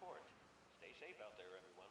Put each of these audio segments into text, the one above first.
report. Stay safe out there, everyone.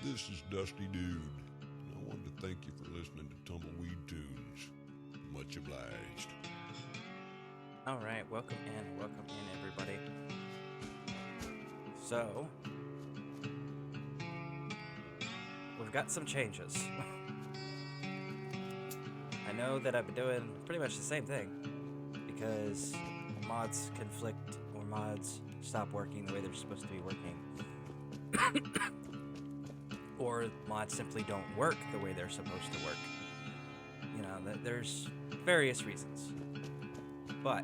This is Dusty Dude, and I wanted to thank you for listening to Tumbleweed Tunes. Much obliged. Alright, welcome in, everybody. So, we've got some changes. I know that I've been doing pretty much the same thing, because mods conflict, or mods stop working the way they're supposed to be working. Or mods simply don't work the way they're supposed to work. You know, there's various reasons. But,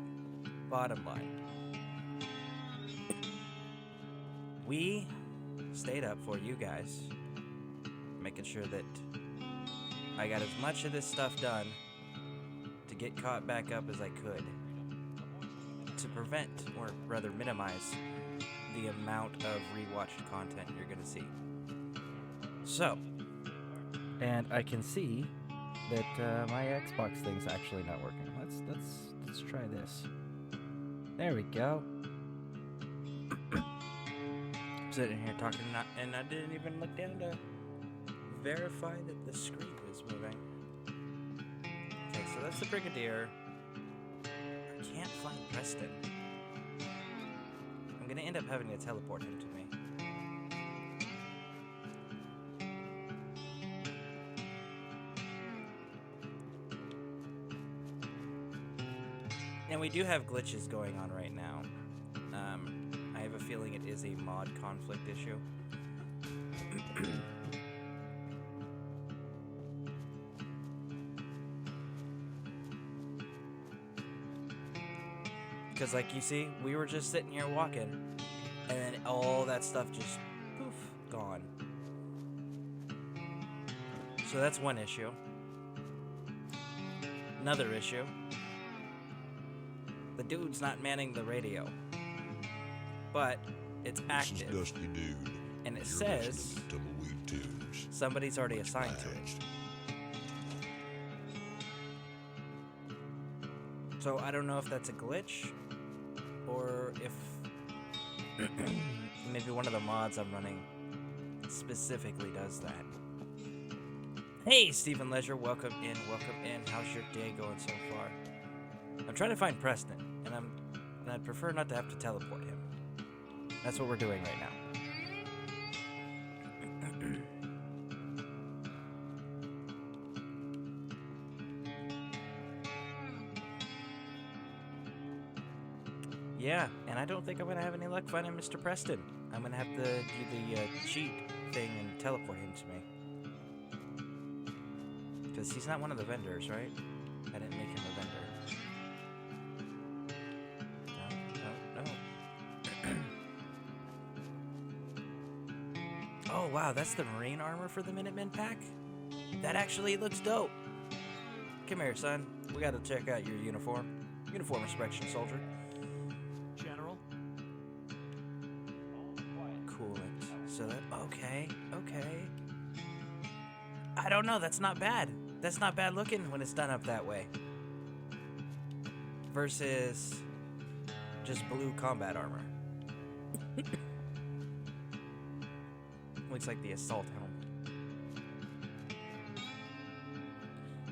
bottom line, we stayed up for you guys, making sure that I got as much of this stuff done to get caught back up as I could, to prevent, or rather minimize, the amount of rewatched content you're going to see. So, and I can see that my Xbox thing's actually not working. Let's try this. There we go. I'm sitting here talking, and I didn't even look down to verify that the screen was moving. that's the Brigadier. I can't find Preston. I'm gonna end up having to teleport him to me. And we do have glitches going on right now. I have a feeling it is a mod conflict issue. Because, like, you see, we were just sitting here walking, and then all that stuff just, poof, gone. So that's one issue. Another issue. The dude's not manning the radio. But it's active. This is Dusty Dude. And it You're says listening to Tumbleweed Tunes. somebody's already assigned to it. Obliged. So I don't know if that's a glitch, or if maybe one of the mods I'm running specifically does that. Hey, Stephen Leisure, welcome in, welcome in. How's your day going so far? I'm trying to find Preston, and I'd prefer not to have to teleport him. That's what we're doing right now. Yeah, and I don't think I'm going to have any luck finding Mr. Preston. I'm going to have to do the cheat thing and teleport him to me. Because he's not one of the vendors, right? I didn't make him a vendor. No. Oh, wow, that's the Marine armor for the Minutemen pack? That actually looks dope. Come here, son. We got to check out your uniform. Uniform inspection, soldier. General? Coolant. So that, okay. I don't know, that's not bad. That's not bad looking when it's done up that way. Versus just blue combat armor. Looks like the assault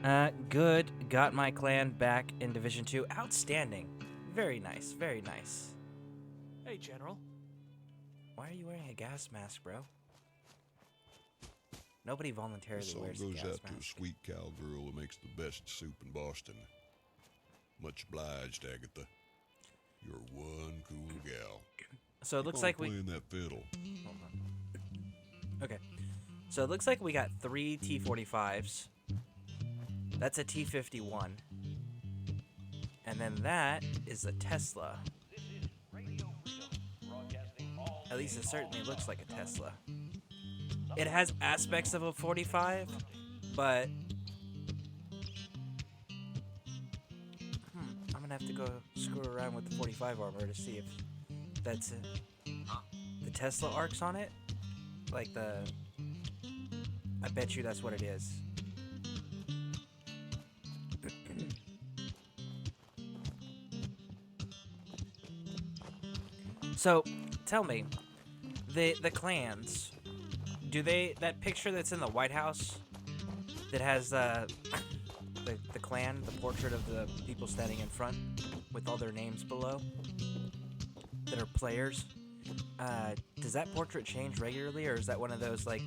helmet. Good. Got my clan back in Division 2. Outstanding. Very nice, very nice. Hey, General. Why are you wearing a gas mask, bro? Nobody voluntarily This song wears a goes gas out to a mask. sweet cowgirl who makes the best soup in Boston. Much obliged, Agatha. You're one cool gal. So it looks like we... playing that fiddle. Hold on. Okay. So it looks like we got 3 T-45s. That's a T-51. And then that is a Tesla. At least it certainly looks like a Tesla. It has aspects of a 45, but... I'm gonna have to go screw around with the 45 armor to see if that's it. The Tesla arcs on it? Like the... I bet you that's what it is. So, tell me, the clans, do they, that picture that's in the White House that has the clan, the portrait of the people standing in front with all their names below that are players, does that portrait change regularly, or is that one of those, like,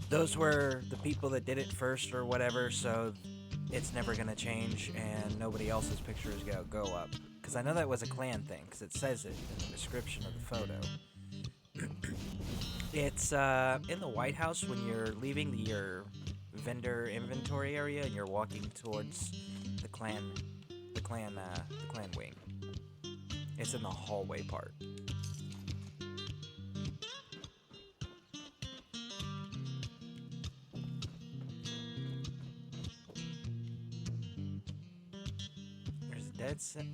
those were the people that did it first or whatever, so it's never going to change and nobody else's picture is going to go up? Because I know that was a clan thing, because it says it in the description of the photo. It's in the White House when you're leaving your vendor inventory area and you're walking towards the clan wing. It's in the hallway part.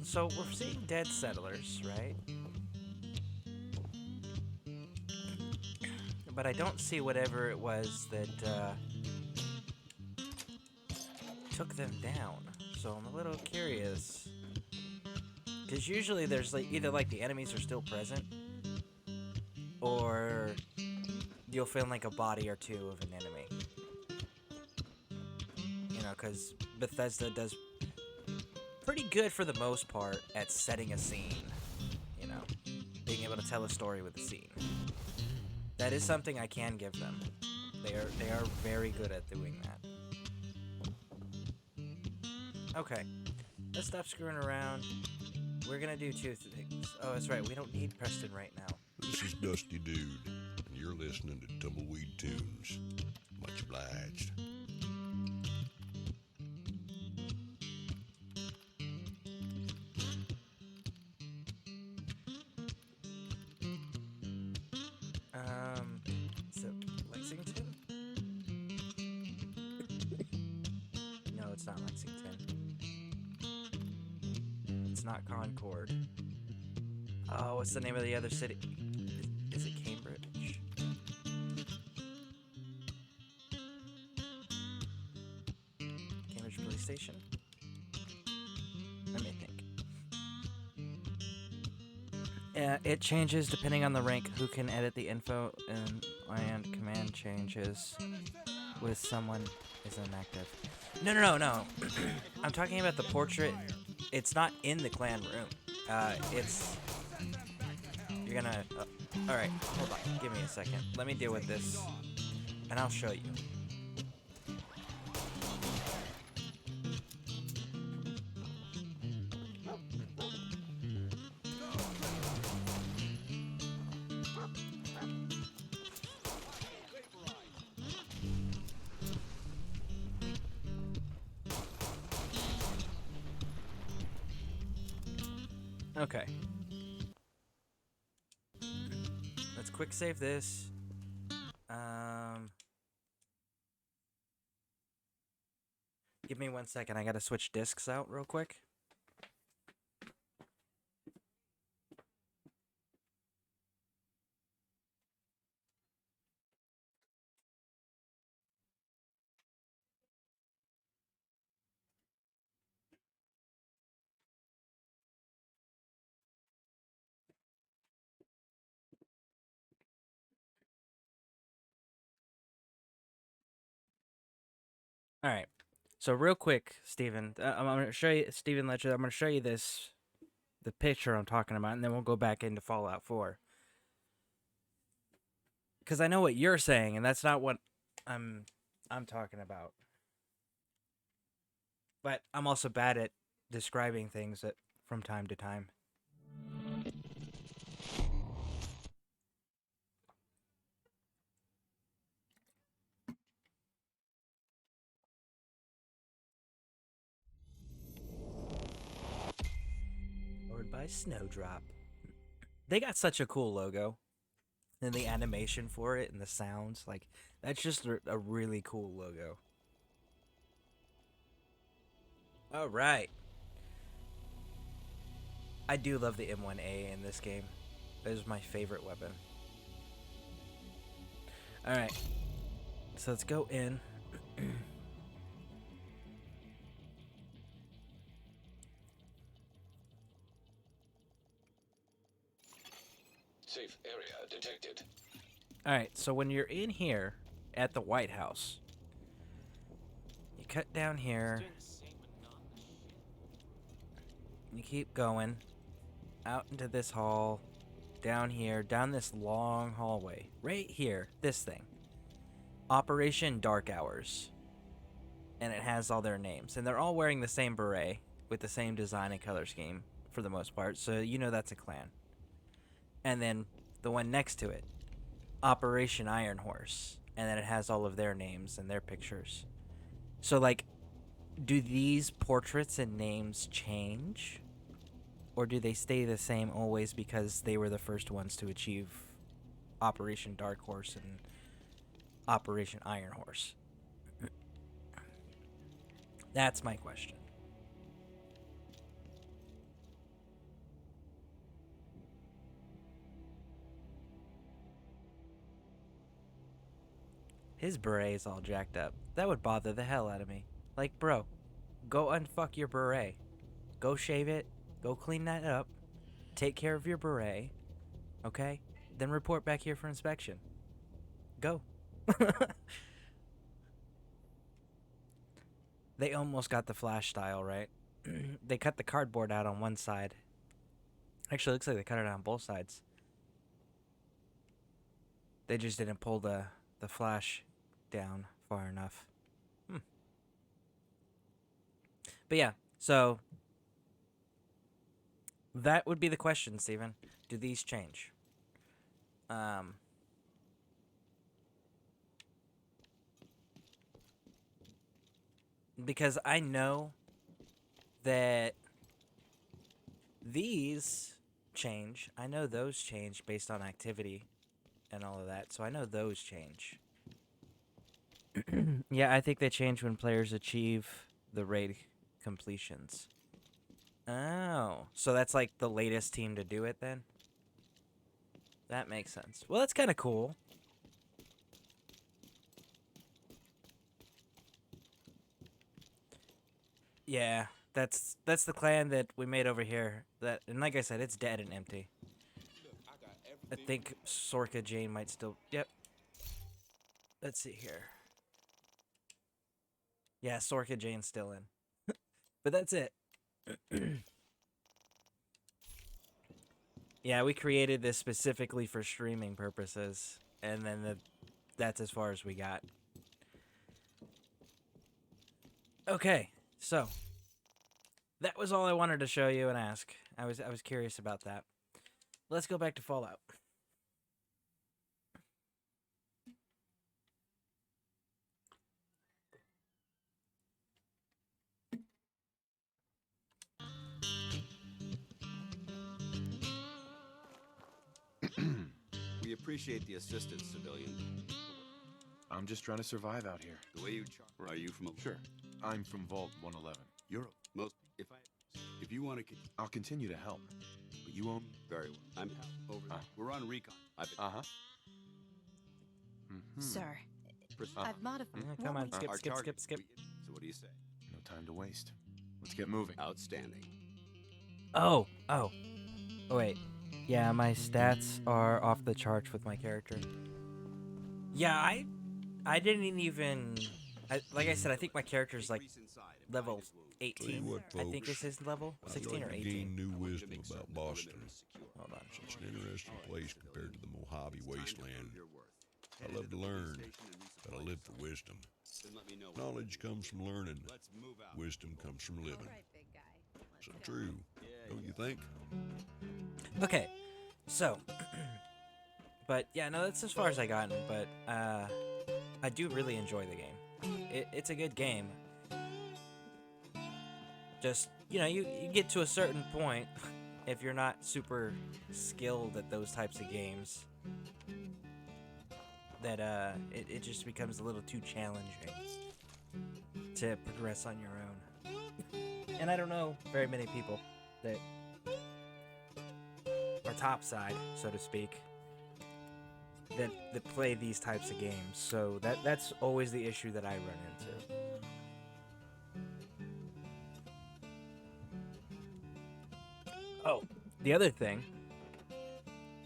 So we're seeing dead settlers, right? But I don't see whatever it was that took them down. So I'm a little curious. Because usually there's like either like the enemies are still present, or you'll find like a body or two of an enemy. You know, because Bethesda does pretty good for the most part at setting a scene. You know, being able to tell a story with a scene. That is something I can give them. They are very good at doing that. Okay, let's stop screwing around. We're gonna do two things. Oh, that's right. We don't need Preston right now. This is Dusty Dude, and you're listening to Tumbleweed Tunes. Much obliged. Is it Lexington? No, it's not Lexington. It's not Concord. Oh, what's the name of the other city? Is it Cambridge? Cambridge Police Station? Let me think. It changes depending on the rank who can edit the info and command changes with someone is inactive. No. I'm talking about the portrait. It's not in the clan room. It's... You're gonna... Alright, hold on. Give me a second. Let me deal with this, and I'll show you. Okay. Let's quick save this. Give me 1 second. I gotta switch discs out real quick. All right. So real quick, Steven, I'm going to show you, Steven Ledger, I'm going to show you the picture I'm talking about, and then we'll go back into Fallout 4. Because I know what you're saying, and that's not what I'm talking about. But I'm also bad at describing things from time to time. By Snowdrop. They got such a cool logo. And the animation for it and the sounds. Like, that's just a really cool logo. Alright. I do love the M1A in this game. It is my favorite weapon. Alright. So let's go in. Safe area detected. Alright, so when you're in here at the White House, you cut down here. You keep going out into this hall, down here, down this long hallway. Right here, this thing. Operation Dark Hours. And it has all their names. And they're all wearing the same beret with the same design and color scheme for the most part. So you know that's a clan. And then the one next to it, Operation Iron Horse. And then it has all of their names and their pictures. So, like, do these portraits and names change? Or do they stay the same always because they were the first ones to achieve Operation Dark Horse and Operation Iron Horse? That's my question. His beret is all jacked up. That would bother the hell out of me. Like, bro, go unfuck your beret. Go shave it. Go clean that up. Take care of your beret. Okay? Then report back here for inspection. Go. They almost got the Flash style, right? they cut the cardboard out on one side. Actually, it looks like they cut it on both sides. They just didn't pull the flash down far enough. But yeah, so that would be the question, Steven. Do these change? Because I know that these change. I know those change based on activity and all of that. So I know those change. Yeah, I think they change when players achieve the raid completions. Oh, so that's like the latest team to do it then? That makes sense. Well, that's kind of cool. Yeah, that's the clan that we made over here. That, and like I said, it's dead and empty. I think Sorka Jane might still. Yep. Let's see here. Yeah, Sorka Jane's still in. But that's it. Yeah, we created this specifically for streaming purposes, and then that's as far as we got. Okay, so that was all I wanted to show you and ask. I was curious about that. Let's go back to Fallout. We appreciate the assistance, civilian. I'm just trying to survive out here. The way you are you from a... Sure. I'm from Vault 111. You're most... If you want to... I'll continue to help. But you own... Very well. I'm over there. We're on recon. Uh-huh. Sir, I've modified. Come on, Our skip. target. So what do you say? No time to waste. Let's get moving. Outstanding. Oh, wait. Yeah, my stats are off the charts with my character. Yeah, I didn't even... like I said, I think my character's like level 18. what, I think folks? is his level. 16 or I'd like to 18. gain new wisdom about Boston. Hold on. It's an interesting place compared to the Mojave wasteland. I love to learn, but I live for wisdom. Knowledge comes from learning. Wisdom comes from living. So true, don't you think? Okay, so... but, yeah, no, that's as far as I gotten. But, I do really enjoy the game. It's a good game. Just, you get to a certain point, if you're not super skilled at those types of games, that it just becomes a little too challenging to progress on your own. And I don't know very many people that are topside, so to speak, that play these types of games. So that's always the issue that I run into. Oh, the other thing,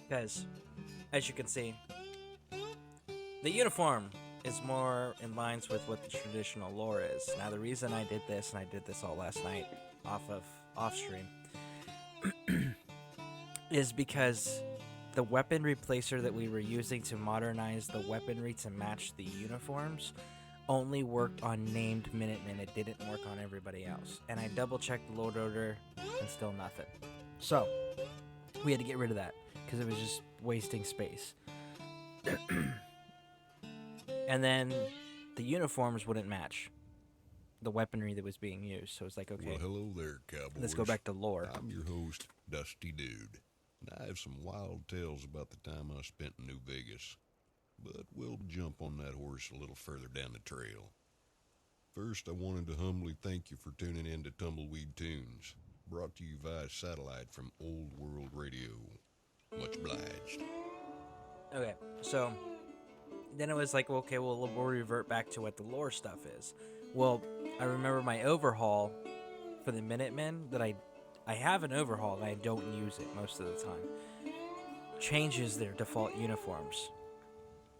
guys, as you can see, the uniform is more in lines with what the traditional lore is. Now, the reason I did this, and I did this all last night off stream, is because the weapon replacer that we were using to modernize the weaponry to match the uniforms only worked on named Minutemen. It didn't work on everybody else. And I double-checked the load order, and still nothing. So, we had to get rid of that, because it was just wasting space. And then the uniforms wouldn't match the weaponry that was being used. So it's like, okay, Well, hello there, cowboys. let's go back to lore. I'm your host, Dusty Dude, and I have some wild tales about the time I spent in New Vegas. But we'll jump on that horse a little further down the trail. First, I wanted to humbly thank you for tuning in to Tumbleweed Tunes, brought to you via satellite from Old World Radio. Much obliged. Okay, so then it was like, well, okay, we'll revert back to what the lore stuff is. Well, I remember my overhaul for the Minutemen that I have an overhaul and I don't use it most of the time. Changes their default uniforms.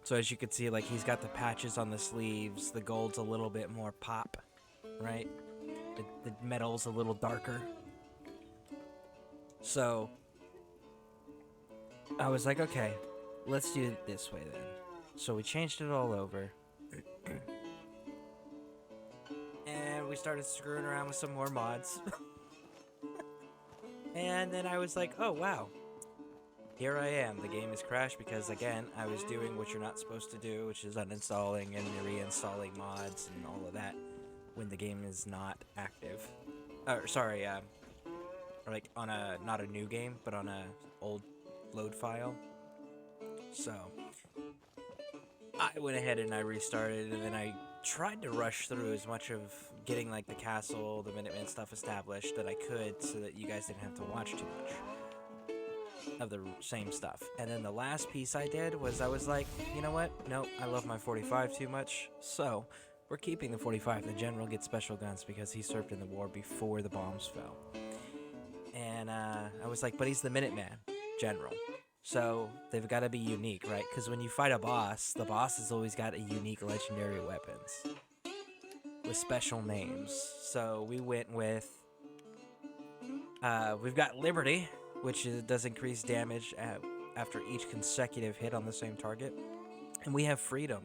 So as you can see, like, he's got the patches on the sleeves, the gold's a little bit more pop, right? The metal's a little darker. So I was like, okay, let's do it this way then. So we changed it all over. And we started screwing around with some more mods. And then I was like, oh wow. Here I am. The game has crashed because, again, I was doing what you're not supposed to do, which is uninstalling and reinstalling mods and all of that when the game is not active. Sorry, like on a, not a new game, but on a old load file. So I went ahead and I restarted, and then I tried to rush through as much of getting like the castle, the Minutemen stuff established that I could so that you guys didn't have to watch too much of the same stuff. And then the last piece I did was I was like, you know what? Nope, I love my 45 too much. So we're keeping the 45. The general gets special guns because he served in the war before the bombs fell. And I was like, but he's the Minuteman general. So they've got to be unique, right? Because when you fight a boss, the boss has always got a unique legendary weapons with special names. So we went with, we've got Liberty, which does increase damage after each consecutive hit on the same target. And we have Freedom.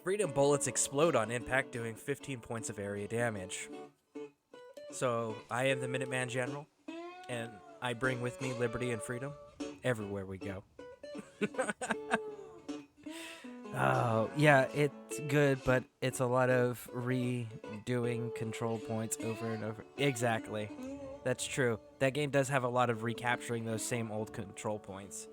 Freedom bullets explode on impact, doing 15 points of area damage. So I am the Minuteman General, and I bring with me Liberty and Freedom everywhere we go. Oh, yeah, it's good, but it's a lot of redoing control points over and over. Exactly. That's true. That game does have a lot of recapturing those same old control points.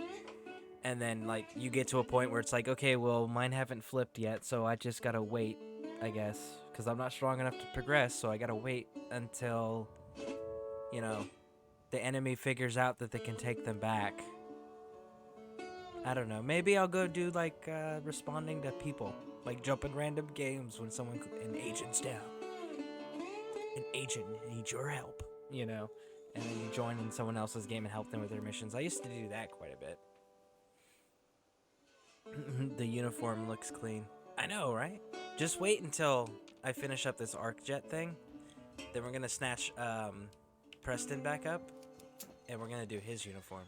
And then, like, you get to a point where it's like, okay, well, mine haven't flipped yet, so I just gotta wait, I guess. Because I'm not strong enough to progress, so I gotta wait until, you know, the enemy figures out that they can take them back. I don't know. Maybe I'll go do, like, responding to people. Like, jump in random games when someone... An agent's down. An agent needs your help, you know? And then you join in someone else's game and help them with their missions. I used to do that quite a bit. The uniform looks clean. I know, right? Just wait until I finish up this arc jet thing. Then we're gonna snatch Preston back up, and we're gonna do his uniform.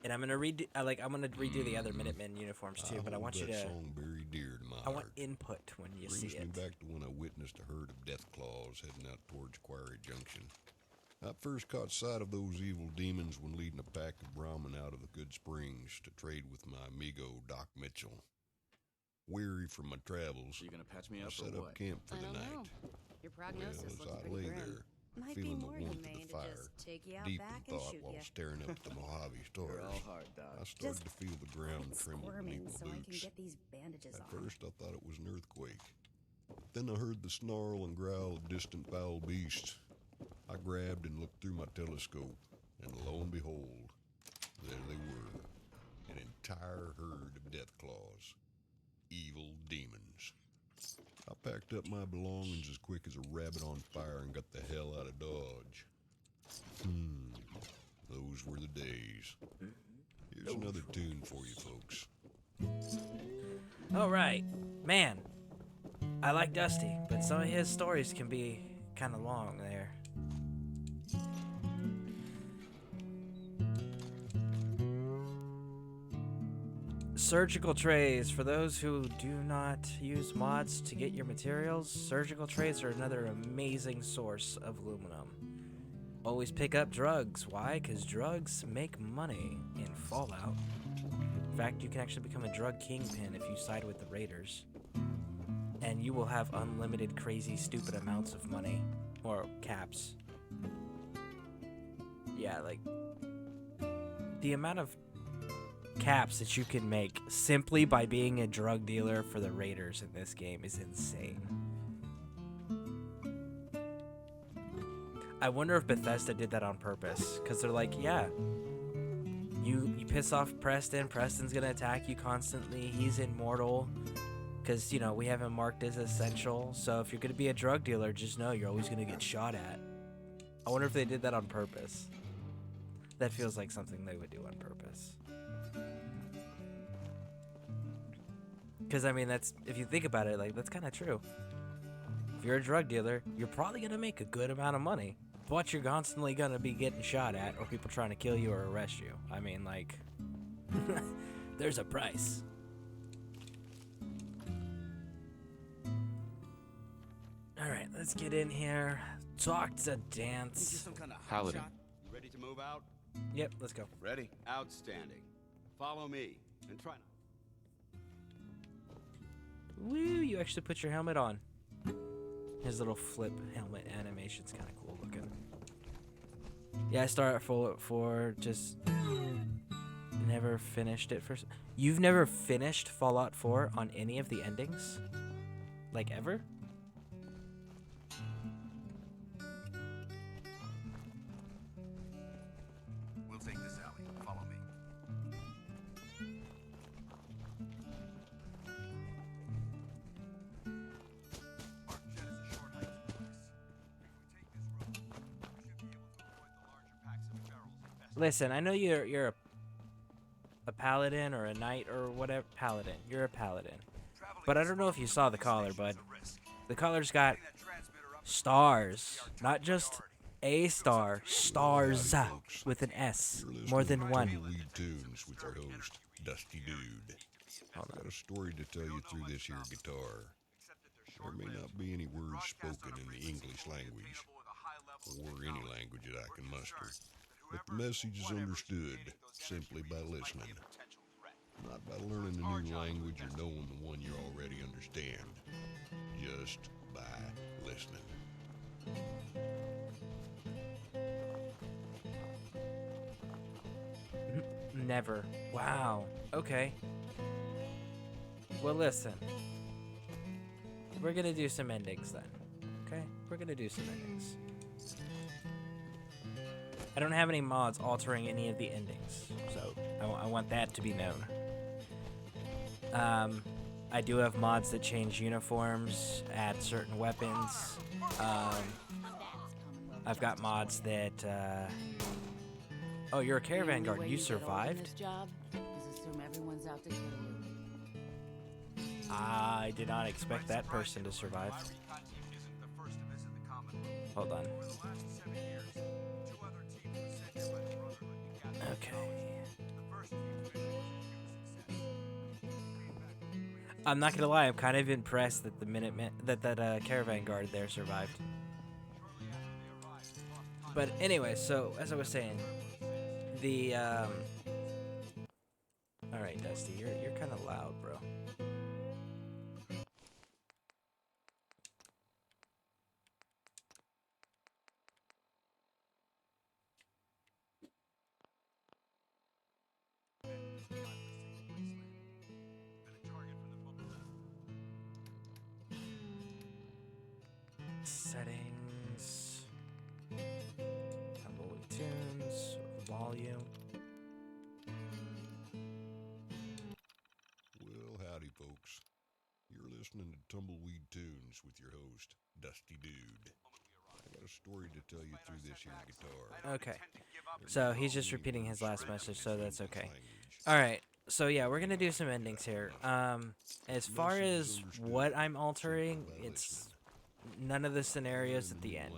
And I'm gonna redo. I'm gonna redo the other Minutemen uniforms too. But I want you to. Song very dear to my I want heart. input when you Brings see me it. back to when I witnessed a herd of death claws heading out towards Quarry Junction. I first caught sight of those evil demons when leading a pack of Brahmin out of the Good Springs to trade with my amigo Doc Mitchell. Weary from my travels, You gonna patch me I up set or up what? camp for I the don't night. know. Your Well, prognosis as looks I pretty lay grim. there, Might be feeling the more warmth of humane the to fire, just take you out deep back in and thought shoot while you. staring up at the Mojave You're stars, all hard, Doc. I started Just to feel the ground quit tremble squirming beneath so my I can boots. get these bandages At on. first, I thought it was an earthquake. Then I heard the snarl and growl of distant foul beasts. I grabbed and looked through my telescope, and lo and behold, there they were, an entire herd of death claws, evil demons. I packed up my belongings as quick as a rabbit on fire and got the hell out of Dodge. Those were the days. Here's another tune for you folks. All right, man. I like Dusty, but some of his stories can be kind of long there. Surgical trays. For those who do not use mods to get your materials, surgical trays are another amazing source of aluminum. Always pick up drugs. Why? Because drugs make money in Fallout. In fact, you can actually become a drug kingpin if you side with the raiders. And you will have unlimited, crazy, stupid amounts of money. Or caps. Yeah, like... the amount of caps that you can make simply by being a drug dealer for the raiders in this game is insane. I wonder if Bethesda did that on purpose, because they're like, yeah, you piss off Preston, Preston's gonna attack you constantly, he's immortal, because, you know, we have him marked as essential, so if you're gonna be a drug dealer, just know you're always gonna get shot at. I wonder if they did that on purpose. That feels like something they would do on purpose. Because, I mean, that's, if you think about it, like, that's kind of true. if you're a drug dealer, you're probably gonna make a good amount of money, but you're constantly gonna be getting shot at or people trying to kill you or arrest you. I mean, like, there's a price. All right, let's get in here. Talk to Dance. Some kind of Paladin. You ready to move out? Yep, let's go. Ready? Outstanding. Follow me and try not. Woo, you actually put your helmet on. His little flip helmet animation's kind of cool looking. Yeah, I started Fallout 4, just never finished it first. You've never finished Fallout 4 on any of the endings? Like, ever? We'll take this alley. Follow me. Listen, I know you're a paladin or a knight or whatever. Paladin. You're a paladin. But I don't know if you saw the collar, bud. The collar's got stars. Not just a star. Stars with an S. You're More listening than to one. Tumbleweed Tunes with your host, Dusty Dude. I've got a story to tell you through this here guitar. There may not be any words spoken in the English language, or any language that I can muster, but the message is understood simply by listening. Not by learning a new language or knowing the one you already understand. Just by listening. Never. Wow. Okay. Well, listen. We're gonna do some endings then. Okay? We're gonna do some endings. I don't have any mods altering any of the endings, so I want that to be known. I do have mods that change uniforms, add certain weapons. I've got mods that, Oh, you're a caravan guard. You survived? I did not expect that person to survive. Hold on. Okay. I'm not gonna lie, I'm kind of impressed that the Minuteman, that caravan guard there survived. But anyway, so as I was saying, the all right, Dusty, you're kind of loud, bro. Settings, Tumbleweed Tunes, volume. Well, howdy, folks. You're listening to Tumbleweed Tunes with your host, Dusty Dude. I got a story to tell you through this here guitar. Okay, so he's just repeating his last message, so that's okay. All right, so yeah, we're gonna do some endings here. As far as what I'm altering, it's none of the scenarios at the end.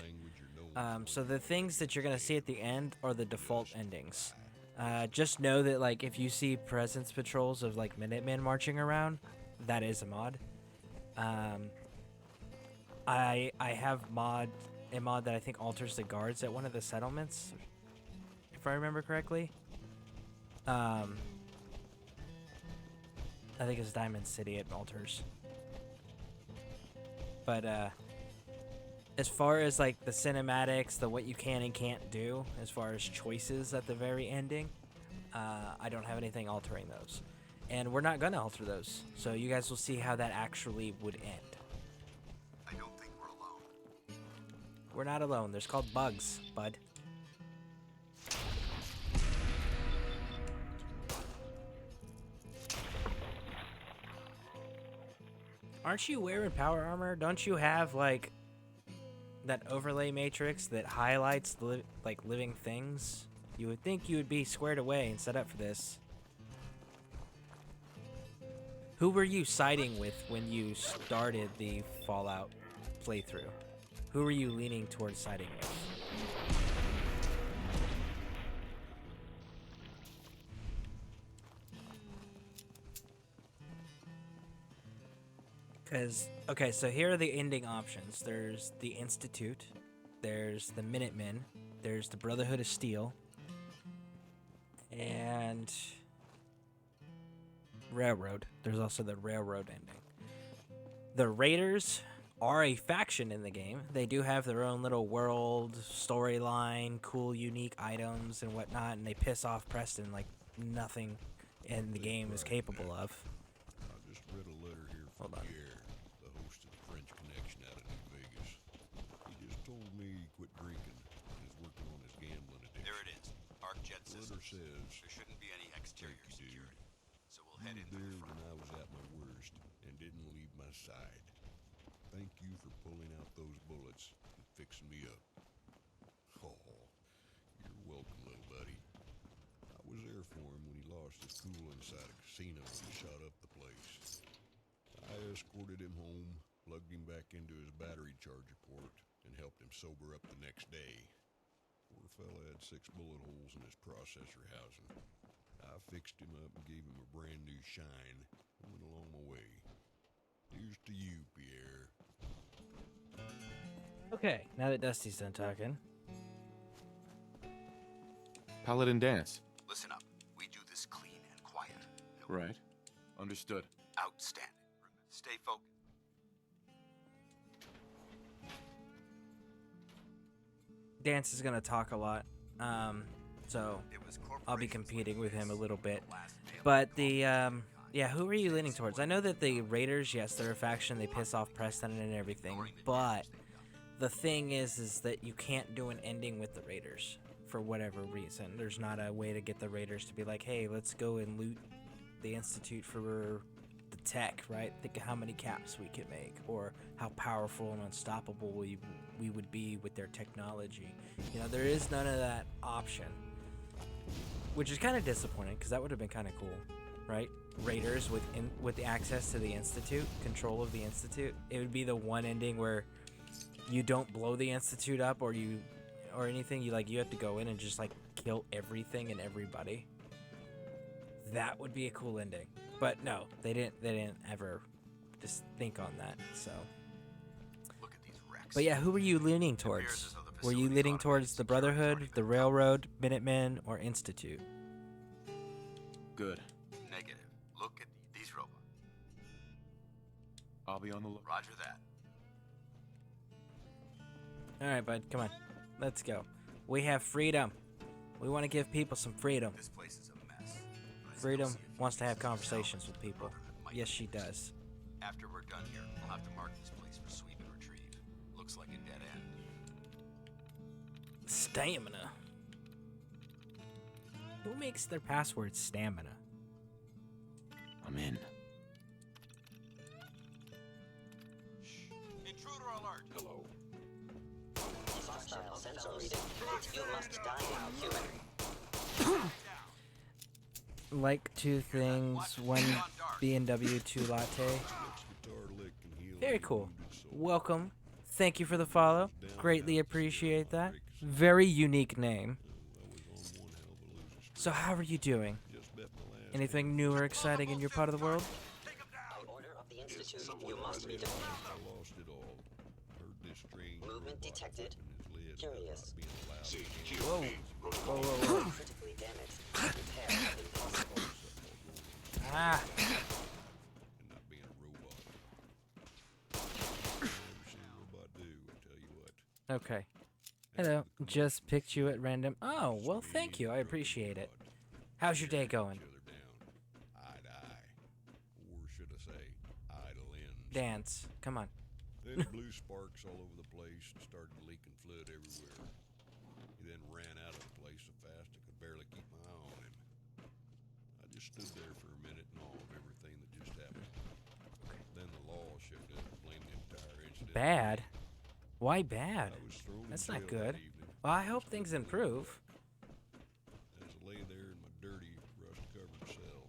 So the things that you're gonna see at the end are the default endings. Just know that, like, if you see presence patrols of like Minutemen marching around, that is a mod. I have a mod that I think alters the guards at one of the settlements, if I remember correctly. I think it's Diamond City it alters. But as far as like the cinematics, the what you can and can't do, as far as choices at the very ending, I don't have anything altering those. And we're not gonna alter those. So you guys will see how that actually would end. I don't think we're alone. We're not alone. There's called bugs, bud. Aren't you wearing power armor? Don't you have, like, that overlay matrix that highlights the living things? You would think you would be squared away and set up for this. Who were you siding with when you started the Fallout playthrough? Who are you leaning towards siding with? Because, okay, so here are the ending options. There's the Institute, there's the Minutemen, there's the Brotherhood of Steel, and Railroad. There's also the Railroad ending. The Raiders are a faction in the game. They do have their own little world, storyline, cool, unique items and whatnot, and they piss off Preston like nothing in the game is capable of. I just read a letter here from Pierre, the host of the French Connection out of New Vegas. He just told me he quit drinking and is working on his gambling addiction. There it is. Arc jet The systems. letter says, There shouldn't be any exterior "Thank you, dude. security. So we'll head You in were through the there front. when I was at my worst and didn't leave my side. Thank you for pulling out those bullets and fixing me up." Oh, you're welcome, little buddy. I was there for him when he lost his cool inside a casino and shot up the place. I escorted him home, plugged him back into his battery charger port, and helped him sober up the next day. Poor fella had 6 bullet holes in his processor housing. I fixed him up and gave him a brand new shine and went along my way. Here's to you, Pierre. Okay, now that Dusty's done talking. Paladin dance. Listen up. We do this clean and quiet. No Right. Understood. outstanding. Stay focused. Dance is gonna talk a lot, so It was I'll be corporations competing like with him a this little bit. that last failed But the, yeah, who are you leaning towards? I know that the Raiders, yes, they're a faction. They piss off Preston and everything. But the thing is that you can't do an ending with the Raiders for whatever reason. There's not a way to get the Raiders to be like, hey, let's go and loot the Institute for the tech, right? Think of how many caps we could make, or how powerful and unstoppable we would be with their technology. You know, there is none of that option, which is kind of disappointing because that would have been kind of cool, right? Raiders with the access to the Institute, control of the Institute. It would be the one ending where you don't blow the Institute up or anything. You have to go in and just like kill everything and everybody. That would be a cool ending. But no, they didn't ever just think on that. So, Look at these wrecks. but yeah, who were you leaning towards? Were you leaning towards the Brotherhood, the Railroad, Minutemen, or Institute? Good. Negative. Look at these robots. I'll be on the look. Roger that. All right, bud, come on, let's go. We have freedom. We want to give people some freedom. This place is a mess. but I still Freedom see a few wants to have pieces of conversations salvage with people. Brotherhood might Yes, be she used. does. After we're done here, we'll have to mark this place for sweep and retrieve. Looks like a dead end. Stamina. Who makes their password stamina? I'm in. Intruder alert! Hello. Hostile sensor reading. You must die now, human. Like two things, one B&W, two latte. Guitar lick and heal Very any cool. wounded soul. Welcome. Thank you for the follow. Greatly appreciate that. Very unique name. I was on one hell of a losing streak. So how are you doing? Just bet my last Anything new or exciting in your part of the world? By order of the Institute, you must be defeated. I lost it all. Heard this strange Movement robot detected. flipping his lid Curious. about being allowed to Whoa. Whoa, whoa, whoa. Critically damaged. Repair impossible. Ah. and not being a robot. Never seen a robot do, I tell you what. Okay. Hello. Just picked you at random. Oh, well, thank you. I appreciate it. How's your day going? Each other down, eye to eye, or should I say, eye to lens. Dance. Come on. Then blew sparks all over the place and started leaking fluid everywhere. He then ran out of the place so fast I could barely keep my eye on him. I just stood there for a minute in awe of everything that just happened. Then the law showed up and blamed the entire incident. Bad? Why bad? I was thrown in That's jail not good. that evening. Well, I hope things improve. As I lay there in my dirty, rust-covered cell,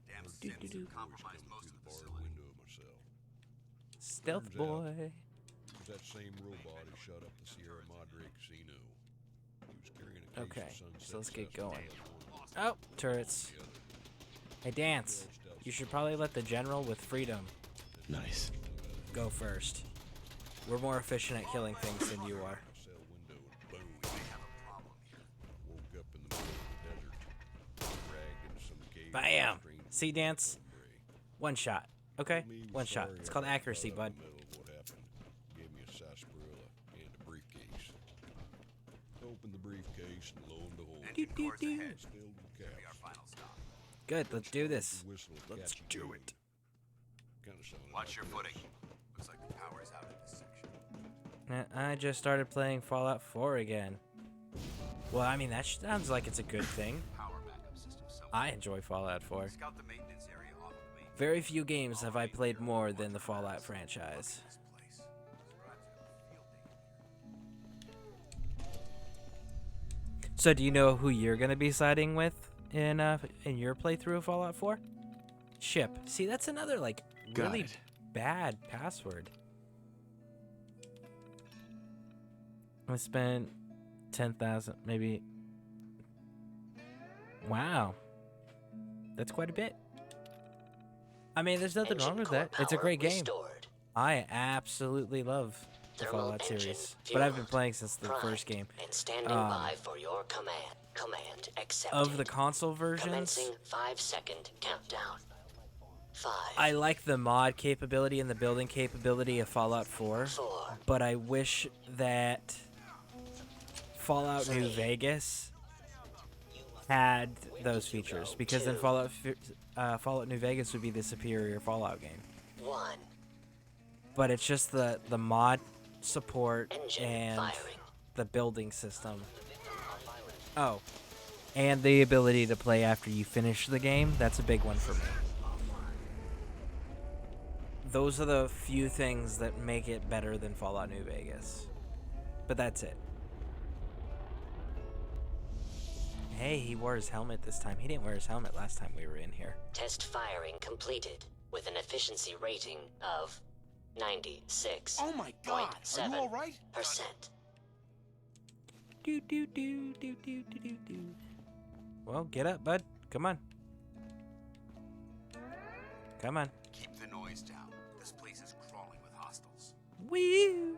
Damn Do, sins do, do. have compromised coming most through of the the barred facility. window of my cell. Stealth Turns out, boy. It was that same robot who shot up the Sierra Madre Casino. He was carrying a case Okay, of sunset so let's get sarsaparilla going. one Oh, turrets. the other. Hey, Dance. You should probably let the general with freedom Nice. go first. We're more efficient at killing things than you are. Cell window and boom. Woke up in the middle of the desert. Dragged into some cave. Bam! strange See, Dance? hombre. One shot. Okay? Told me he was One shot. sorry It's called I got accuracy, caught bud. up in the middle of what happened. Gave me a sarsaparilla and a briefcase. Opened the briefcase and lo and behold, Engine course ahead. it's filled with Be our caps. final stop. Good, let's do this. Whistle of Let's catchy do tune. it. Kinda sounded Watch like your this. footing. Looks like the power's out in this section. I just started playing Fallout 4 again. Well, I mean, that sounds like it's a good thing. Power backup system somewhere. I enjoy Fallout 4. Scout the maintenance area off the main. Very few games have I played more than the Fallout franchise. This place. Scribes have a field day here. So, do you know who you're gonna be siding with in your playthrough of Fallout 4? Ship. See, that's another like Got really it. bad password. I spent 10,000, maybe. Wow, that's quite a bit. I mean, there's nothing wrong with that. It's a great game. Restored. I absolutely love the Thermal Fallout engine series, but I've been fueled, playing since the first game. And standing Um, by for your command. Command accepted. Of the console versions, Commencing 5-second countdown. 5. I like the mod capability and the building capability of Fallout 4, 4. but I wish that Fallout New Vegas had those features, because then Fallout New Vegas would be the superior Fallout game. 1. But it's just the mod support Engine and firing. the building system. Oh, and the ability to play after you finish the game. That's a big one for me. Those are the few things that make it better than Fallout New Vegas. But that's it. Hey, he wore his helmet this time. He didn't wear his helmet last time we were in here. Test firing completed with an efficiency rating of 96. Oh my God! Are you all right? Percent. Do do do do do do do do. Well, get up, bud. Come on. Come on. Keep the noise down. This place is crawling with hostiles. Woo!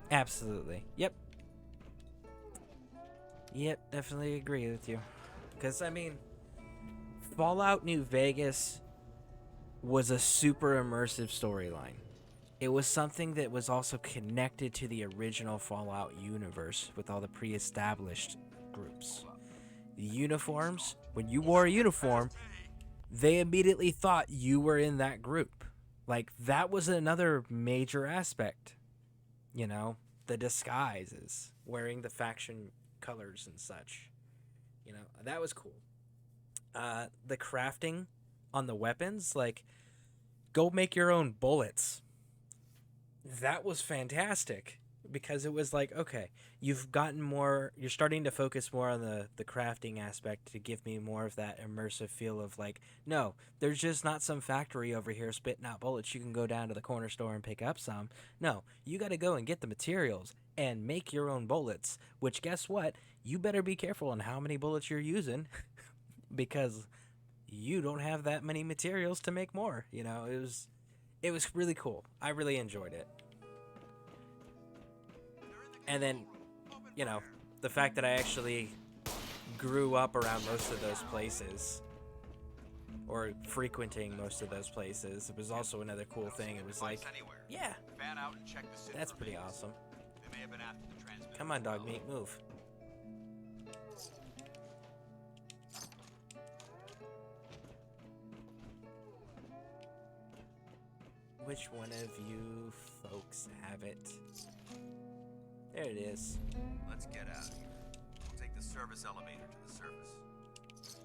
Absolutely. Yep. Yep, definitely agree with you. Because, I mean, Fallout New Vegas was a super immersive storyline. It was something that was also connected to the original Fallout universe with all the pre-established groups. The uniforms, when you wore a uniform, they immediately thought you were in that group. Like, that was another major aspect. You know, the disguises, wearing the faction colors and such. You know, that was cool. The crafting on the weapons, like, go make your own bullets. That was fantastic, because it was like, okay, you've gotten more, you're starting to focus more on the crafting aspect to give me more of that immersive feel of like, no, there's just not some factory over here spitting out bullets. You can go down to the corner store and pick up some. No, you got to go and get the materials and make your own bullets, which guess what? You better be careful on how many bullets you're using because you don't have that many materials to make more. You know, it was really cool. I really enjoyed it. And then, you know, the fact that I actually grew up around most of those places, or frequenting most of those places, it was also another cool thing. It was like, yeah, Fan out and check the city that's for pretty veins. awesome. They may have been after the transmitter. Come on, dog meat, move. Which one of you folks have it? There it is. Let's get out of here. We'll take the service elevator to the surface.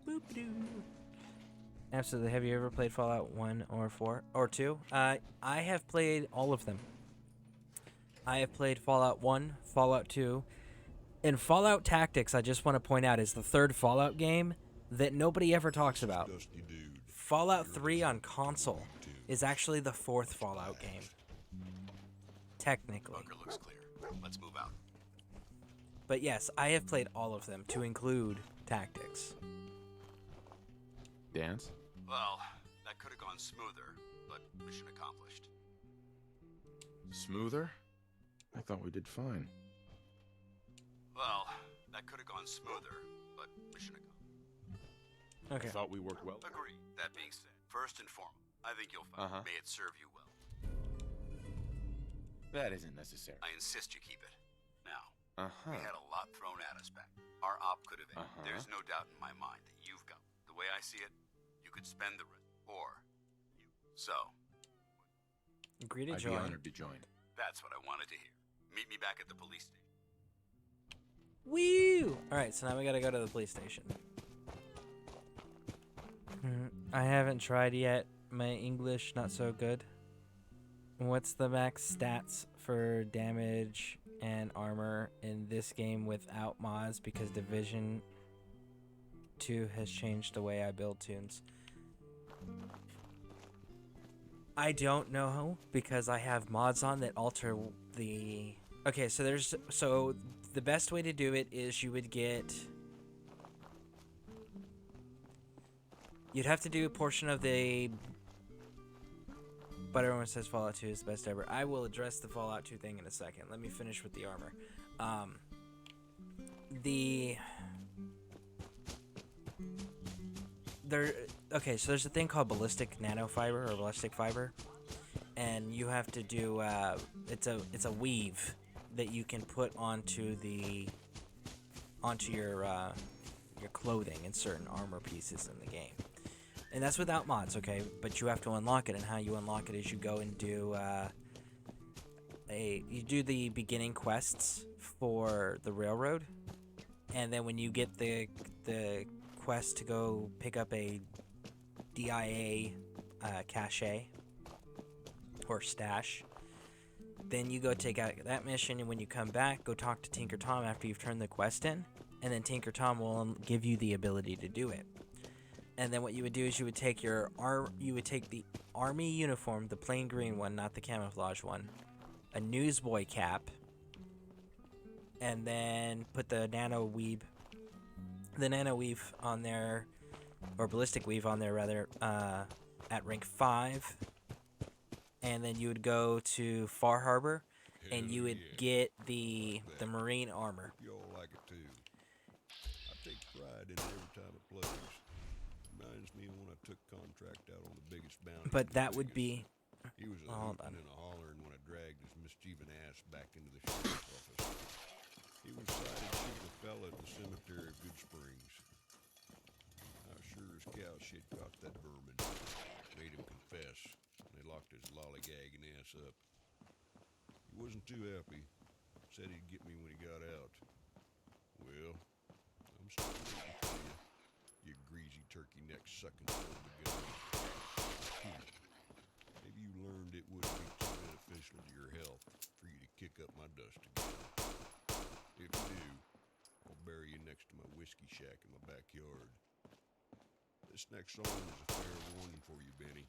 Boop-a-doo. Absolutely. Have you ever played Fallout 1 or 4 or 2? I have played all of them. I have played Fallout 1, Fallout 2, and Fallout Tactics, I just want to point out, is the third Fallout game that nobody ever talks about. Dusty dude. Fallout 3 on console is actually the 4th Fallout game. Technically. Bunker looks clear. Let's move out. But yes, I have played all of them, to include Tactics. Dance? Well, that could have gone smoother, but mission accomplished. Smoother? I thought we did fine. Well, that could have gone smoother, but mission accomplished. Okay. I thought we worked well. Agreed. That being said, first and foremost, I think you'll find may it serve you well. That isn't necessary. I insist you keep it. Now, Uh-huh. we had a lot thrown at us back. Our op could have ended. There's no doubt in my mind that you've got. The way I see it, you could spend the rest, or you. So, Agree to I'd be join. honored to join. that's what I wanted to hear. Meet me back at the police station. Woo! Alright, so now we gotta go to the police station. I haven't tried yet. My English, not so good. What's the max stats for damage and armor in this game without mods? Because Division 2 has changed the way I build tunes. I don't know because I have mods on that alter the... Okay, so the best way to do it is you would get... You'd have to do a portion of the... But everyone says Fallout 2 is the best ever. I will address the Fallout 2 thing in a second. Let me finish with the armor. Okay, so there's a thing called ballistic nanofiber or ballistic fiber, and you have to do it's a weave that you can put onto your clothing and certain armor pieces in the game. And that's without mods, okay? But you have to unlock it, and how you unlock it is you go and do you do the beginning quests for the railroad, and then when you get the quest to go pick up a DIA cache or stash, then you go take out that mission, and when you come back, go talk to Tinker Tom after you've turned the quest in, and then Tinker Tom will give you the ability to do it. And then what you would do is you would take the army uniform, the plain green one, not the camouflage one, a newsboy cap, and then put the nano weave on there, or ballistic weave on there rather, at rank 5. And then you would go to Far Harbor, and you would get the marine armor. You all like it too. I take pride in it every time it plays. Reminds me of when I took contract out on the biggest bounty. But that would be... He was a Hold hootin' on. and a hollering when I dragged his mischievous ass back into the sheriff's office. He was sighted shooting a fella at the cemetery of Good Springs. I sure as cow shit caught that vermin. Made him confess. And they locked his lollygagging ass up. He wasn't too happy. Said he'd get me when he got out. Well, I'm still waiting for you. You greasy turkey neck sucking son of a gun. Maybe you learned it wouldn't be too beneficial to your health for you to kick up my dust again. If you do, I'll bury you next to my whiskey shack in my backyard. This next song is a fair warning for you, Benny.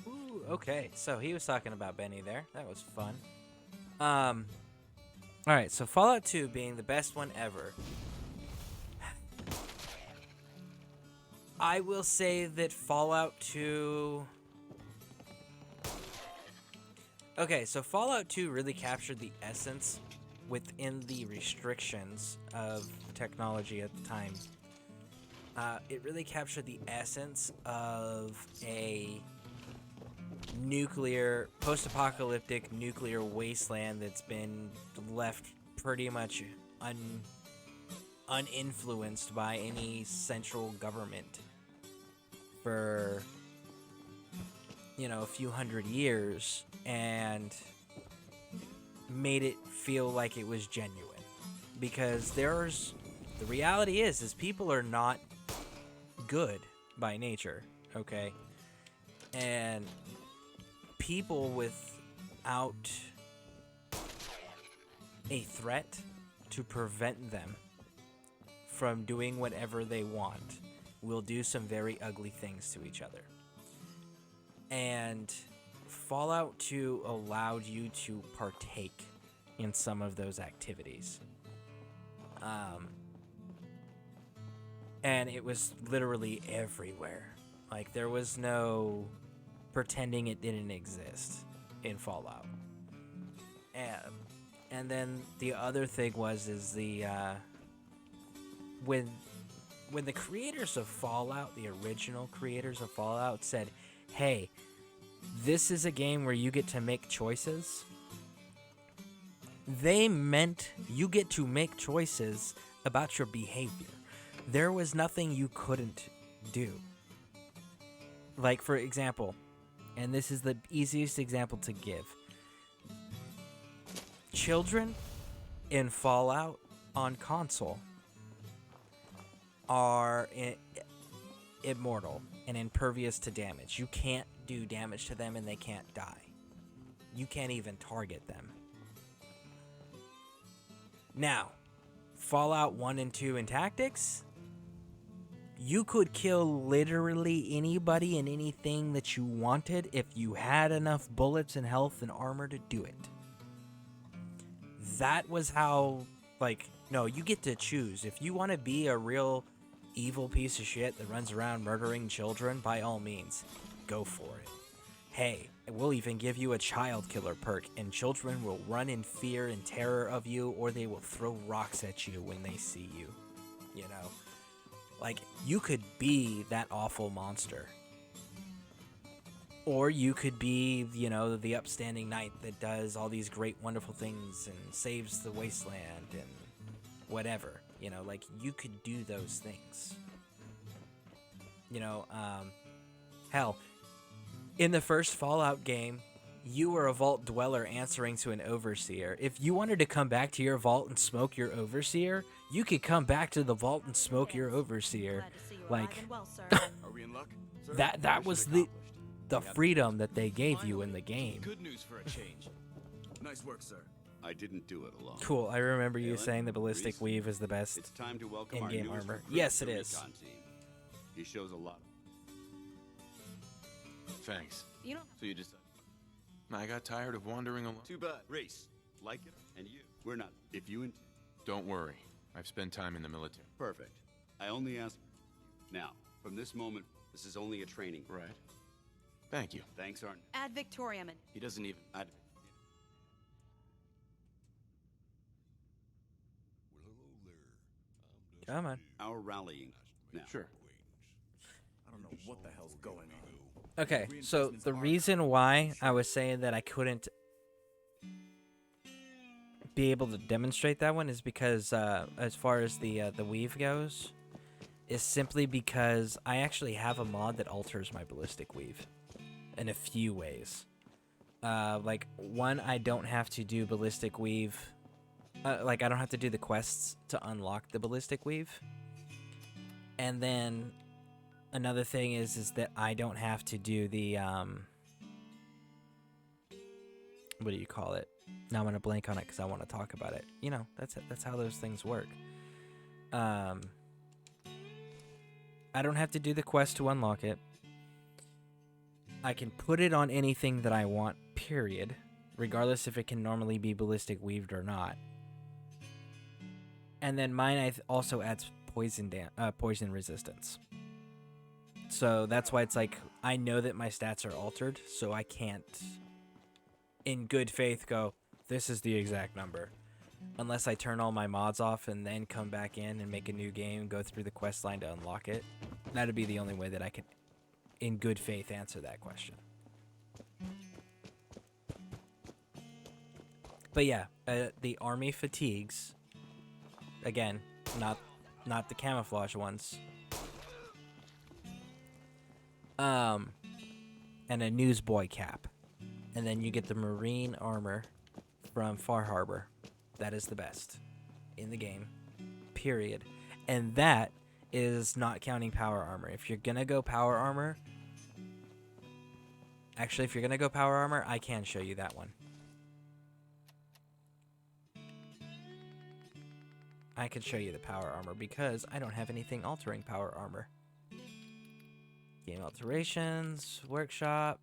Ooh, okay, so he was talking about Benny there. That was fun. Alright, so Fallout 2 being the best one ever. I will say that Fallout 2... Okay, so Fallout 2 really captured the essence within the restrictions of technology at the time. It really captured the essence of a post-apocalyptic nuclear wasteland that's been left pretty much uninfluenced by any central government for, a few hundred years, and made it feel like it was genuine. Because the reality is people are not good by nature, okay? And people without a threat to prevent them from doing whatever they want will do some very ugly things to each other. And Fallout 2 allowed you to partake in some of those activities. And it was literally everywhere. Like, there was no pretending it didn't exist in Fallout. And then the other thing is the when the creators of Fallout, the original creators of Fallout, said, hey, this is a game where you get to make choices, they meant you get to make choices about your behavior. There was nothing you couldn't do. Like, for example, and this is the easiest example to give, children in Fallout on console are immortal and impervious to damage. You can't do damage to them and they can't die. You can't even target them. Now, Fallout 1 and 2 in Tactics, you could kill literally anybody and anything that you wanted if you had enough bullets and health and armor to do it. That was how, like, no, you get to choose. If you want to be a real evil piece of shit that runs around murdering children, by all means, go for it. Hey, we'll even give you a child killer perk, and children will run in fear and terror of you, or they will throw rocks at you when they see you. You know? Like, you could be that awful monster. Or you could be, you know, the upstanding knight that does all these great, wonderful things and saves the wasteland and whatever. You know, like, you could do those things. You know, hell, in the first Fallout game, you were a vault dweller answering to an overseer. If you wanted to come back to your vault and smoke your overseer, you could come back to the vault and smoke your overseer. Like, Are we in luck? that was the freedom that they gave you in the game. Good news for a change. Nice work, sir. I didn't do it alone. Cool, I remember you Alan, saying the ballistic Reese, weave is the best It's time to welcome our in-game newest armor. recruit Yes, to it the is. recon team. He shows a lot. Thanks. You know, So you decided. I got tired of wandering alone. Too bad. Race, like it, and you. We're not. If you and Don't worry. I've spent time in the military. perfect. I only ask. Now, from this moment, this is only a training. Right. Thank you. Thanks aren't. ad Victoriam. He doesn't even. Well, hello there. I'm Come on. Our rallying. Now. Sure. I don't know what the hell's going on. Okay, so the reason why I was saying that I couldn't be able to demonstrate that one is because, as far as the weave goes, is simply because I actually have a mod that alters my ballistic weave in a few ways. Like, one, I don't have to do ballistic weave. Like, I don't have to do the quests to unlock the ballistic weave. And then another thing is that I don't have to do the, what do you call it? Now I'm going to blank on it because I want to talk about it. You know, that's how those things work. I don't have to do the quest to unlock it. I can put it on anything that I want, period, regardless if it can normally be ballistic weaved or not. And then mine also adds poison resistance. So that's why it's like, I know that my stats are altered, so I can't, in good faith, go, this is the exact number. Unless I turn all my mods off and then come back in and make a new game, go through the quest line to unlock it. That'd be the only way that I could, in good faith, answer that question. But yeah, the army fatigues, again, not the camouflage ones. And a newsboy cap. And then you get the marine armor from Far Harbor. That is the best in the game, period. And that is not counting power armor. If you're gonna go power armor, actually, if you're gonna go power armor, I can show you that one. I could show you the power armor because I don't have anything altering power armor. Game alterations, workshop,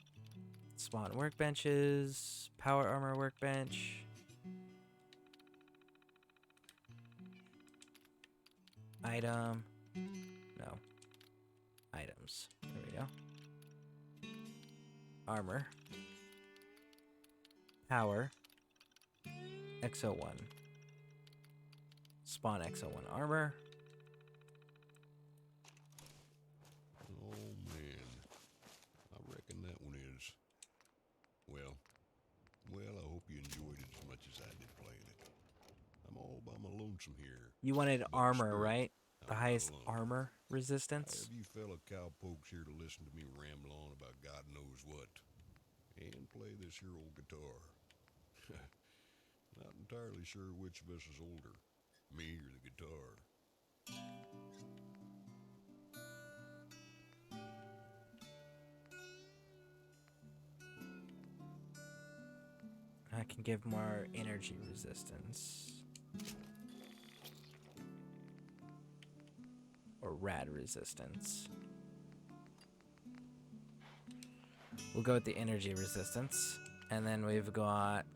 spawn workbenches, power armor workbench. Item. No. Items. There we go. Armor. Power. X01. Spawn X01 armor. Oh man, I reckon that one is. Well, I hope you enjoyed it as much as I did playing it. I'm all by my lonesome here. You wanted But armor, spirit, right? The I'm not highest alone. armor I resistance. have you fellow cowpokes here to listen to me ramble on about God knows what, and play this here old guitar. Not entirely sure which of us is older, me or the guitar. I can give more energy resistance. Or rad resistance. We'll go with the energy resistance. And then we've got...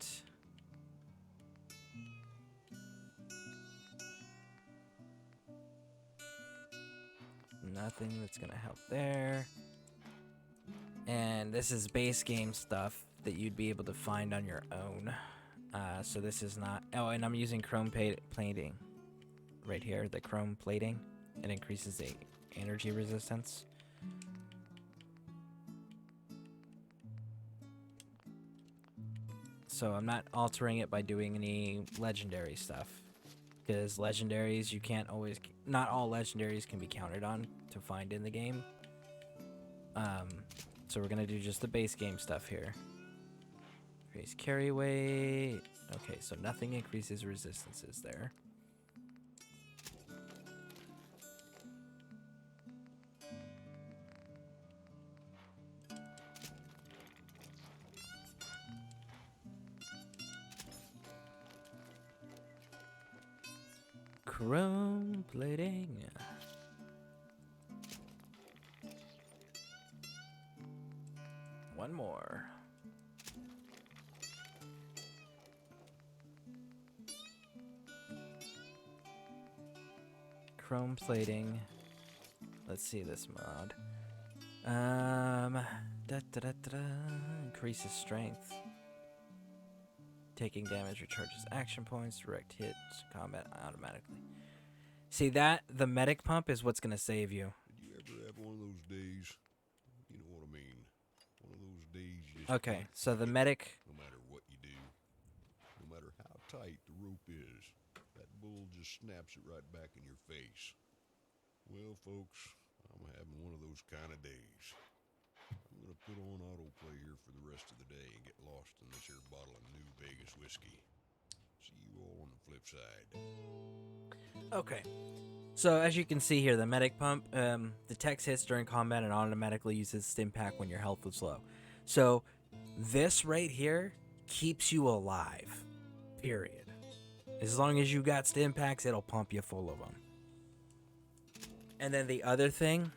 nothing that's gonna help there. And this is base game stuff that you'd be able to find on your own. So this is not... oh, and I'm using chrome plating. Right here, the chrome plating. It increases the energy resistance. So I'm not altering it by doing any legendary stuff. Because legendaries, you can't always... not all legendaries can be counted on to find in the game. So we're going to do just the base game stuff here. Increase carry weight. Okay, so nothing increases resistances there. Chrome plating. One more. Chrome plating. Let's see this mod. Increases strength. Taking damage recharges action points, direct hits, combat automatically. See that? The medic pump is what's gonna save you. Did you ever have one of those days? You know what I mean. One of those days you just Okay, can't so the quit, medic... no matter what you do. No matter how tight the rope is, that bull just snaps it right back in your face. Well, folks, I'm having one of those kind of days. I'm going to put on autoplay here for the rest of the day and get lost in this here bottle of New Vegas whiskey. See you all on the flip side. Okay. So as you can see here, the medic pump, the text hits during combat and automatically uses stim pack when your health is low. So this right here keeps you alive. Period. As long as you got stim packs, it'll pump you full of them. And then the other thing...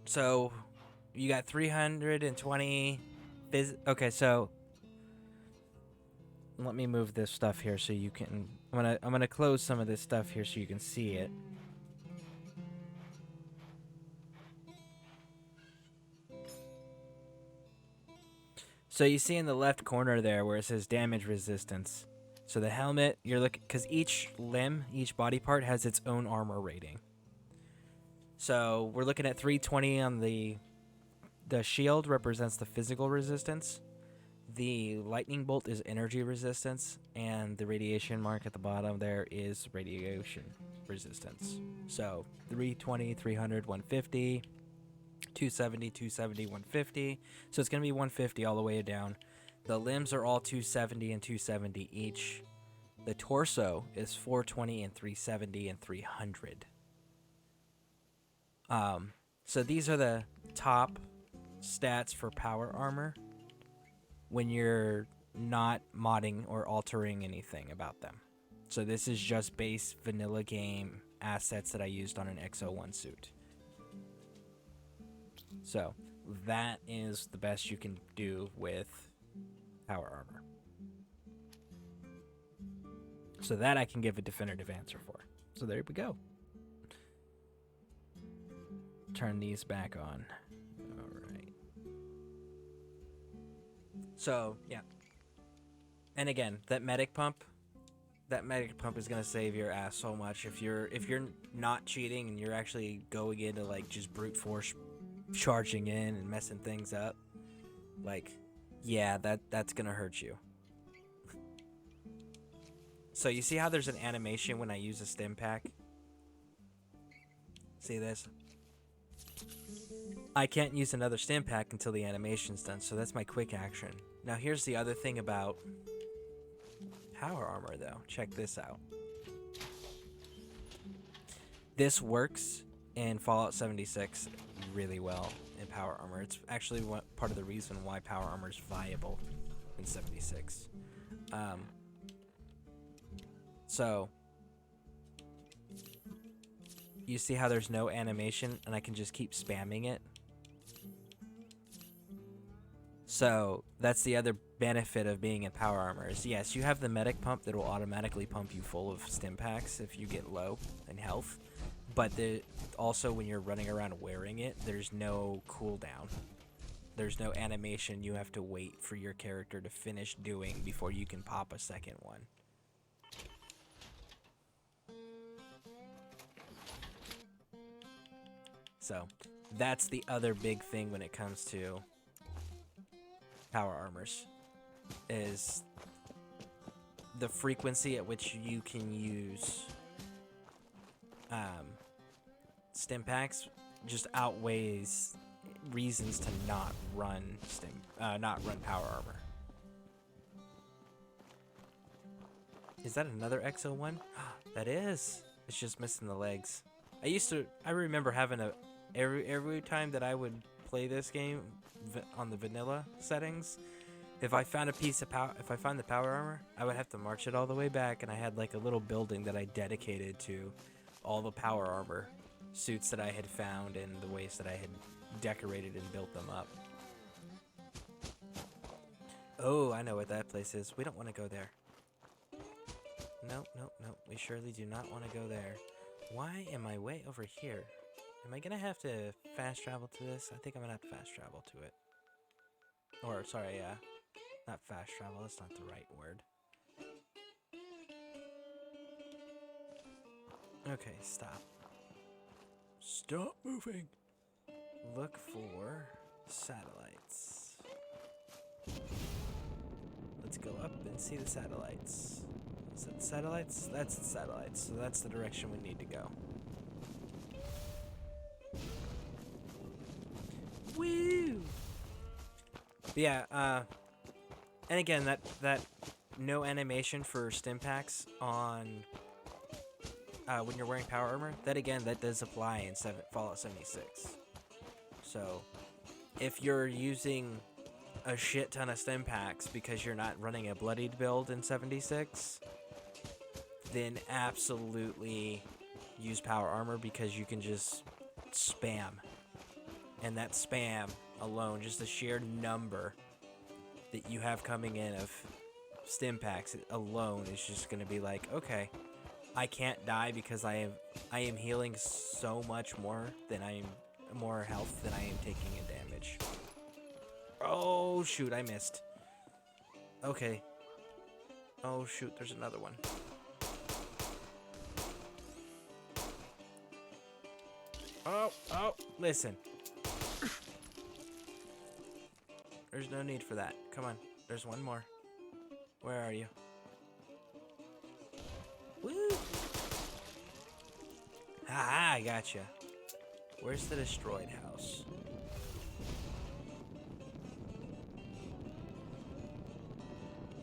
so you got 320 okay, so let me move this stuff here so you can... I'm gonna close some of this stuff here so you can see it. So you see in the left corner there where it says damage resistance. So the helmet, you're looking... because each limb, each body part has its own armor rating. So we're looking at 320 on the shield represents the physical resistance. The lightning bolt is energy resistance, and the radiation mark at the bottom there is radiation resistance. So 320, 300, 150, 270, 270, 150. So it's going to be 150 all the way down. The limbs are all 270 and 270 each. The torso is 420 and 370 and 300. So these are the top stats for power armor. when you're not modding or altering anything about them. So this is just base vanilla game assets that I used on an XO1 suit. So that is the best you can do with power armor. So that I can give a definitive answer for. So there we go. Turn these back on. Alright. So, yeah. And again, that medic pump is gonna save your ass so much if you're not cheating and you're actually going into like just brute force charging in and messing things up. Like, yeah, that's gonna hurt you. So you see how there's an animation when I use a stim pack? See this? I can't use another stim pack until the animation's done, so that's my quick action. Now here's the other thing about power armor though. Check this out. This works in Fallout 76 really well in power armor. It's actually part of the reason why power armor is viable in 76. So you see how there's no animation and I can just keep spamming it? So that's the other benefit of being in power armor is, yes, you have the medic pump that will automatically pump you full of stim packs if you get low in health, but also when you're running around wearing it, there's no cooldown. There's no animation you have to wait for your character to finish doing before you can pop a second one. So that's the other big thing when it comes to power armors, is the frequency at which you can use stim packs just outweighs reasons to not run power armor. Is that another XO1? That is. It's just missing the legs. I remember having every time that I would play this game on the vanilla settings, if I found the power armor, I would have to march it all the way back, and I had like a little building that I dedicated to all the power armor suits that I had found and the ways that I had decorated and built them up. Oh, I know what that place is. We don't want to go there. Nope. We surely do not want to go there. Why am I way over here? Am I gonna have to fast travel to this? I think I'm gonna have to fast travel to it. Or, sorry, not fast travel, that's not the right word. Okay, stop. Stop moving! Look for satellites. Let's go up and see the satellites. Is that the satellites? That's the satellites, so that's the direction we need to go. Woo! But yeah, and again, that no animation for stim packs on when you're wearing power armor, that does apply in Fallout 76. So if you're using a shit ton of stim packs because you're not running a bloodied build in 76, then absolutely use power armor, because you can just spam. And that spam alone, just the sheer number that you have coming in of stim packs alone is just going to be like, okay, I can't die because I am healing so much more health than I am taking in damage. Oh shoot, I missed. Okay. Oh shoot, there's another one. Oh, listen. There's no need for that. Come on, there's one more. Where are you? Woo! Haha, I gotcha. Where's the destroyed house?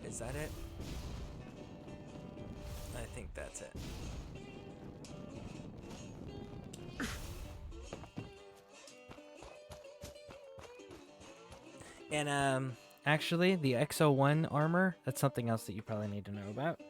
Is that it? I think that's it. And actually, the XO1 armor, that's something else that you probably need to know about.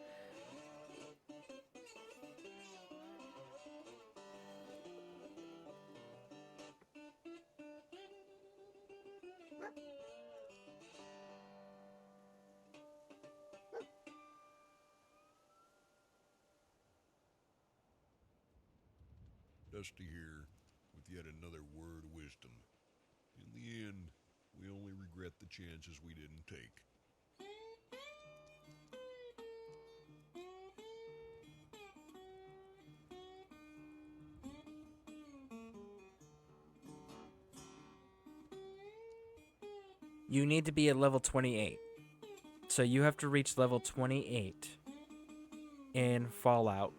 Dusty here with yet another word of wisdom. In the end, we only regret the chances we didn't take. You need to be at level 28. So you have to reach level 28 in Fallout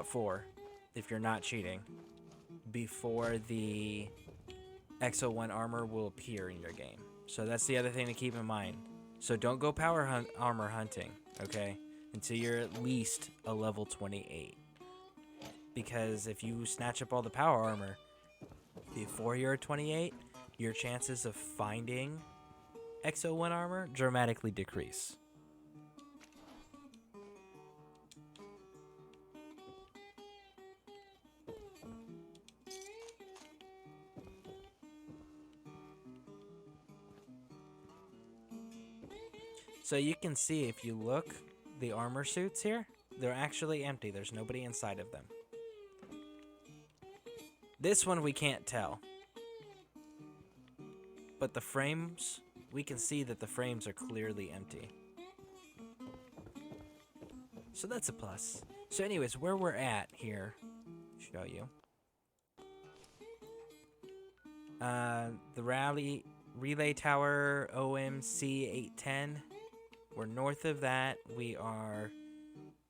4, if you're not cheating, before the XO1 armor will appear in your game. So that's the other thing to keep in mind. So don't go armor hunting, okay, until you're at least a level 28. Because if you snatch up all the power armor before you're at 28, your chances of finding XO1 armor dramatically decrease. So you can see, if you look, the armor suits here, they're actually empty. There's nobody inside of them. This one we can't tell. But the frames, we can see that the frames are clearly empty. So that's a plus. So anyways, where we're at here, show you. The relay tower OMC 810. We're north of that. We are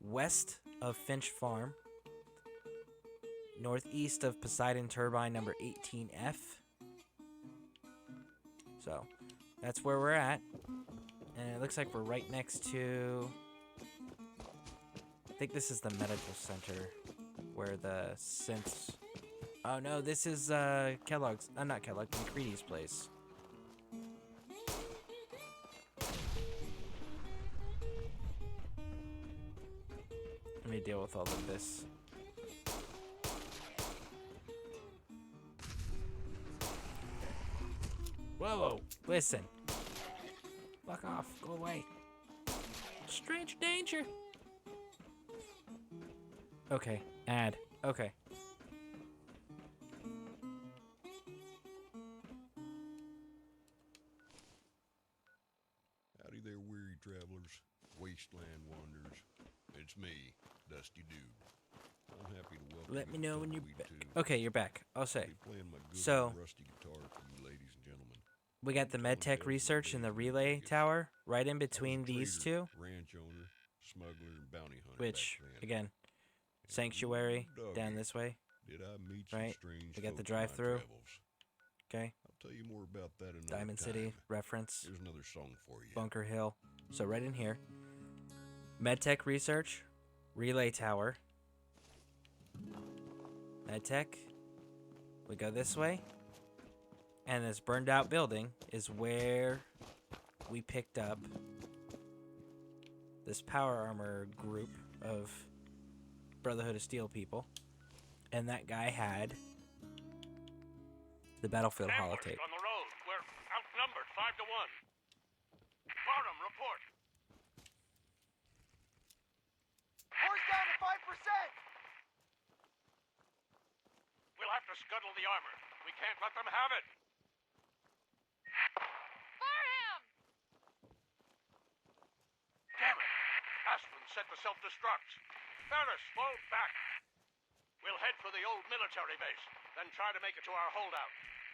west of Finch Farm. Northeast of Poseidon Turbine number 18F. So, that's where we're at. And it looks like we're right next to... I think this is the medical center where the synths... Oh no, this is Kellogg's. Not Kellogg's, McCready's place. Let me deal with all of this. Whoa, listen. Fuck off, go away. Strange danger. Okay, add. Okay. Howdy there, weary travelers, wasteland wanderers. It's me, Dusty Dude. I'm happy to welcome Let you me to know when you're Tumbleweed back. 2. Okay, you're back. I'll say. I'll be playing my good So, old rusty guitar for you ladies and gentlemen. we got the medtech research and the relay tower right in between these two. Ranch owner, smuggler, and bounty hunter. Which, back then. again, sanctuary Doggy, down this way. Did I meet some Right. strange We got the folks in my drive-through. travels? Okay. I'll tell you more about that another Diamond time. City reference. Here's another song for you. Bunker Hill. So right in here. Medtech research. Relay tower. Medtech. We go this way. And this burned out building is where we picked up this power armor group of Brotherhood of Steel people. And that guy had the battlefield holotape. On the road. We're outnumbered 5 to 1. Barnum, report. Horse down to 5%! We'll have to scuttle the armor. We can't let them have it. Barham! Damn it. Aspen set the self-destruct. Ferris, fall back. We'll head for the old military base, then try to make it to our holdout.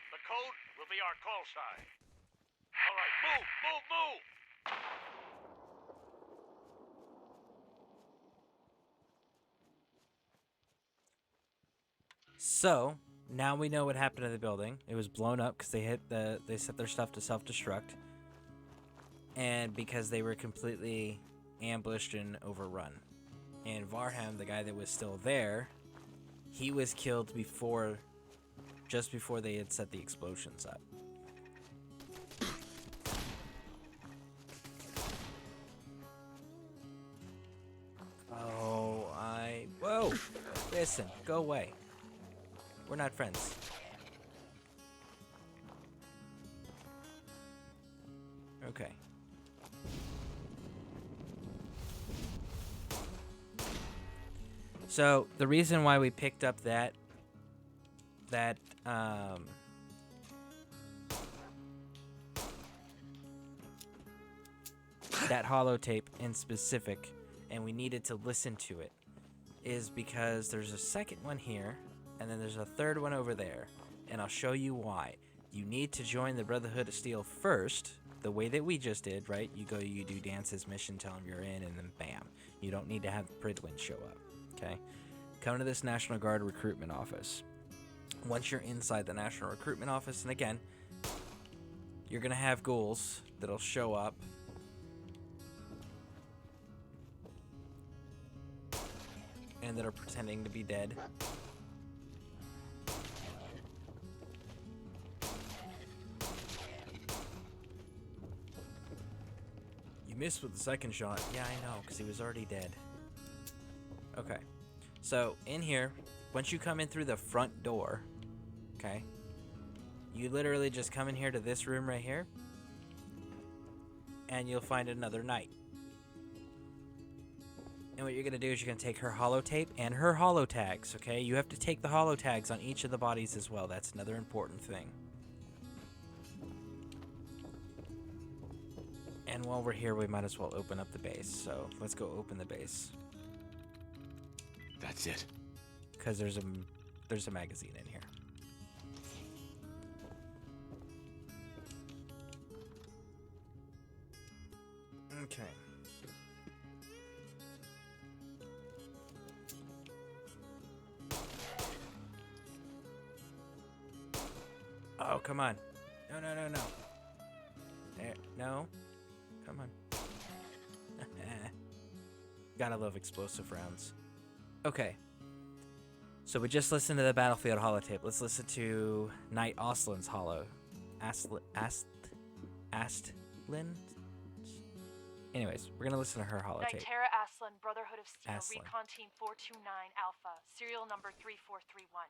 The code will be our call sign. All right, move, move, move! So now we know what happened to the building. It was blown up because they set their stuff to self-destruct, and because they were completely ambushed and overrun. And Varham, the guy that was still there, he was killed just before they had set the explosions up. listen. Go away. We're not friends. Okay. So, the reason why we picked up that holotape in specific, and we needed to listen to it, is because there's a second one here, and then there's a third one over there, and I'll show you why. You need to join the Brotherhood of Steel first, the way that we just did, right? You do Dance's mission, tell him you're in, and then bam. You don't need to have Pridwin show up, okay? Come to this National Guard recruitment office. Once you're inside the National Recruitment Office, and again, you're going to have ghouls that'll show up. And that are pretending to be dead. You missed with the second shot. Yeah, I know, because he was already dead. Okay. So, in here, once you come in through the front door, okay, you literally just come in here to this room right here, and you'll find another knight. And what you're going to do is you're going to take her holotape and her holotags, okay? You have to take the holotags on each of the bodies as well. That's another important thing. And while we're here, we might as well open up the base. So let's go open the base. That's it. Because there's a magazine in here. Okay. Oh, come on. No. There, no. Come on. Gotta love explosive rounds. Okay. So we just listened to the Battlefield holotape. Let's listen to Knight Ostlin's holo. Astlin? Anyways, we're gonna listen to her holotape. Knight Tara Aslan, Brotherhood of Steel, Aslan. Recon Team 429 Alpha, serial number 3431.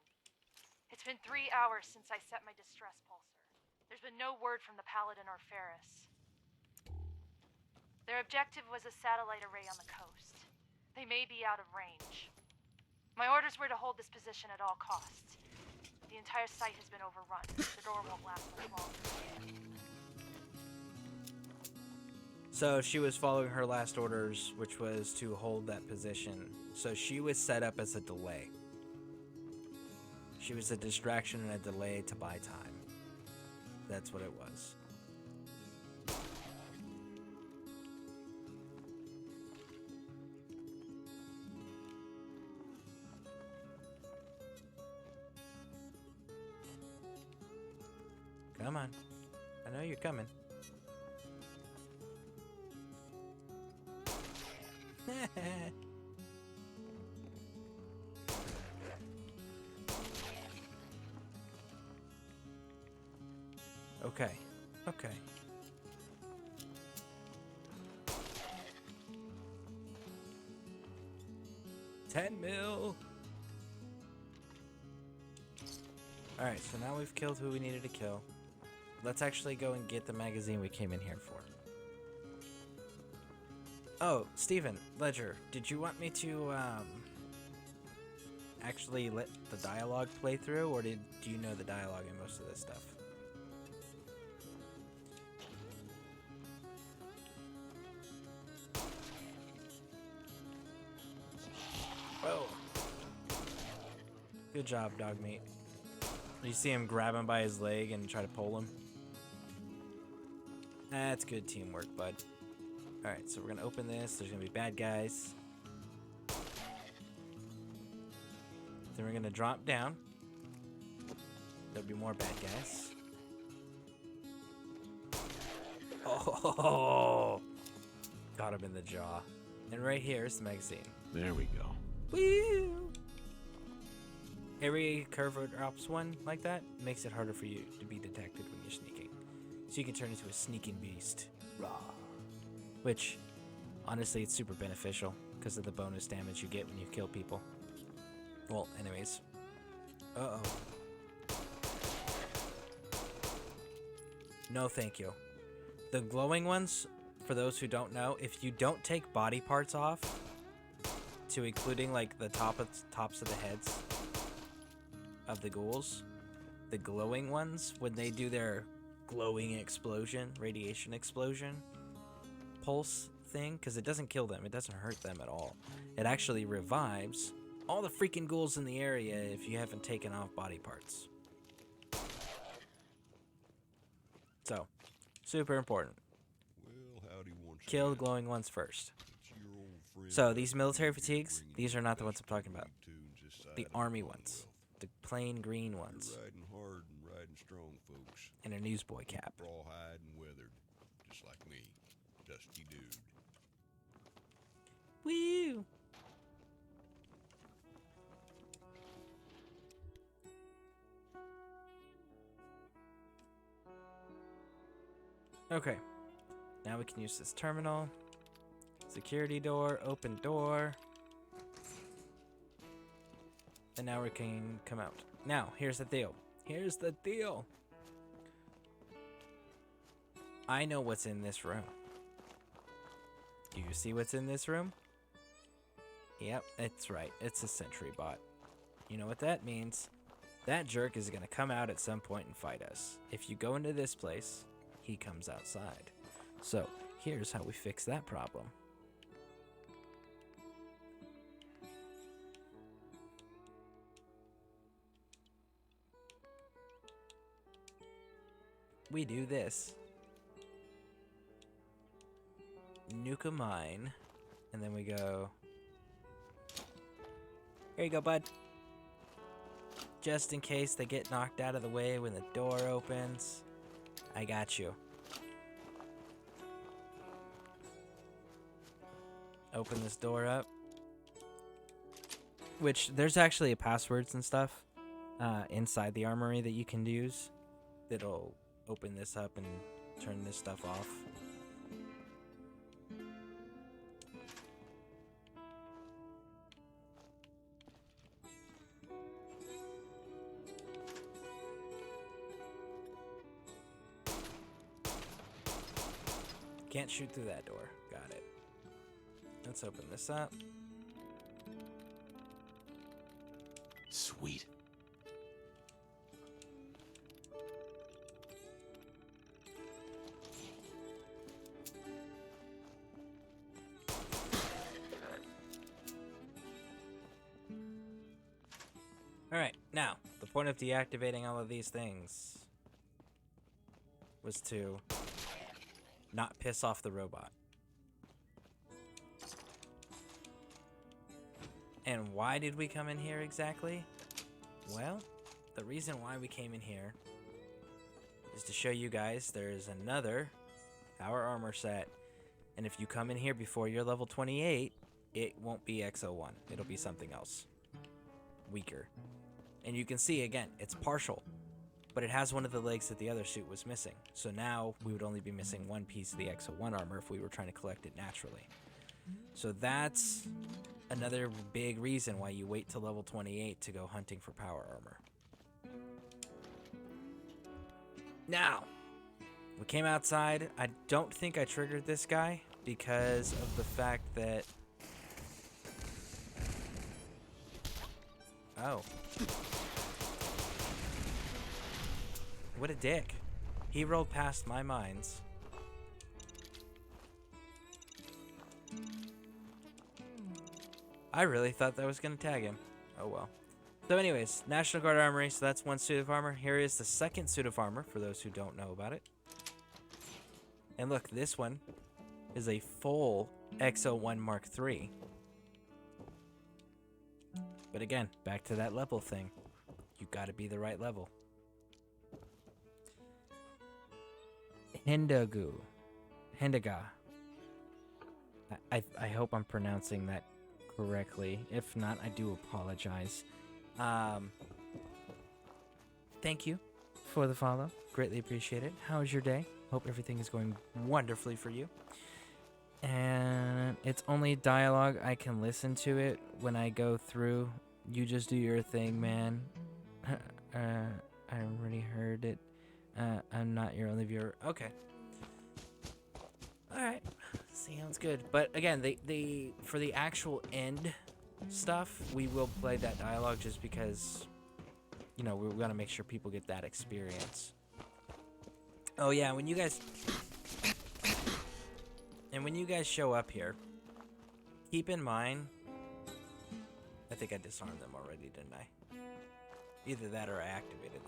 It's been 3 hours since I set my distress pulsar. There's been no word from the Paladin or Ferris. Their objective was a satellite array on the coast. They may be out of range. My orders were to hold this position at all costs. The entire site has been overrun. The door won't last much longer. So she was following her last orders, which was to hold that position. So she was set up as a delay. She was a distraction and a delay to buy time. That's what it was. Come on. I know you're coming. Okay. 10 mil. Alright, so now we've killed who we needed to kill. Let's actually go and get the magazine we came in here for. Oh, Steven, Ledger, did you want me to, actually let the dialogue play through, or do you know the dialogue in most of this stuff? Whoa. Good job, dog meat. You see him grab him by his leg and try to pull him? That's good teamwork, bud. Alright, so we're gonna open this. There's gonna be bad guys. Then we're gonna drop down. There'll be more bad guys. Oh! Got him in the jaw. And right here is the magazine. There we go. Woo! Every curve drops one like that makes it harder for you to be detected when you're sneaking. So you can turn into a sneaking beast. Rah. Which, honestly, it's super beneficial because of the bonus damage you get when you kill people. Well, anyways. Uh-oh. No, thank you. The glowing ones, for those who don't know, if you don't take body parts off, to including like the tops of the heads of the ghouls, the glowing ones, when they do their glowing explosion, radiation explosion, pulse thing, because it doesn't kill them, it doesn't hurt them at all. It actually revives all the freaking ghouls in the area if you haven't taken off body parts. So, super important. Well, howdy once Kill the again. glowing ones first. It's your old friend So, these Dusty military Dude fatigues, bringing these you are not the best ones I'm talking about. tunes this side The of army Commonwealth. ones. The plain green ones. You're riding hard and riding strong, folks. And a newsboy cap. Rawhide and weathered, just like me, Dusty Dude. Woo! Okay. Now we can use this terminal. Security door, open door. And now we can come out. Now, here's the deal. Here's the deal. I know what's in this room. Do you see what's in this room? Yep, it's right. It's a sentry bot. You know what that means? That jerk is going to come out at some point and fight us. If you go into this place, he comes outside. So, here's how we fix that problem. We do this. Nuke a mine. And then we go... Here you go, bud. Just in case they get knocked out of the way when the door opens. I got you. Open this door up. Which, there's actually passwords and stuff inside the armory that you can use. That'll open this up and turn this stuff off. Can't shoot through that door. Got it. Let's open this up. Sweet. Alright, now, the point of deactivating all of these things was to not piss off the robot. And why did we come in here exactly? Well, the reason why we came in here is to show you guys there's another power armor set. And if you come in here before you're level 28, it won't be XO1. It'll be something else. Weaker. And you can see, again, it's partial. But it has one of the legs that the other suit was missing. So now we would only be missing one piece of the XO1 armor if we were trying to collect it naturally. So that's another big reason why you wait till level 28 to go hunting for power armor. Now, we came outside. I don't think I triggered this guy because of the fact that... Oh. What a dick. He rolled past my mines. I really thought that was going to tag him. Oh well. So anyways, National Guard Armory, so that's one suit of armor. Here is the second suit of armor, for those who don't know about it. And look, this one is a full XO1 Mark III. But again, back to that level thing. You gotta be the right level. Hendaga. I hope I'm pronouncing that correctly. If not, I do apologize. Thank you for the follow. Greatly appreciate it. How was your day? Hope everything is going wonderfully for you. And it's only dialogue. I can listen to it when I go through You just do your thing, man. I already heard it. I'm not your only viewer. Okay. Alright. Sounds good. But again, they for the actual end stuff, we will play that dialogue just because, you know, we're gonna make sure people get that experience. Oh yeah, when you guys show up here, keep in mind, I think I disarmed them already, didn't I? Either that or I activated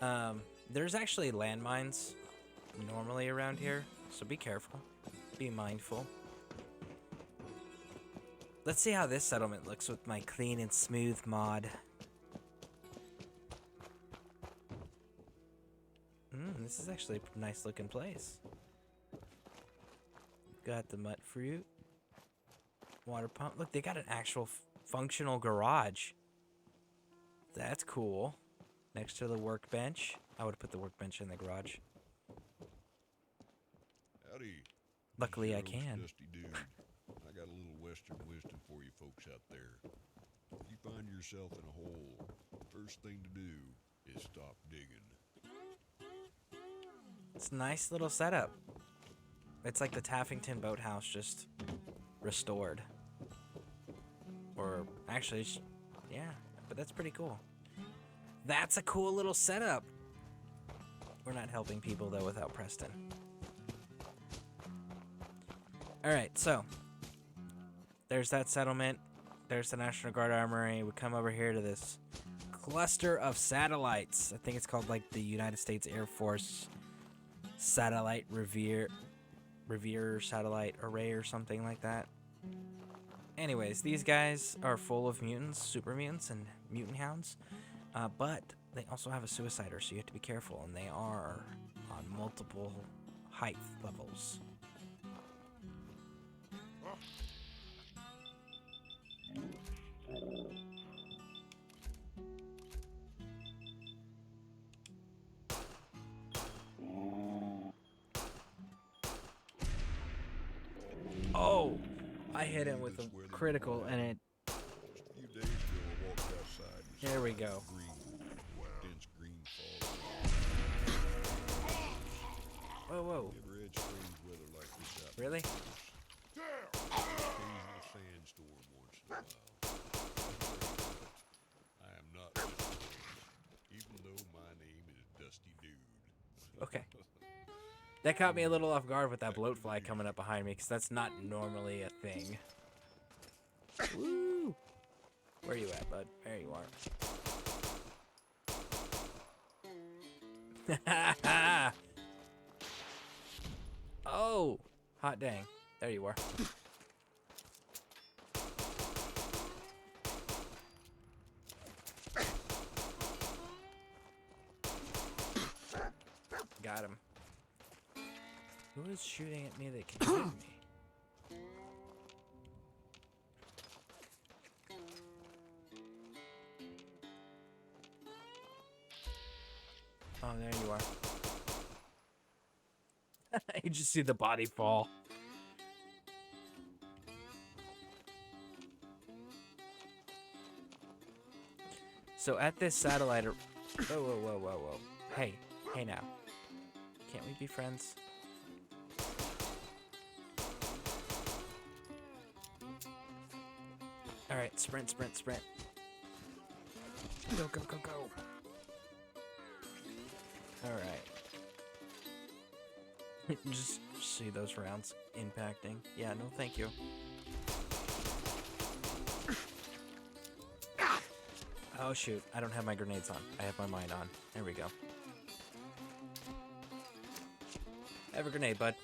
them. There's actually landmines normally around here, so be careful. Be mindful. Let's see how this settlement looks with my clean and smooth mod. This is actually a nice looking place. Got the mud fruit. Water pump. Look, they got an actual functional garage. That's cool. Next to the workbench. I would have put the workbench in the garage. Howdy. Luckily, I Zero's can. Dusty dude. I got a little Western wisdom for you folks out there. If you find yourself in a hole, first thing to do is stop digging. It's a nice little setup. It's like the Taffington boathouse, just restored. Or actually, yeah, but that's pretty cool. That's a cool little setup. We're not helping people though without Preston. Alright, so there's that settlement. There's the National Guard Armory. We come over here to this cluster of satellites. I think it's called like the United States Air Force Satellite Revere Satellite Array or something like that. Anyways, these guys are full of mutants, super mutants, and mutant hounds. But they also have a suicider, so you have to be careful, and they are on multiple height levels. Oh! I hit him with a critical, and it... Just a few days ago, I walked outside and There we saw go. dense green fog. Whoa, whoa. Never had strange weather like this out. Really? Occasional sandstorm once in a while. I am not disappointed, even though my name is Dusty Dude. Okay. That caught me a little off guard with that bloatfly coming up behind me, because that's not normally a thing. Woo! Where you at, bud? There you are. Oh! Hot dang. There you are. Got him. Who is shooting at me that can hit me? Oh, there you are. You just see the body fall. So at this satellite... Whoa, whoa, whoa, whoa, whoa. Hey, hey now. Can't we be friends? Alright, sprint, sprint, sprint. Go, go, go, go. Alright. Just see those rounds impacting. Yeah, no thank you. Oh shoot, I don't have my grenades on. I have my mine on. There we go. Have a grenade, bud.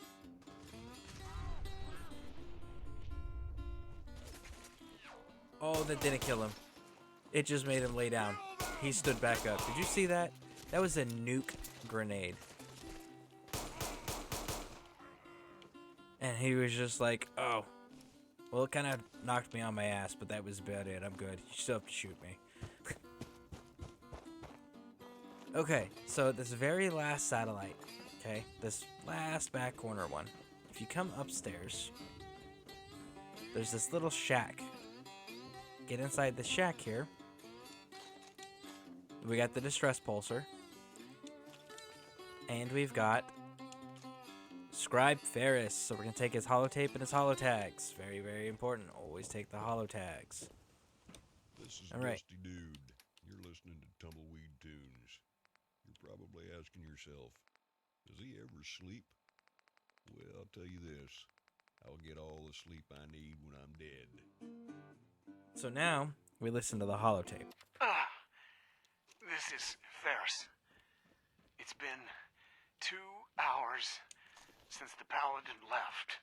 Oh, that didn't kill him. It just made him lay down. He stood back up. Did you see that? That was a nuke grenade. And he was just like, oh. Well, it kind of knocked me on my ass, but that was about it. I'm good. You still have to shoot me. Okay, so this very last satellite, okay? This last back corner one. If you come upstairs, there's this little shack. get inside the shack here. We got the distress pulsar. And we've got Scribe Ferris. So we're going to take his holotape and his holotags. Very, very important. Always take the holotags. This is All right. Dusty Dude. You're listening to Tumbleweed Tunes. You're probably asking yourself, does he ever sleep? Well, I'll tell you this. I'll get all the sleep I need when I'm dead. So now, we listen to the holotape. This is Ferris. It's been 2 hours since the paladin left.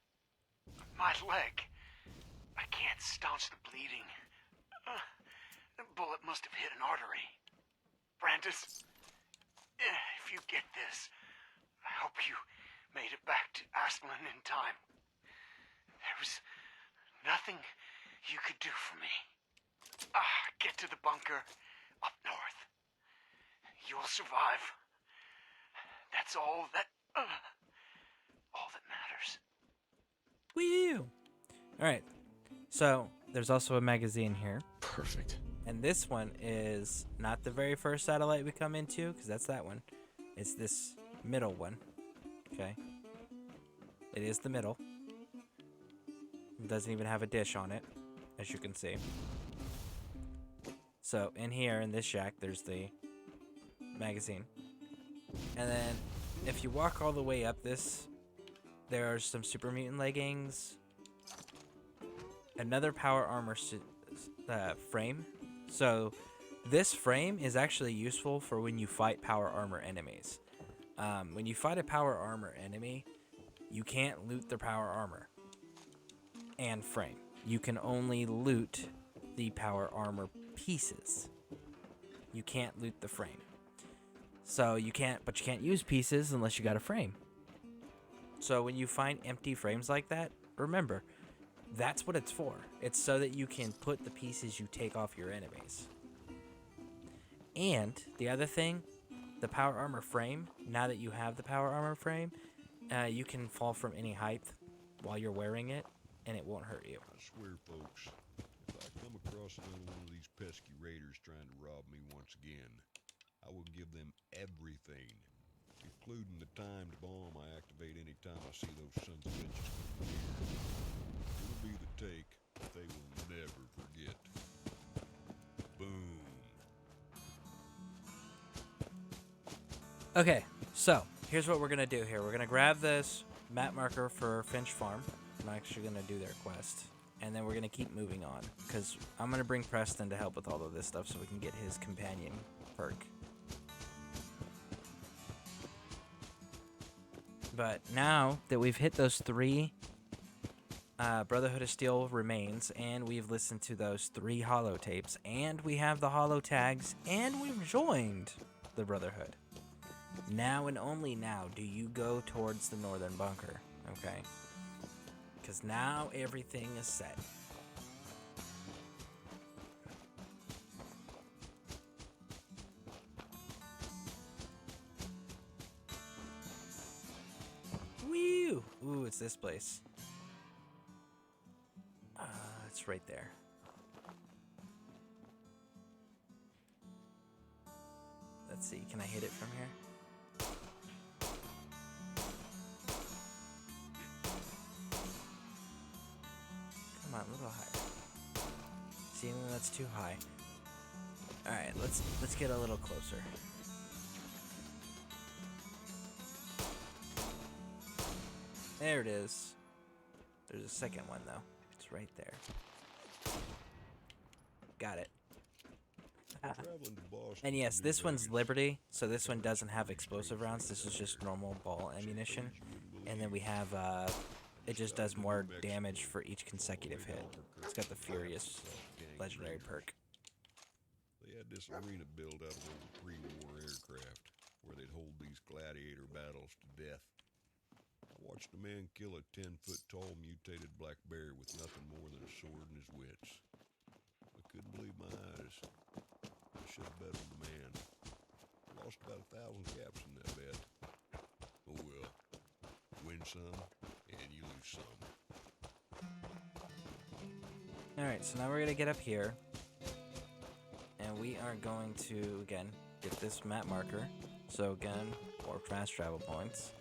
My leg. I can't staunch the bleeding. The bullet must have hit an artery. Brandis, if you get this, I hope you made it back to Aslan in time. There was nothing you could do for me. Get to the bunker up north. You'll survive. That's all that matters. Woo! Alright, so there's also a magazine here. Perfect. And this one is not the very first satellite we come into, because that's that one. It's this middle one. Okay. It is the middle. It doesn't even have a dish on it, as you can see. So, in here, in this shack, there's the magazine. And then, if you walk all the way up this, there are some super mutant leggings, another power armor frame. So, this frame is actually useful for when you fight power armor enemies. When you fight a power armor enemy, you can't loot their power armor and frame. You can only loot the power armor pieces. You can't loot the frame. So you can't use pieces unless you got a frame. So when you find empty frames like that, remember, that's what it's for. It's so that you can put the pieces you take off your enemies. And the other thing, the power armor frame, now that you have the power armor frame, you can fall from any height while you're wearing it, and it won't hurt you. I swear, folks, if I come across another one of these pesky raiders trying to rob me once again, I will give them everything, including the timed bomb I activate anytime I see those sons of bitches come here. It'll be the take that they will never forget. Boom. Okay, so here's what we're gonna do here. We're gonna grab this map marker for Finch Farm. I'm actually gonna do their quest, and then we're gonna keep moving on because I'm gonna bring Preston to help with all of this stuff so we can get his companion perk. But now that we've hit those 3 Brotherhood of Steel remains, and we've listened to those 3 holotapes, and we have the holo tags, and we've joined the Brotherhood. Now and only now do you go towards the northern bunker, okay? Because now everything is set. Woo! Ooh, it's this place. It's right there. Let's see, can I hit it from here? Come on, a little higher. See, that's too high. Alright, let's get a little closer. There it is. There's a second one though. It's right there. Got it. And yes, this one's Liberty, so this one doesn't have explosive rounds. This is just normal ball ammunition. And then we have, it just does more damage for each consecutive hit. It's got the Furious legendary perk. They had this arena built out of old pre-war aircraft, where they'd hold these gladiator battles to death. I watched a man kill a 10-foot-tall mutated black bear with nothing more than a sword and his wits. I couldn't believe my eyes. I should have bet on the man. Lost about 1,000 caps in that bet. Oh well. Win some, and you lose some. Alright, so now we're gonna get up here. And we are going to, again, get this map marker. So again, more fast travel points.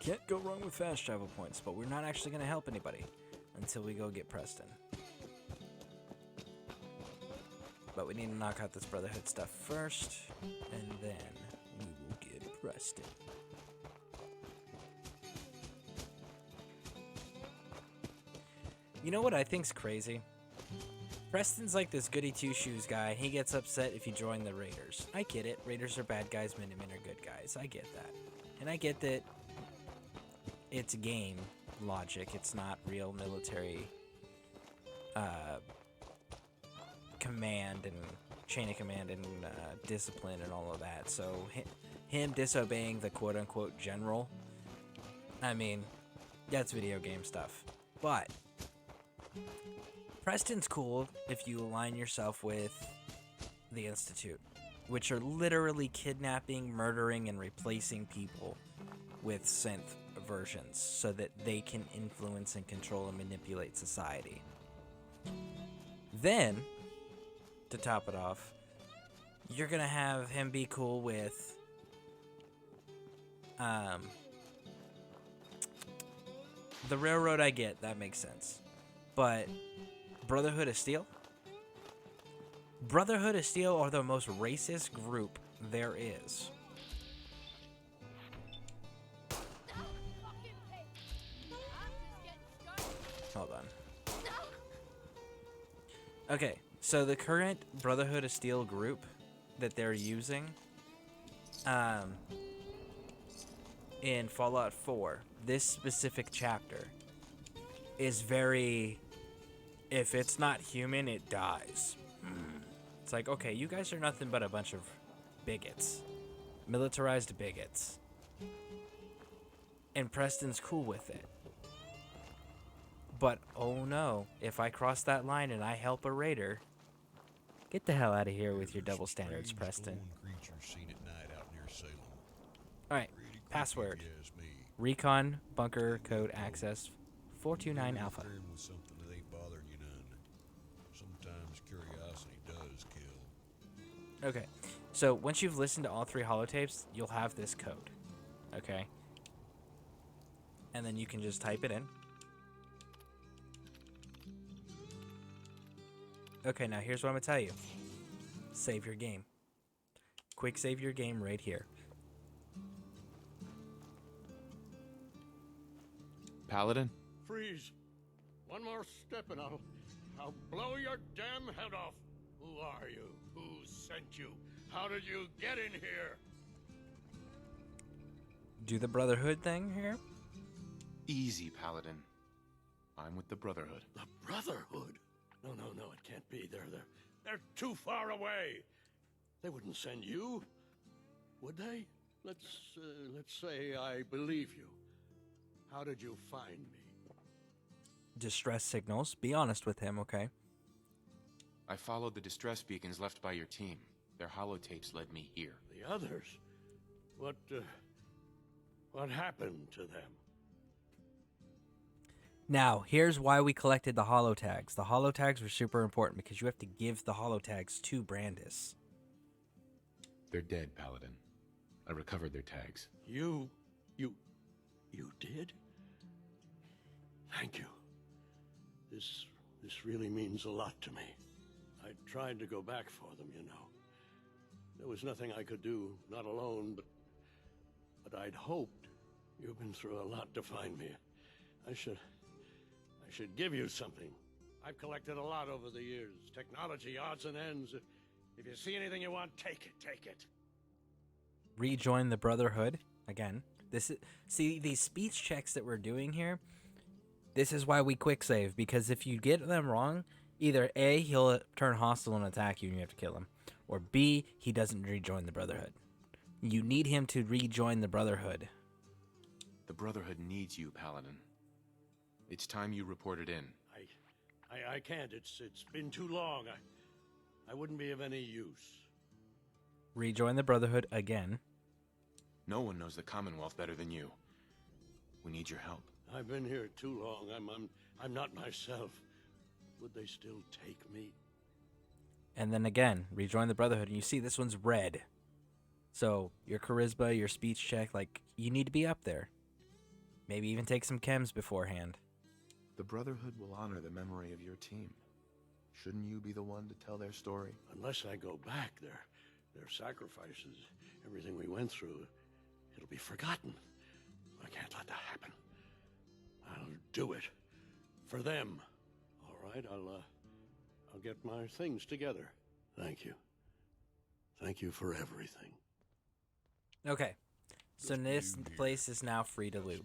Can't go wrong with fast travel points, but we're not actually going to help anybody until we go get Preston. But we need to knock out this Brotherhood stuff first, and then we will get Preston. You know what I think's crazy? Preston's like this goody two-shoes guy. He gets upset if you join the Raiders. I get it. Raiders are bad guys, Minutemen are good guys. I get that. And I get that it's game logic. It's not real military command and chain of command and discipline and all of that. So him disobeying the quote-unquote general, I mean, that's video game stuff. But Preston's cool if you align yourself with the Institute, which are literally kidnapping, murdering, and replacing people with synth versions so that they can influence and control and manipulate society. Then, to top it off, you're gonna have him be cool with the railroad. I get, that makes sense. But Brotherhood of Steel? Brotherhood of Steel are the most racist group there is. Hold on. Okay, so the current Brotherhood of Steel group that they're using in Fallout 4, this specific chapter is very, if it's not human, it dies. It's like, okay, you guys are nothing but a bunch of bigots. Militarized bigots. And Preston's cool with it. But, oh no, if I cross that line and I help a raider, get the hell out of here with your double standards, Preston. Alright, password. Recon bunker code access 429 Alpha. Something that ain't bothering you none. Sometimes curiosity does kill. Okay, so once you've listened to all 3 holotapes, you'll have this code. Okay? And then you can just type it in. Okay, now here's what I'm going to tell you. Save your game. Quick save your game right here. Paladin? Freeze. One more step and I'll blow your damn head off. Who are you? Who sent you? How did you get in here? Do the Brotherhood thing here? Easy, Paladin. I'm with the Brotherhood. The Brotherhood? No, it can't be. They're too far away. They wouldn't send you, would they? Let's say I believe you. How did you find me? Distress signals. Be honest with him, okay? I followed the distress beacons left by your team. Their holotapes led me here. The others? What happened to them? Now, here's why we collected the holotags. The holotags were super important because you have to give the holotags to Brandis. They're dead, Paladin. I recovered their tags. You did? Thank you. This really means a lot to me. I tried to go back for them, you know. There was nothing I could do, not alone, but I'd hoped. You've been through a lot to find me. I should give you something. I've collected a lot over the years. Technology, odds and ends. If you see anything you want, take it. Rejoin the Brotherhood. Again, see these speech checks that we're doing here. This is why we quick save, because if you get them wrong, either A, he'll turn hostile and attack you and you have to kill him, or B, he doesn't rejoin the Brotherhood. You need him to rejoin the Brotherhood. The Brotherhood needs you, Paladin. It's time you reported in. I can't. It's been too long. I wouldn't be of any use. Rejoin the Brotherhood again. No one knows the Commonwealth better than you. We need your help. I've been here too long. I'm not myself. Would they still take me? And then again, rejoin the Brotherhood, and you see this one's red. So your charisma, your speech check, like, you need to be up there. Maybe even take some chems beforehand. The Brotherhood will honor the memory of your team. Shouldn't you be the one to tell their story? Unless I go back, their sacrifices, everything we went through, it'll be forgotten. I can't let that happen. I'll do it. For them. All right, I'll get my things together. Thank you. Thank you for everything. Okay. So this place is now free to loot,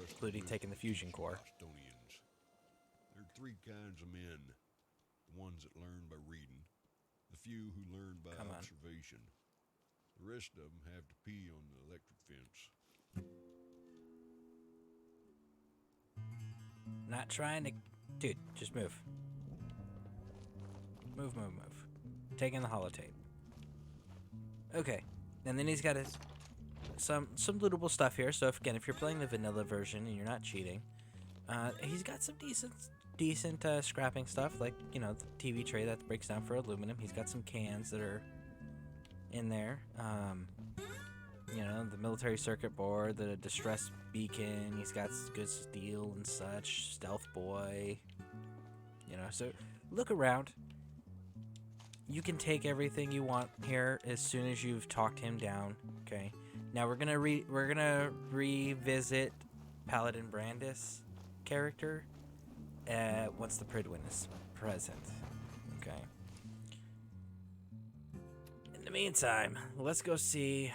including taking the fusion core. Bostonians. There are three kinds of men. The ones that learn by reading, the few who learn by observation. The rest of them have to pee on the electric fence. Not trying to... Dude, just move. Move. Taking the holotape. Okay. And then he's got some lootable stuff here. So if you're playing the vanilla version and you're not cheating, he's got some decent scrapping stuff, like, you know, the TV tray that breaks down for aluminum. He's got some cans that are in there. You know, the military circuit board, the distress beacon. He's got good steel and such. Stealth boy. You know, so look around. You can take everything you want here as soon as you've talked him down. Okay. Now we're gonna revisit Paladin Brandis character once the Pridwin is present. Okay. In the meantime, let's go see.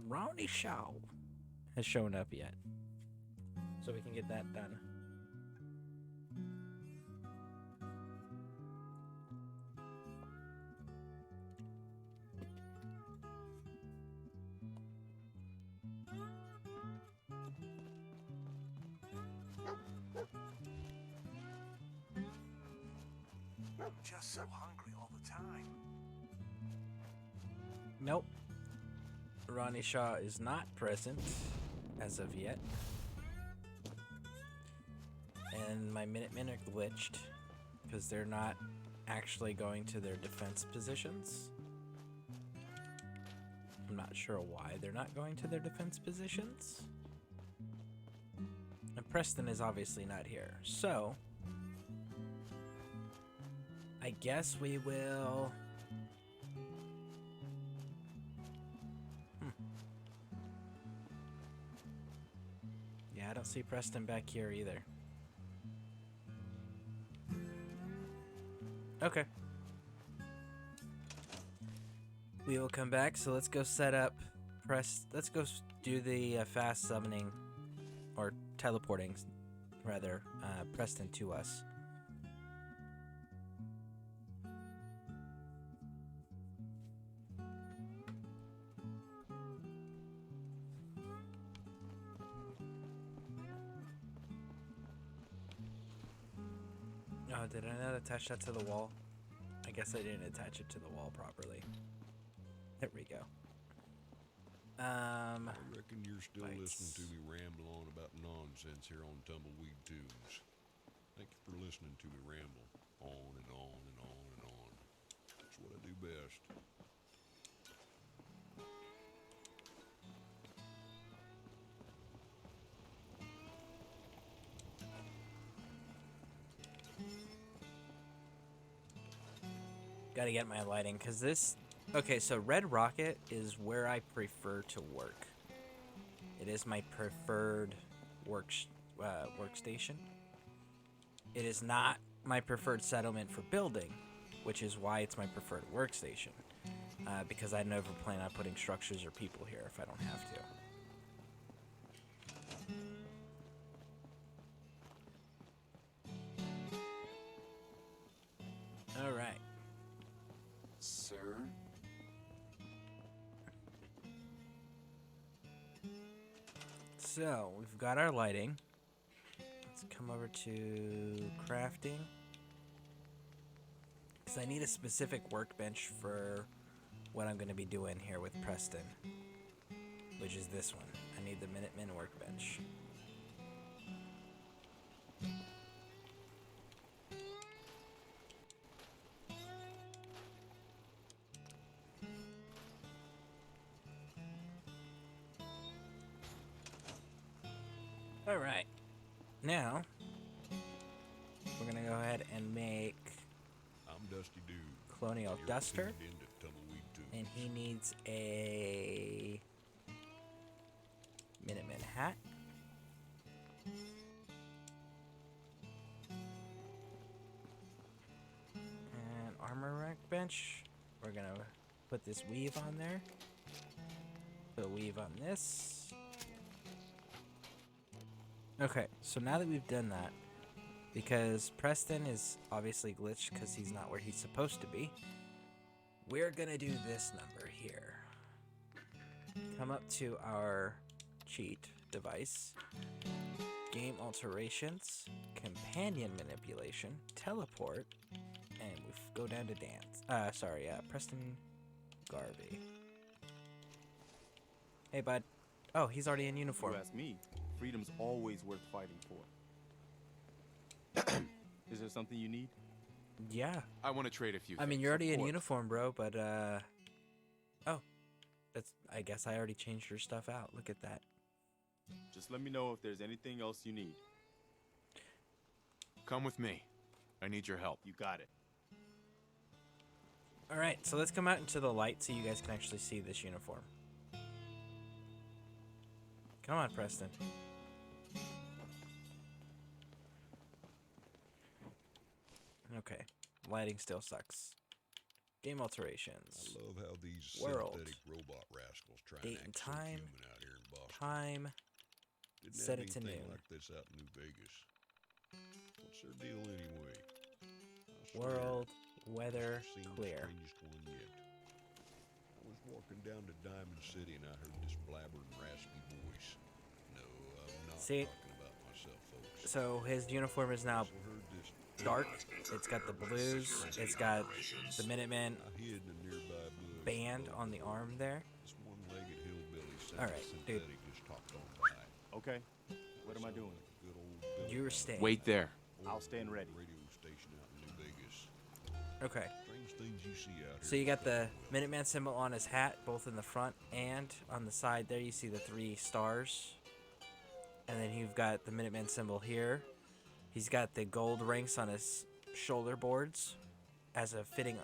Ronnie Shaw has shown up yet, so we can get that done. Just so hungry all the time. Nope. Ronnie Shaw is not present as of yet. And my Minutemen are glitched because they're not actually going to their defense positions. I'm not sure why they're not going to their defense positions. And Preston is obviously not here. So, I guess we will... Yeah, I don't see Preston back here either. Okay. We will come back, so let's go set up... Let's go do the fast summoning, or teleporting, rather, Preston to us. Oh, did I not attach that to the wall? I guess I didn't attach it to the wall properly. There we go. I reckon you're still listening to me ramble on about nonsense here on Tumbleweed Tunes. Thank you for listening to me ramble on and on and on and on. That's what I do best. Gotta get my lighting, because this... Okay, so Red Rocket is where I prefer to work. It is my preferred workstation. It is not my preferred settlement for building, which is why it's my preferred workstation. Because I never plan on putting structures or people here if I don't have to. Alright. Sir? So, we've got our lighting. Let's come over to crafting. Because I need a specific workbench for what I'm going to be doing here with Preston. Which is this one. I need the Minutemen workbench. All right. Now, we're going to go ahead and make I'm Dusty Dude. Colonial You're Duster. tuned into Tumbleweed Tunes. And he needs a Minuteman hat. And armor rack bench. We're going to put this weave on there. Put a weave on this. Okay, so now that we've done that, because Preston is obviously glitched because he's not where he's supposed to be, we're gonna do this number here. Come up to our cheat device, game alterations, companion manipulation, teleport, and we go down to dance. Preston Garvey. Hey, bud. Oh, he's already in uniform. You ask me, freedom's always worth fighting for. Is there something you need? Yeah. I want to trade a few I mean, things. you're already Of in course. uniform, bro, but, oh. I guess I already changed your stuff out. Look at that. Just let me know if there's anything else you need. Come with me. I need your help. You got it. Alright, so let's come out into the light so you guys can actually see this uniform. Come on, Preston. Okay. Lighting still sucks. Game alterations. I love how these World. synthetic robot rascals try Date and and act so time. human out here in Boston. Time. Didn't Set have it to anything noon. like this out in New Vegas. What's their deal anyway? I swear, World. Weather. I've seen Clear. the strangest one yet. I was walking down to Diamond City and I heard this blabbering, raspy voice. No, I'm not See? talking about myself, folks. So his uniform is now Also heard this dark. It's got the blues. It's got the Minuteman I hid in a nearby bush. band on the arm there. This one-legged hillbilly Alright, dude. synthetic just talked on by. Okay. What am I doing? Good old Bill You were Nye, staying. Wait there. I'll stand ready. radio station out in New Vegas. Okay. Strange things you see out here. So you got the Minuteman symbol on his hat, both in the front and on the side there. You see the 3 stars. And then you've got the Minuteman symbol here. He's got the gold ranks on his shoulder boards, as fitting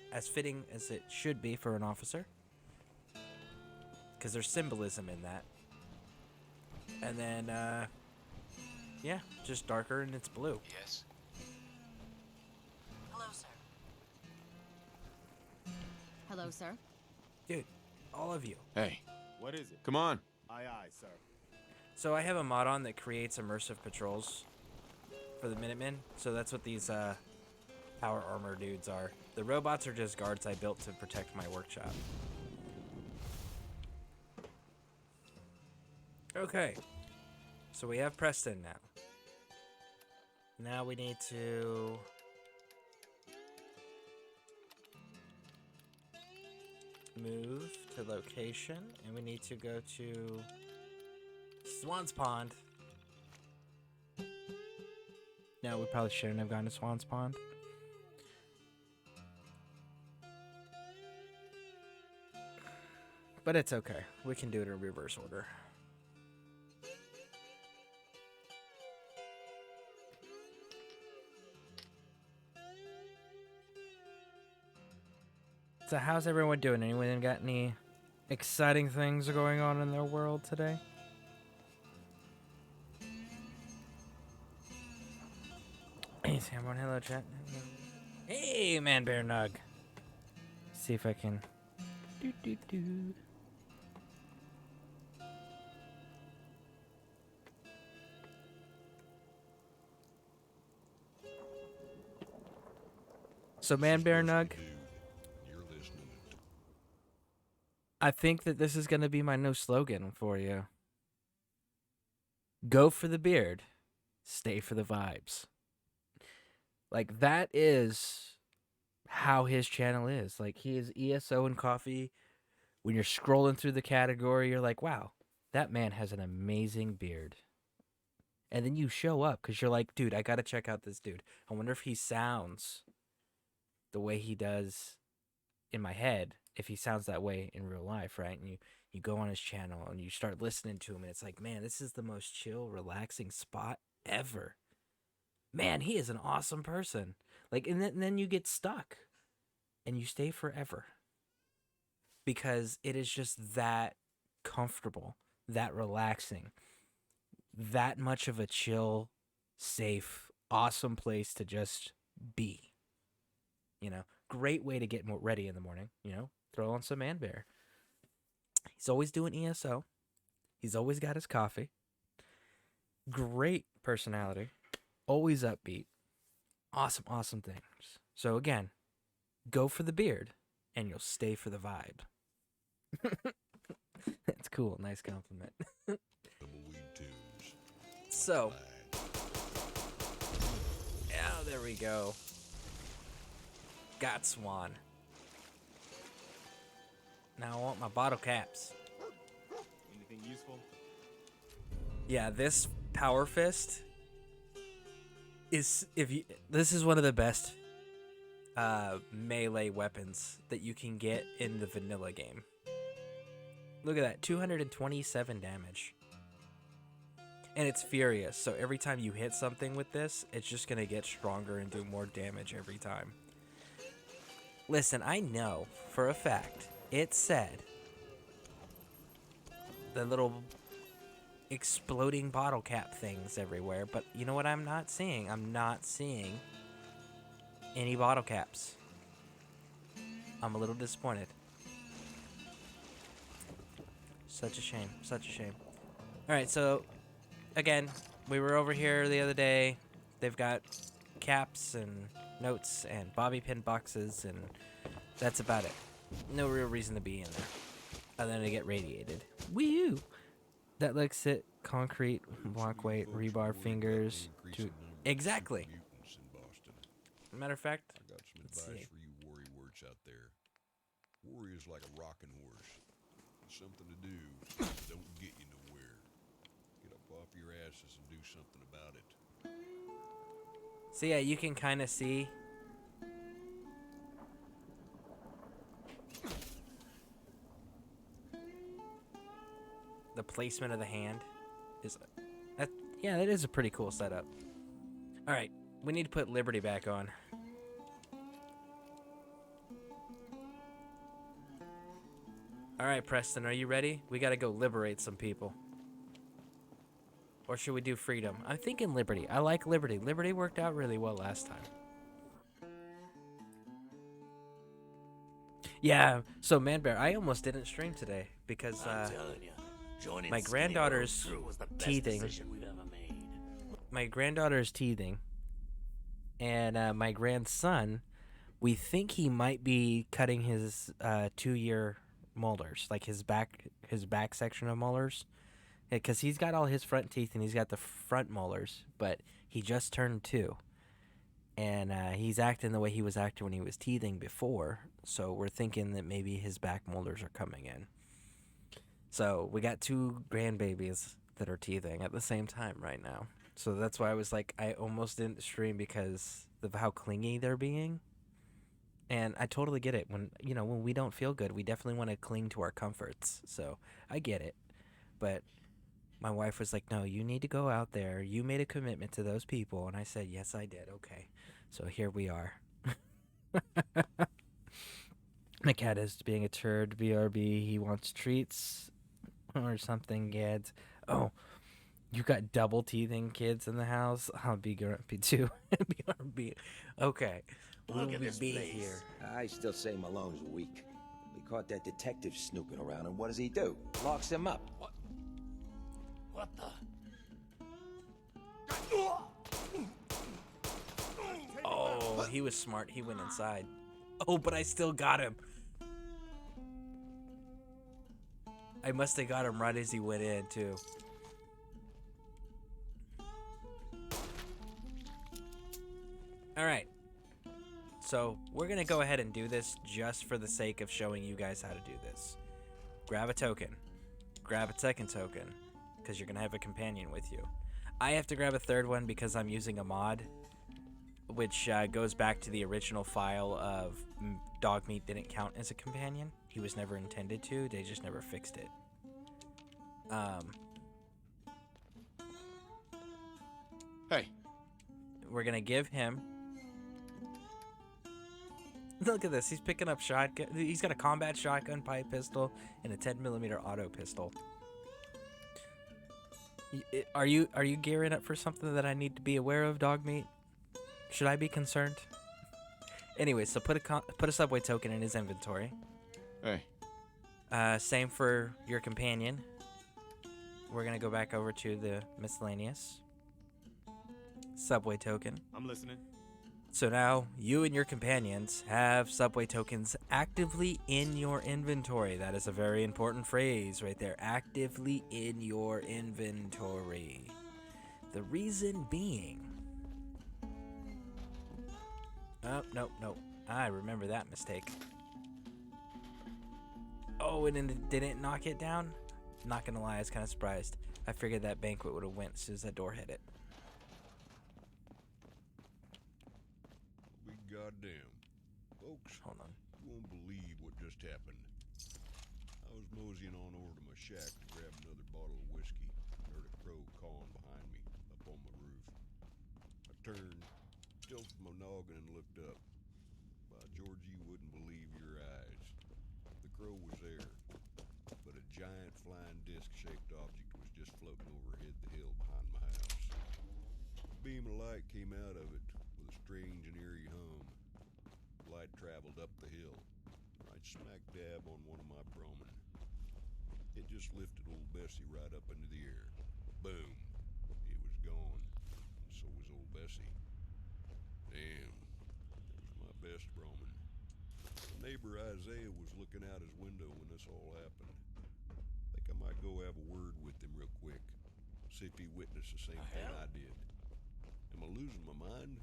as it should be for an officer. Because there's symbolism in that. And then, yeah, just darker and it's blue. Yes. Hello, sir. Hello, sir. Dude, all of you. Hey, What is it? come on. Aye, aye, sir. So I have a mod on that creates immersive patrols for the Minutemen. So that's what these power armor dudes are. The robots are just guards I built to protect my workshop. Okay. So we have Preston now. Now we need to move to location, and we need to go to Swan's Pond. No, we probably shouldn't have gone to Swan's Pond. But it's okay. We can do it in reverse order. So how's everyone doing? Anyone got any exciting things going on in their world today? Hey, Scareborne, hello, chat. Hey, Man Bear Nug. See if I can. Do. So, Man Bear Nug, You're listening to I think that this is going to be my new slogan for you. Go for the beard, stay for the vibes. Like, that is how his channel is. Like, he is ESO and coffee. When you're scrolling through the category, you're like, wow, that man has an amazing beard. And then you show up because you're like, dude, I got to check out this dude. I wonder if he sounds the way he does in my head, if he sounds that way in real life, right? And You go on his channel and you start listening to him, and it's like, man, this is the most chill, relaxing spot ever. Man, he is an awesome person. Like, and then you get stuck, and you stay forever because it is just that comfortable, that relaxing, that much of a chill, safe, awesome place to just be. You know, great way to get more ready in the morning. You know, throw on some Man Bear. He's always doing ESO. He's always got his coffee. Great personality. Always upbeat. Awesome, awesome things. So again, go for the beard, and you'll stay for the vibe. That's cool. Nice compliment. So, yeah, there we go. Got Swan. Now I want my bottle caps. Anything useful? Yeah, this Power Fist is this is one of the best melee weapons that you can get in the vanilla game. Look at that, 227 damage. And it's furious, so every time you hit something with this, it's just gonna get stronger and do more damage every time. Listen, I know for a fact it said the little exploding bottle cap things everywhere, but you know what I'm not seeing? I'm not seeing any bottle caps. I'm a little disappointed. Such a shame. Such a shame. Alright, so again, we were over here the other day. They've got caps and notes and bobby pin boxes, and that's about it. No real reason to be in there other than to get radiated. Woo! That looks at concrete, block weight, rebar fingers. Exactly. Matter of fact, I got some advice for you worry words out there. Worry is like a rocking horse. It's something to do, don't get you nowhere. Get up off your asses and do something about it. So yeah, you can kind of see the placement of the hand is that. Yeah, that is a pretty cool setup. All right, we need to put Liberty back on. All right, Preston, are you ready? We got to go liberate some people. Or should we do freedom? I'm thinking Liberty. I like Liberty. Liberty worked out really well last time. Yeah, so Man Bear, I almost didn't stream today because my granddaughter's teething. My granddaughter's teething, and my grandson, we think he might be cutting his 2-year molars, like his back section of molars, because he's got all his front teeth and he's got the front molars, but he just turned 2. And he's acting the way he was acting when he was teething before. So we're thinking that maybe his back molars are coming in. So we got 2 grandbabies that are teething at the same time right now. So that's why I was like, I almost didn't stream because of how clingy they're being. And I totally get it. When we don't feel good, we definitely want to cling to our comforts. So I get it. But my wife was like, no, you need to go out there. You made a commitment to those people. And I said, yes, I did. Okay. So here we are. My cat is being a turd. BRB. He wants treats or something, kids. Oh, you got double teething kids in the house? I'll be grumpy too. BRB. Okay. Look at this be place. here? I still say Malone's weak. We caught that detective snooping around, and what does he do? Locks him up. What the? Oh, he was smart. He went inside. Oh, but I still got him. I must have got him right as he went in, too. Alright. So, we're going to go ahead and do this just for the sake of showing you guys how to do this. Grab a token. Grab a second token, because you're going to have a companion with you. I have to grab a third one because I'm using a mod. which goes back to the original file of Dogmeat didn't count as a companion. He was never intended to. They just never fixed it. Hey. We're gonna give him. Look at this. He's picking up shotgun. He's got a combat shotgun, pipe pistol, and a 10mm auto pistol. Are you gearing up for something that I need to be aware of, Dogmeat? Should I be concerned? Anyway, so put a subway token in his inventory. Hey. Same for your companion. We're gonna go back over to the miscellaneous. Subway token. I'm listening. So now you and your companions have subway tokens actively in your inventory. That is a very important phrase right there. Actively in your inventory. The reason being... Oh, no. I remember that mistake. Oh, and then it didn't knock it down? Not gonna lie, I was kind of surprised. I figured that banquet would have went as soon as that door hit it. Goddamn. Folks, hold on. You won't believe what just happened. I was moseying on over to my shack to grab another bottle of whiskey. I heard a crow cawing behind me, up on my roof. I turned, tilted my noggin and looked up. By George, you wouldn't believe your eyes. The crow was there, but a giant flying disc-shaped object was just floating overhead the hill behind my house. A beam of light came out of it, with a strange and eerie hum. The light traveled up the hill, right smack dab on one of my bromine. It just lifted old Bessie right up into the air. Boom. It was gone, and so was old Bessie. Damn, it was my best bromine. My neighbor Isaiah was looking out his window when this all happened. Think I might go have a word with him real quick, see if he witnessed the same thing I did. Am I losing my mind?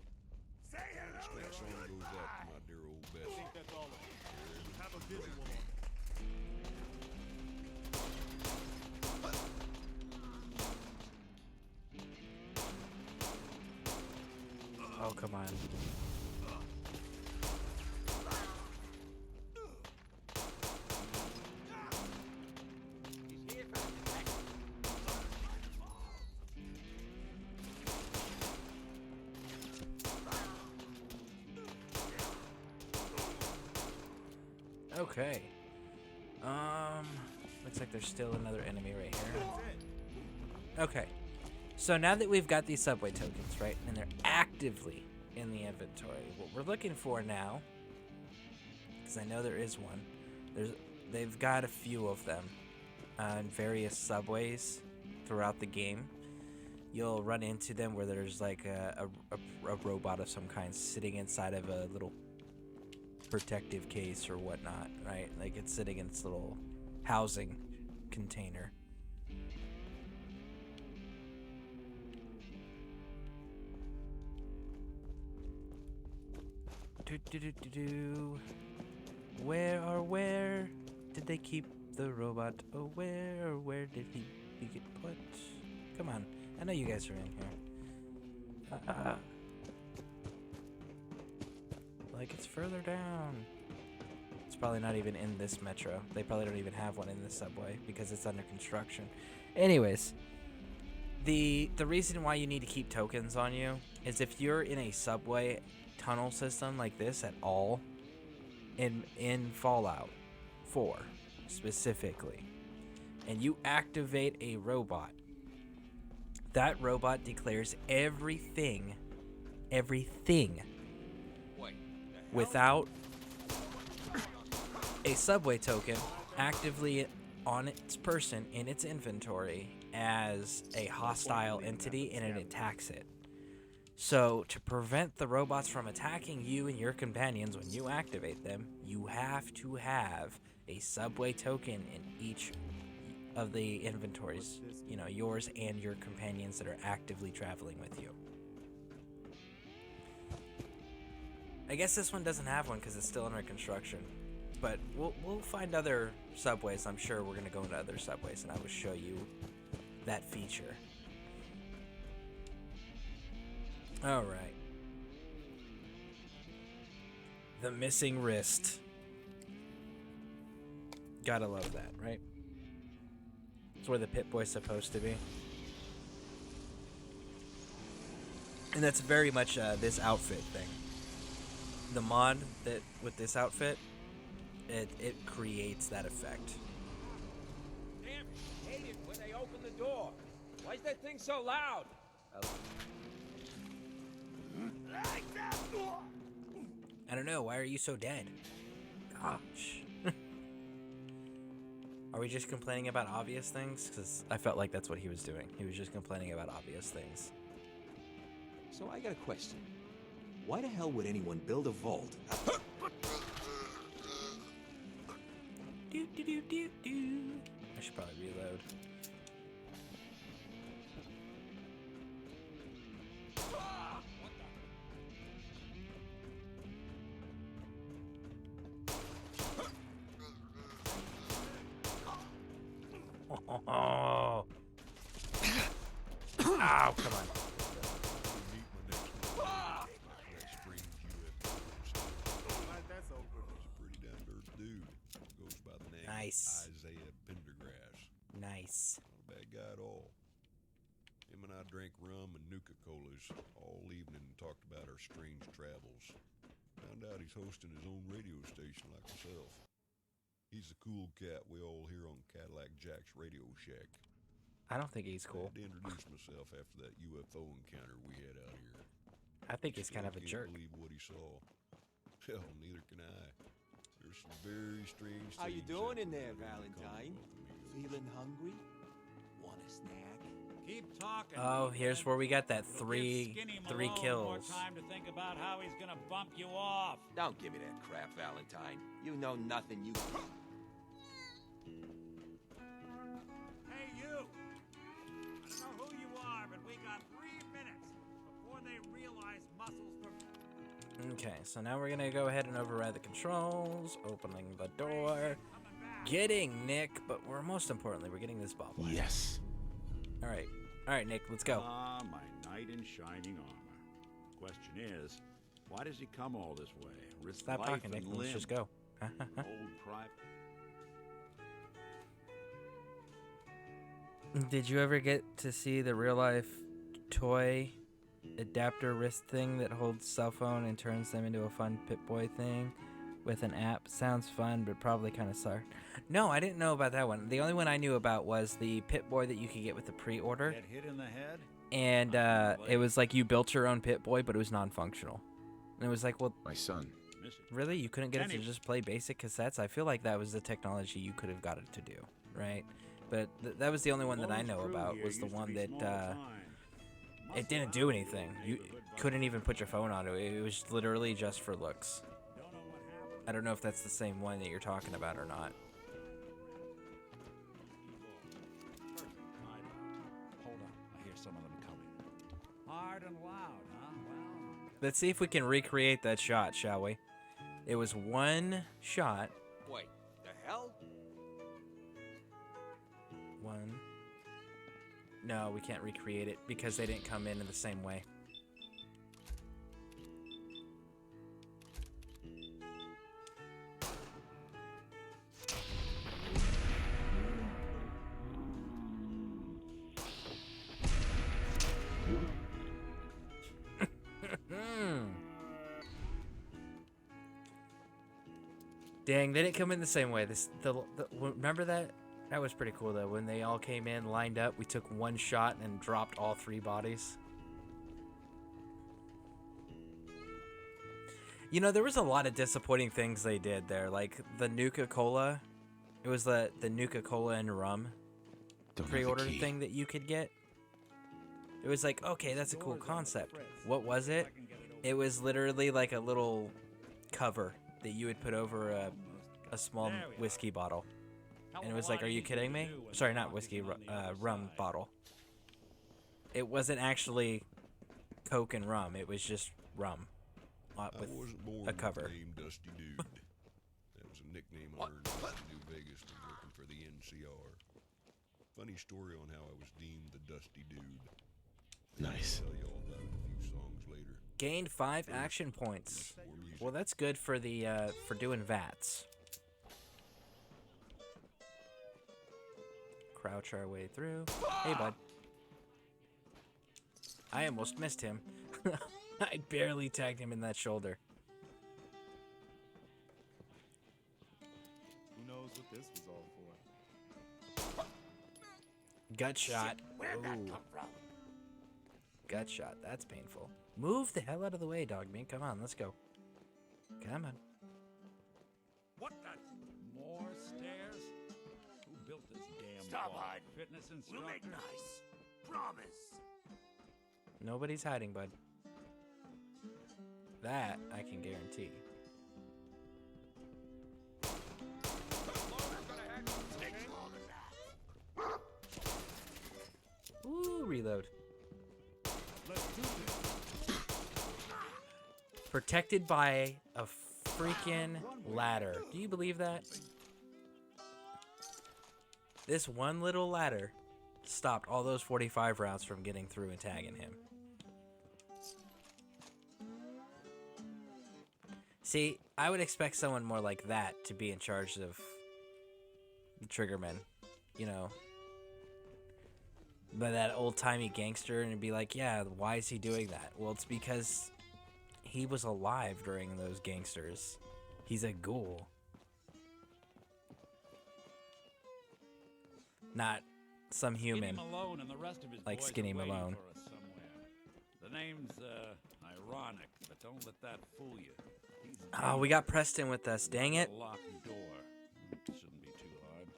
Say hello. That song goes out to my dear old Bessie. I think that's all of it. You have a visual on it. Oh, come on. Okay. Looks like there's still another enemy right here. Okay. So now that we've got these subway tokens, right, and they're actively in the inventory, what we're looking for now, because I know there is one, they've got a few of them on various subways throughout the game. You'll run into them where there's like a robot of some kind sitting inside of a little protective case or whatnot, right? Like it's sitting in its little housing container. Where did they keep the robot? Oh, where did he get put? Come on, I know you guys are in here. Like it's further down. It's probably not even in this metro. They probably don't even have one in this subway because it's under construction. Anyways, the reason why you need to keep tokens on you is if you're in a subway tunnel system like this at all, in Fallout 4 specifically, and you activate a robot, that robot declares everything without a subway token actively on its person in its inventory as a hostile entity, and it attacks it. So to prevent the robots from attacking you and your companions when you activate them, you have to have a subway token in each of the inventories, you know, yours and your companions that are actively traveling with you. I guess this one doesn't have one because it's still under construction, but we'll find other subways. I'm sure we're going to go into other subways and I will show you that feature. Alright. The missing wrist. Gotta love that, right? It's where the Pip-Boy's supposed to be. And that's very much this outfit thing. The mod that with this outfit, it creates that effect. Damn it! Hate it when they open the door. Why is that thing so loud? I don't know. Why are you so dead? Gosh. Are we just complaining about obvious things? Because I felt like that's what he was doing. He was just complaining about obvious things. So I got a question. Why the hell would anyone build a vault? Do, do, do, do, do. I should probably reload. Oh. Ow, come on. That's over. He's a pretty down-to-earth dude. Goes by the name Nice. Isaiah Pendergrass. Nice. Not a bad guy at all. Him and I drank rum and Nuka-Colas all evening and talked about our strange travels. Found out he's hosting his own radio station like myself. He's the cool cat we all hear on Cadillac Jack's Radio Shack. I don't think he's cool. I had to introduce myself after that UFO encounter we had out here. I think he's kind of a jerk. Can't believe what he saw. Hell, neither can I. There's some very strange things. How you doing in there, happening in the Valentine? Commonwealth of me. Feeling hungry? Want a snack? Keep talking. Oh, here's where we got that It'll three give Skinny three Malone kills. More time to think about how he's gonna bump you off. Don't give me that crap, Valentine. You know nothing, you... Hey, you! I don't know who you are, but we got 3 minutes before they realize muscles for... Okay, so now we're gonna go ahead and override the controls, opening the door, getting Nick, but we're most importantly, we're getting this bobblehead. Yes. All right, Nick, let's go. Ah, my knight in shining armor. Question is, why does he come all this way? Risk Stop life talking, Nick. and Let's limb. just go. Old private. Did you ever get to see the real life toy adapter wrist thing that holds cell phone and turns them into a fun Pip-Boy thing with an app? Sounds fun, but probably kind of sucked. No, I didn't know about that one. The only one I knew about was the Pip-Boy that you could get with the pre-order. Get hit in the head? And it was like you built your own Pip-Boy, but it was non-functional. And it was like, well, My son. really? You couldn't get it to just play basic cassettes? I feel like that was the technology you could have got it to do, right? But that was the only one that I know about, was the one that it didn't do anything. You couldn't even put your phone on it. It was literally just for looks. I don't know if that's the same one that you're talking about or not. Hold on, I hear some of them coming. Hard and loud, huh? Well... Let's see if we can recreate that shot, shall we? It was one shot. Wait, the hell? One. No, we can't recreate it because they didn't come in the same way. Dang, they didn't come in the same way. Remember that? That was pretty cool though. When they all came in, lined up, we took one shot and dropped all 3 bodies. You know, there was a lot of disappointing things they did there, like the Nuka-Cola. It was the Nuka-Cola and rum pre-order thing that you could get. It was like, okay, that's a cool concept. What was it? It was literally like a little cover that you would put over a small whiskey bottle. And it was like, are you kidding me? Sorry, not whiskey, rum bottle. It wasn't actually Coke and rum. It was just rum with a cover. Named Dusty Dude. That was a nickname I earned in New Vegas when working for the NCR. Funny story on how I was deemed the Dusty Dude. Nice. I'll tell you all about it a few songs later. Gained 5 action points. More music. Well, that's good for the for doing VATS. Crouch our way through. Hey, bud. I almost missed him. I barely tagged him in that shoulder. Who knows what this was all for? Gut shot. Where'd that come from? Gut shot. That's painful. Move the hell out of the way, dog man. Come on, let's go. Come on. What the? More stairs? Who built this damn Stop wall? hiding. Fitness instructor? We'll make nice. Promise. Nobody's hiding, bud. That I can guarantee. Takes more than that. Ooh, reload. Let's do this. Protected by a freaking ladder. Do you believe that? This one little ladder stopped all those 45 rounds from getting through and tagging him. See, I would expect someone more like that to be in charge of the triggermen, you know. But that old-timey gangster, and it'd be like, yeah, why is he doing that? Well, it's because he was alive during those gangsters. He's a ghoul. Not some human. Skinny Malone and the rest of his like boys Skinny are waiting Malone. for us somewhere. The name's ironic, but don't let that fool you. He's Oh, we got Preston with us. Dang it. locked door. Shouldn't be too hard.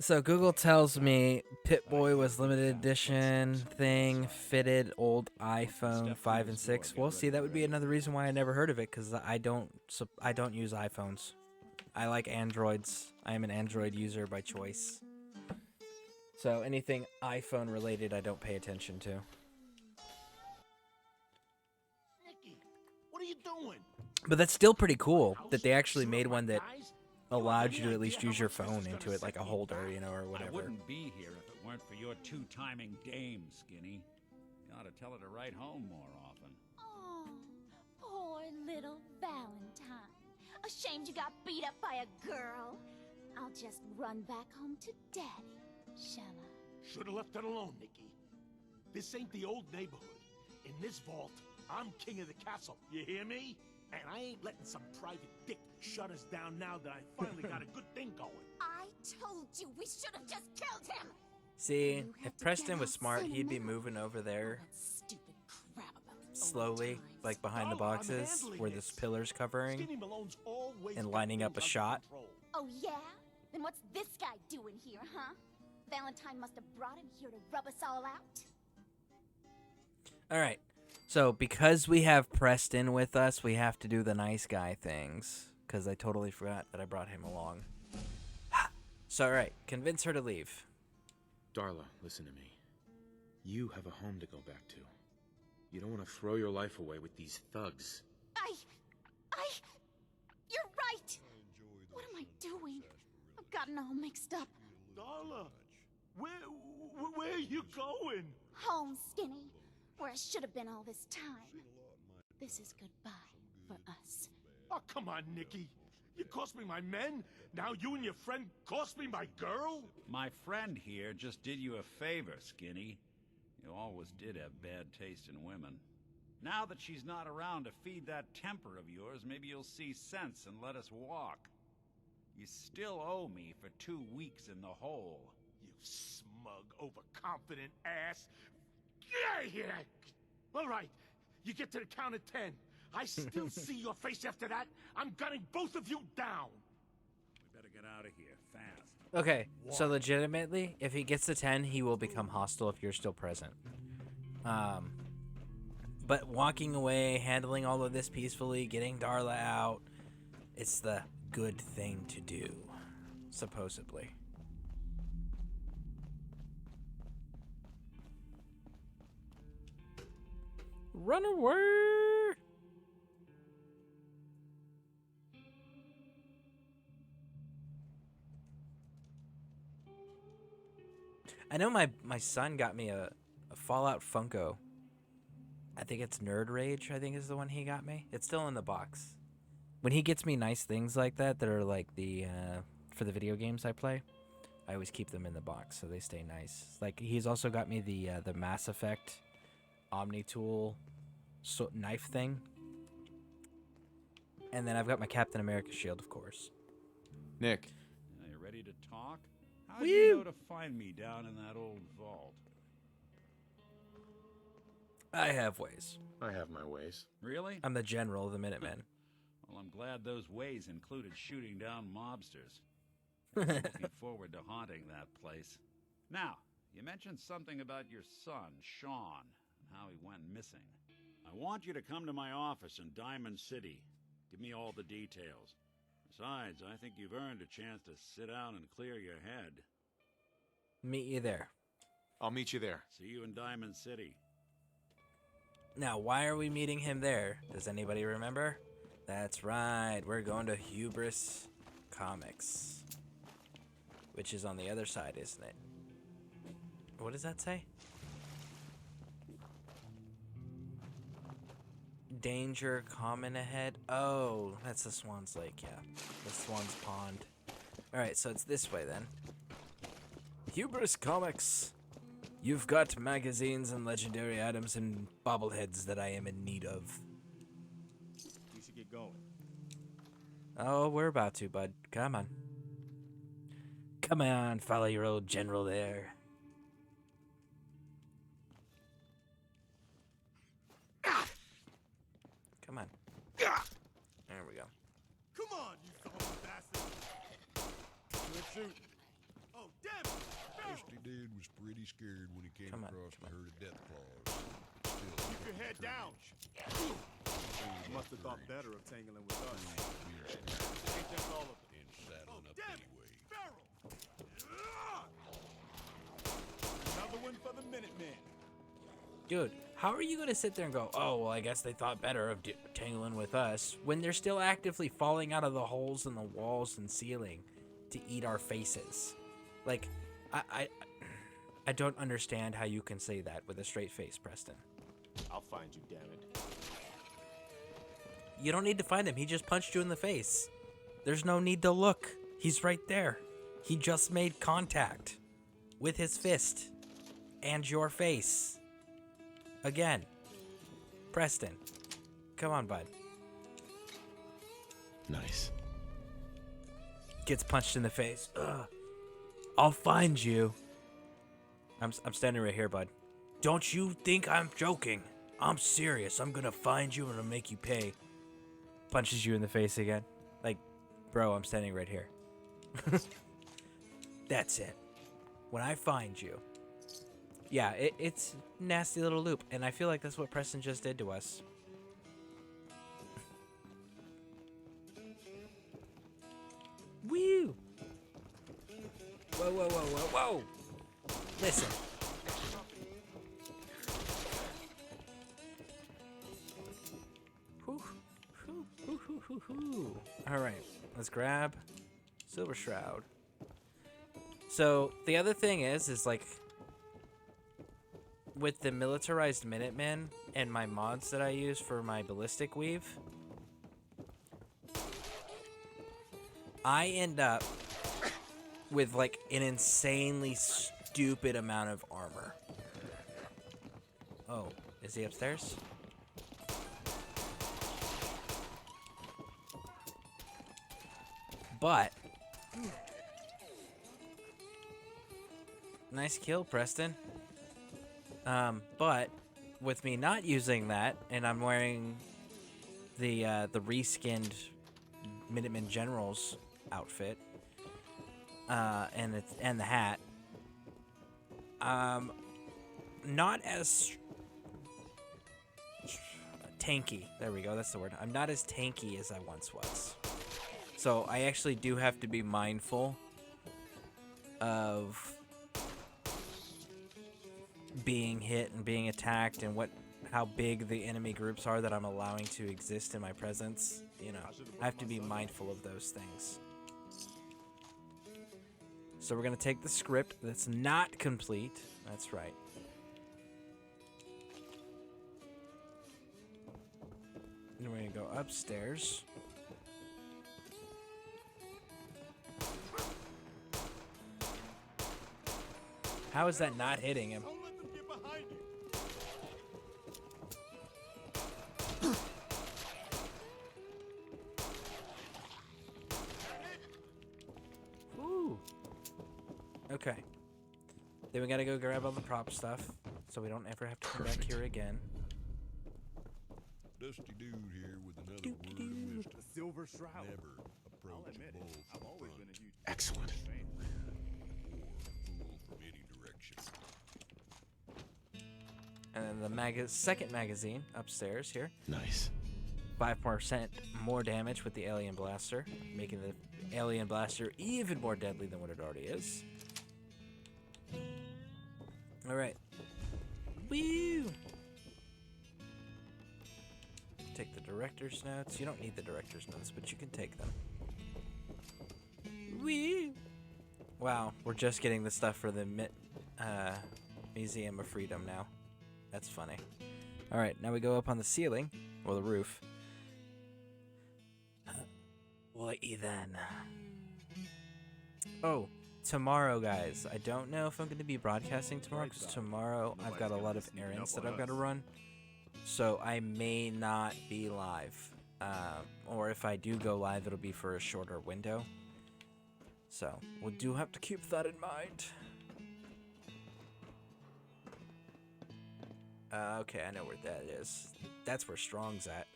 So Google tells me Pip-Boy was limited edition thing, fitted old iPhone 5 and 6. Well, see, that would be another reason why I never heard of it, because I don't use iPhones. I like Androids. I am an Android user by choice. So anything iPhone related, I don't pay attention to. Nicky, what are you doing? But that's still pretty cool that they actually made one that allowed you to at least use your phone into it like a holder, you know, or I whatever. wouldn't be here if it weren't for your two-timing dame, Skinny. You ought to tell her to write home more often. Oh, poor little Valentine. Ashamed you got beat up by a girl. I'll just run back home to Daddy, shall I? Should've left it alone, Nicky. This ain't the old neighborhood. In this vault, I'm king of the castle. You hear me? And I ain't letting some private dick shut us down now that I finally got a good thing going. I told you we should have just killed him. See, if Preston was smart, he'd be moving over there Stupid crap about the old slowly, times. like behind the Oh, I'm boxes handling where this. this pillar's covering, Skinny Malone's always and got lining up things a under shot. control. Oh, yeah? Then what's this guy doing here, huh? Valentine must have brought him here to rub us all out. Alright, so because we have Preston with us, we have to do the nice guy things. Because I totally forgot that I brought him along. So, alright, convince her to leave. Darla, listen to me. You have a home to go back to. You don't want to throw your life away with these thugs. You're right. What am I doing? I've gotten all mixed up. Darla, where are you going? Home, Skinny, where I should have been all this time. This is goodbye for us. Oh, come on, Nicky. You cost me my men. Now you and your friend cost me my girl? My friend here just did you a favor, Skinny. You always did have bad taste in women. Now that she's not around to feed that temper of yours, maybe you'll see sense and let us walk. You still owe me for 2 weeks in the hole. You smug, overconfident ass. Get out of here! All right, you get to the count of 10. I still see your face after that. I'm gunning both of you down. We better get out of here, fast. Okay, so legitimately, if he gets to 10, he will become hostile if you're still present. But walking away, handling all of this peacefully, getting Darla out, it's the good thing to do, supposedly. Run away! I know my son got me a Fallout Funko I think it's Nerd Rage, I think is the one he got me. It's still in the box. When he gets me nice things like that are like the, for the video games I play, I always keep them in the box so they stay nice. Like, he's also got me the Mass Effect Omni-Tool knife thing. And then I've got my Captain America shield, of course. Nick. Are you ready to talk? How do you know to find me down in that old vault? I have ways. I have my ways. Really? I'm the general of the Minutemen. Well, I'm glad those ways included shooting down mobsters. I'm looking forward to haunting that place. Now, you mentioned something about your son, Sean, and how he went missing. I want you to come to my office in Diamond City. Give me all the details. Besides, I think you've earned a chance to sit down and clear your head. Meet you there. I'll meet you there. See you in Diamond City. Now, why are we meeting him there? Does anybody remember? That's right, we're going to Hubris Comics. Which is on the other side, isn't it? What does that say? Danger common ahead. Oh, that's the Swan's Lake, yeah. The Swan's Pond. Alright, so it's this way then. Hubris Comics. You've got magazines and legendary items and bobbleheads that I am in need of. You should get going. Oh, we're about to, bud. Come on. Come on, follow your old general there. Come on. There we go. Come on, you son of a bastard! Good shoot. Oh, damn it! Dusty dude was pretty scared when he came Come on, across the come on. herd of death claws. Still, Keep your head down. You must have thought better of tangling with us. Ain't that all of it? and saddling up Damn it! anyway. Farrell! Another one for the Minutemen. Dude, how are you going to sit there and go, oh, well, I guess they thought better of tangling with us, when they're still actively falling out of the holes in the walls and ceiling to eat our faces? Like, I don't understand how you can say that with a straight face, Preston. I'll find you, damn it. You don't need to find him. He just punched you in the face. There's no need to look. He's right there. He just made contact with his fist and your face. Again. Preston. Come on, bud. Nice. Gets punched in the face. Ugh. I'll find you. I'm standing right here, bud. Don't you think I'm joking? I'm serious. I'm gonna find you and I'll make you pay. Punches you in the face again. Like, bro, I'm standing right here. That's it. When I find you. Yeah, it's a nasty little loop, and I feel like that's what Preston just did to us. Woo! Whoa, whoa, whoa, whoa, whoa! Listen. Alright, let's grab Silver Shroud. So, the other thing is like, with the militarized Minutemen and my mods that I use for my ballistic weave, I end up with like an insanely stupid amount of armor. Oh, is he upstairs? But nice kill, Preston. But with me not using that, and I'm wearing the reskinned Minutemen General's outfit, and the hat, not as tanky. There we go. That's the word. I'm not as tanky as I once was. So I actually do have to be mindful of being hit and being attacked and how big the enemy groups are that I'm allowing to exist in my presence. You know, I have to be mindful of those things. So we're going to take the script that's not complete. That's right. And we're gonna go upstairs. How is that not hitting him? Don't let them get behind you. Woo. Okay. Then we gotta go grab all the prop stuff, so we don't ever have to come back here again. Dusty dude here with another word of wisdom. The Silver Shroud. Never I'll approach admit a bull it. I've from always front been a huge Excellent. fan. or a fool from any direction. And then the second magazine upstairs here. Nice. 5% more damage with the alien blaster, making the alien blaster even more deadly than what it already is. All right. Woo! Take the director's notes. You don't need the director's notes, but you can take them. Woo! Wow, we're just getting the stuff for the Museum of Freedom now. That's funny. All right, now we go up on the ceiling, or the roof. What then? Oh, tomorrow, guys. I don't know if I'm going to be broadcasting tomorrow, because tomorrow I've got a lot of errands that I've got to run. So I may not be live. Or if I do go live, it'll be for a shorter window. So we do have to keep that in mind. Okay, I know where that is. That's where Strong's at.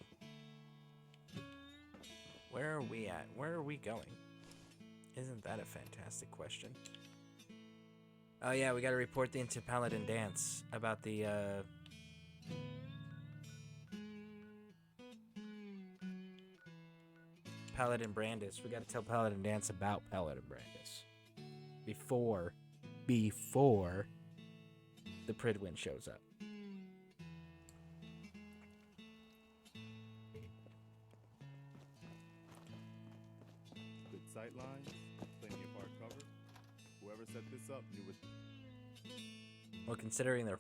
Where are we at? Where are we going? Isn't that a fantastic question? Oh yeah, we gotta report the into Paladin Dance about the Paladin Brandis. We gotta tell Paladin Dance about Paladin Brandis before the Pridwin shows up. Good sight lines, plenty of hard cover. Whoever set this up knew it. Well, considering their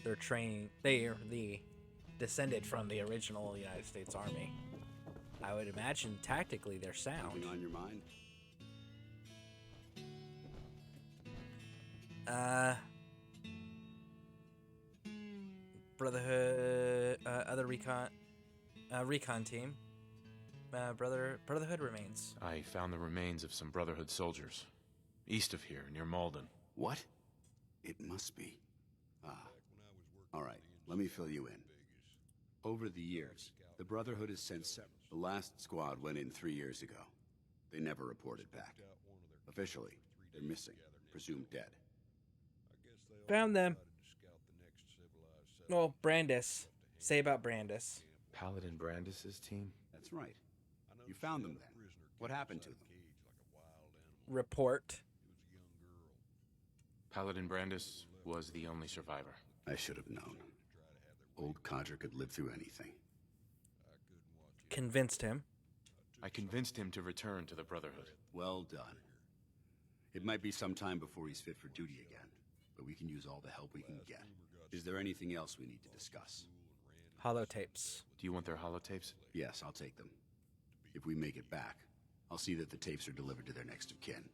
they're training, they are descended from the original United States Army. I would imagine tactically they're sound. Something on your mind? Brotherhood, other recon team. Brotherhood remains. I found the remains of some Brotherhood soldiers. East of here, near Malden. What? It must be. All right, let me fill you in. Over the years, the Brotherhood has sent several. The last squad went in 3 years ago. They never reported back. Officially, they're missing, presumed dead. Found them. Well, Brandis. Say about Brandis. Paladin Brandis's team? That's right. You found them then. What happened to them? Report. Paladin Brandis was the only survivor. I should have known. Old Codger could live through anything. Convinced him. I convinced him to return to the Brotherhood. Well done. It might be some time before he's fit for duty again, but we can use all the help we can get. Is there anything else we need to discuss? Holotapes. Do you want their holotapes? Yes, I'll take them. If we make it back, I'll see that the tapes are delivered to their next of kin.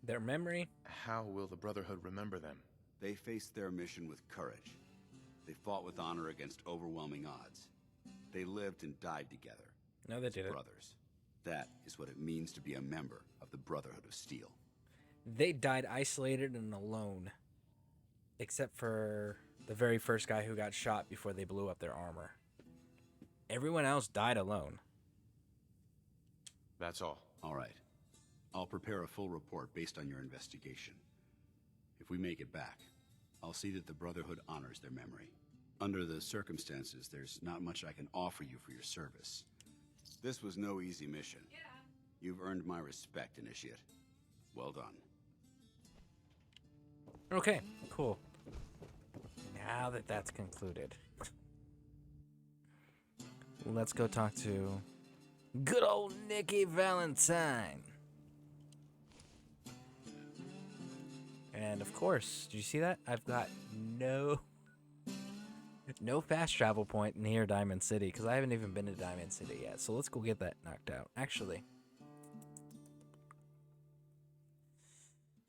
Their memory? How will the Brotherhood remember them? They faced their mission with courage. They fought with honor against overwhelming odds. They lived and died together. No, they didn't. Brothers. That is what it means to be a member of the Brotherhood of Steel. They died isolated and alone. Except for the very first guy who got shot before they blew up their armor. Everyone else died alone. That's all. All right. I'll prepare a full report based on your investigation. If we make it back, I'll see that the Brotherhood honors their memory. Under the circumstances, there's not much I can offer you for your service. This was no easy mission. Yeah. You've earned my respect, Initiate. Well done. Okay, cool. Now that that's concluded, let's go talk to good old Nikki Valentine. And of course, did you see that? I've got no No fast travel point near Diamond City, because I haven't even been to Diamond City yet. So let's go get that knocked out. Actually,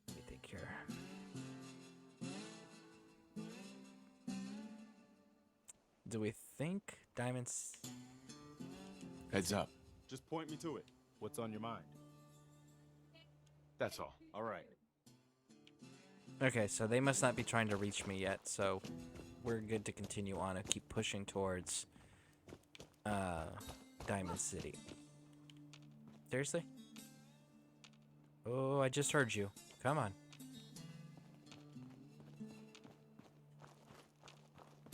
let me think here. Do we think Diamonds? Heads up. Just point me to it. What's on your mind? That's all. All right. Okay, so they must not be trying to reach me yet, so we're good to continue on and keep pushing towards Diamond City. Seriously? Oh, I just heard you. Come on.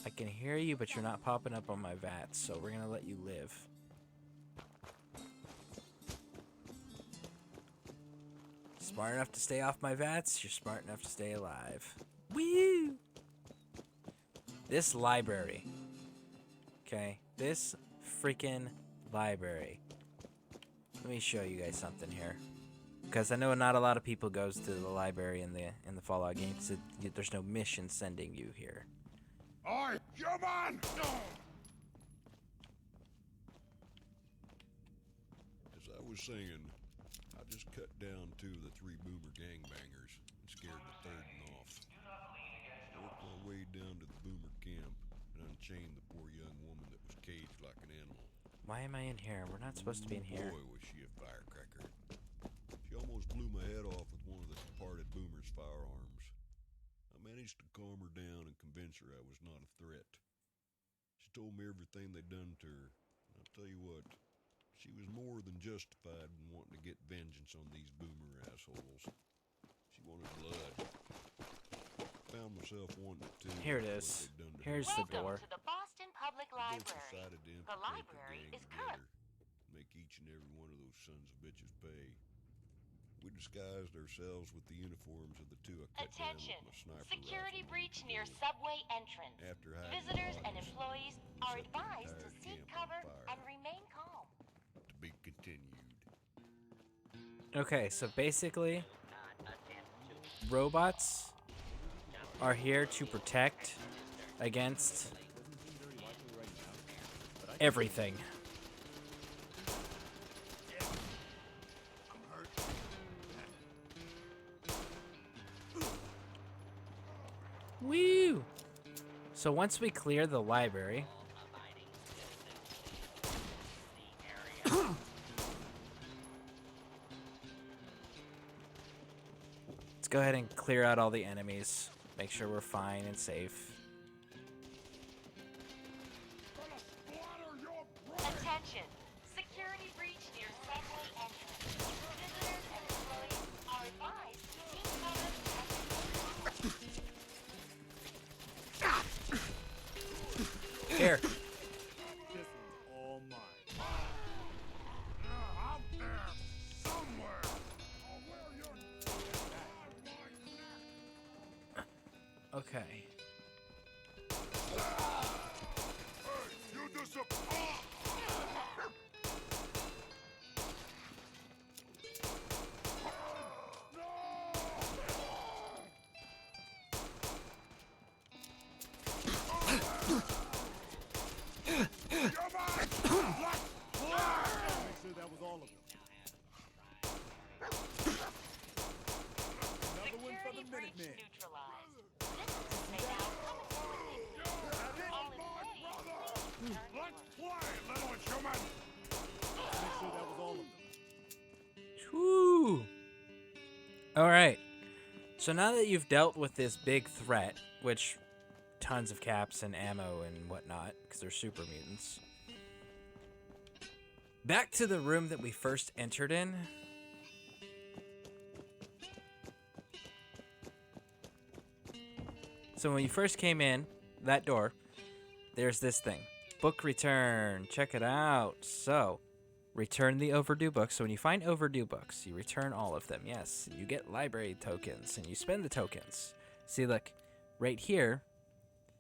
I can hear you, but you're not popping up on my VATS, so we're gonna let you live. Smart enough to stay off my VATS, you're smart enough to stay alive. Woo! This library. Okay, this freaking library. Let me show you guys something here. Because I know not a lot of people goes to the library in the Fallout games. There's no mission sending you here. Oi, human! As I was saying, I just cut down 2 of the 3 boomer gangbangers and scared the 3rd one off. Worked my way down to the boomer camp and unchained the poor young woman that was caged like an animal. Why am I in here? We're not supposed to be in here. Boy, was she a firecracker. She almost blew my head off with one of the departed boomer's firearms. I managed to calm her down and convince her I was not a threat. She told me everything they'd done to her, and I'll tell you what, she was more than justified in wanting to get vengeance on these boomer assholes. She wanted blood. Found myself wanting it too. Here it is. Here's the door. Welcome to the Boston Public Library. Decided to The infiltrate library gang is current. together, make each and every one of those sons of bitches pay. We disguised ourselves with the uniforms of the 2 I cut Attention! down with my sniper Security rifle. breach near subway entrance. After hiding Visitors and bodies, employees are set the advised to entire seek camp cover on fire. and remain calm. To be continued. Okay, so basically, robots are here to protect against everything. Woo! So once we clear the library, let's go ahead and clear out all the enemies. Make sure we're fine and safe. Attention! Security breach near subway entrance. Visitors and employees are advised to seek cover and Here. This one's all mine. Out there, somewhere. Okay. Hey, you disappoint! Make sure that was all of them. Another one for the security breach Minutemen. neutralized. Visitors may now come forward. All employees, please return to work. Let's play, little human! Make sure that was all of them. Whew. All right. So now that you've dealt with this big threat, which tons of caps and ammo and whatnot, because they're super mutants, back to the room that we first entered in. So when you first came in, that door, there's this thing. Book return. Check it out. So, return the overdue books. So when you find overdue books, you return all of them. Yes, you get library tokens, and you spend the tokens. See, look, right here,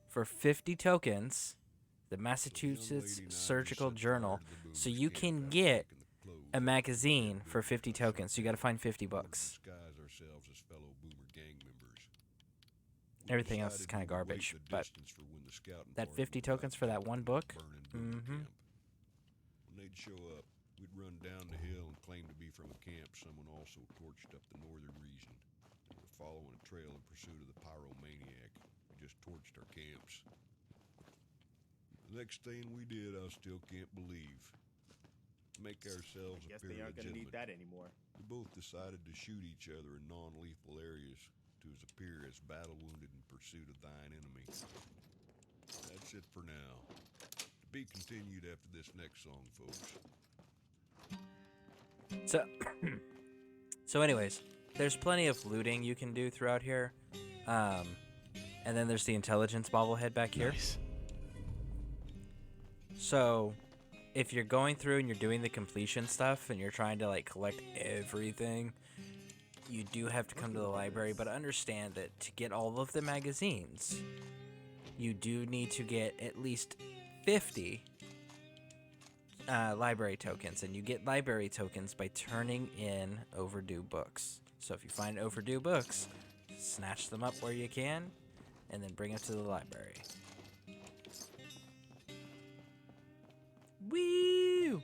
for 50 tokens, the Massachusetts Surgical Journal, so you can get a magazine for 50 tokens. So you got to find 50 books. Disguise ourselves as fellow boomer gang members. Everything else is kind of garbage, but that 50 tokens for that one book? Mm-hmm. When they'd show up, we'd run down the hill and claim to be from a camp someone also torched up the northern region. They were following a trail in pursuit of the pyromaniac who just torched our camps. The next thing we did, I still can't believe. To make ourselves Guess appear they aren't gonna legitimate, need that anymore. we both decided to shoot each other in non-lethal areas to appear as battle-wounded in pursuit of thine enemy. That's it for now. To be continued after this next song, folks. So anyways, there's plenty of looting you can do throughout here. And then there's the intelligence bobblehead back here. Nice. So if you're going through and you're doing the completion stuff and you're trying to like collect everything, you do have to come to the library, but understand that to get all of the magazines, you do need to get at least 50 library tokens, and you get library tokens by turning in overdue books. So if you find overdue books, snatch them up where you can, and then bring them to the library. Woo!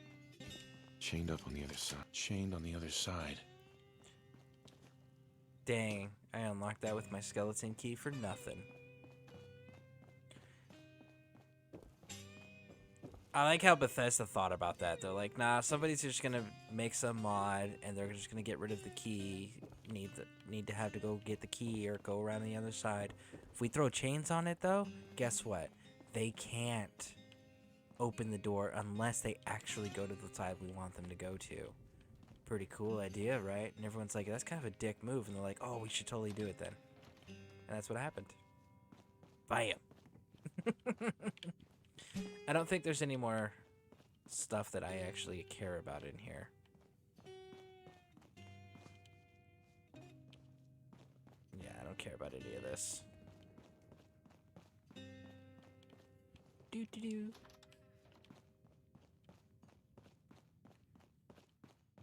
Chained up on the other side. Chained on the other side. Dang, I unlocked that with my skeleton key for nothing. I like how Bethesda thought about that. They're like, nah, somebody's just gonna make some mod, and they're just gonna get rid of the key. Need to have to go get the key or go around the other side. If we throw chains on it, though, guess what? They can't open the door unless they actually go to the side we want them to go to. Pretty cool idea, right? And everyone's like, that's kind of a dick move. And they're like, oh, we should totally do it then. And that's what happened. Bam. I don't think there's any more stuff that I actually care about in here. Yeah, I don't care about any of this. Do-do-do.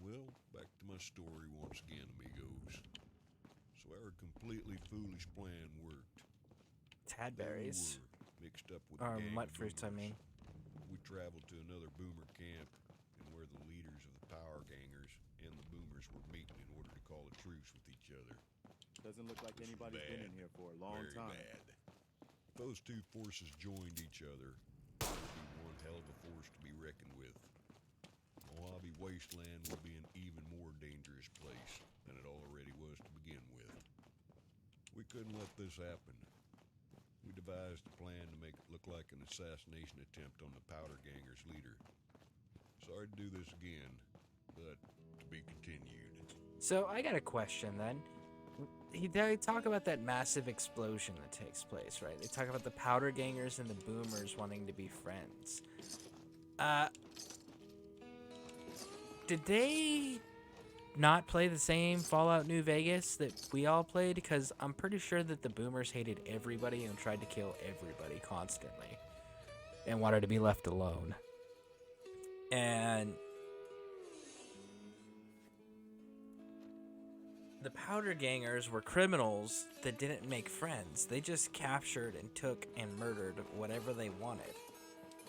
Well, back to my story once again, amigos. So our completely foolish plan worked. Tadberries. Mixed up with Or a gang of mudfruits, I boomers. mean. We traveled to another boomer camp, and where the leaders of the power gangers and the boomers were meeting in order to call a truce with each other. Doesn't look like anybody's been in here for a long Very time. bad. If those two forces joined each other, it would be one hell of a force to be reckoned with. Mojave Wasteland would be an even more dangerous place than it already was to begin with. We couldn't let this happen. We devised a plan to make it look like an assassination attempt on the Powder Gangers' leader. Sorry to do this again, but to be continued. So I got a question then. They talk about that massive explosion that takes place, right? They talk about the Powder Gangers and the Boomers wanting to be friends. Did they not play the same Fallout New Vegas that we all played? Because I'm pretty sure that the Boomers hated everybody and tried to kill everybody constantly and wanted to be left alone. And the Powder Gangers were criminals that didn't make friends. They just captured and took and murdered whatever they wanted.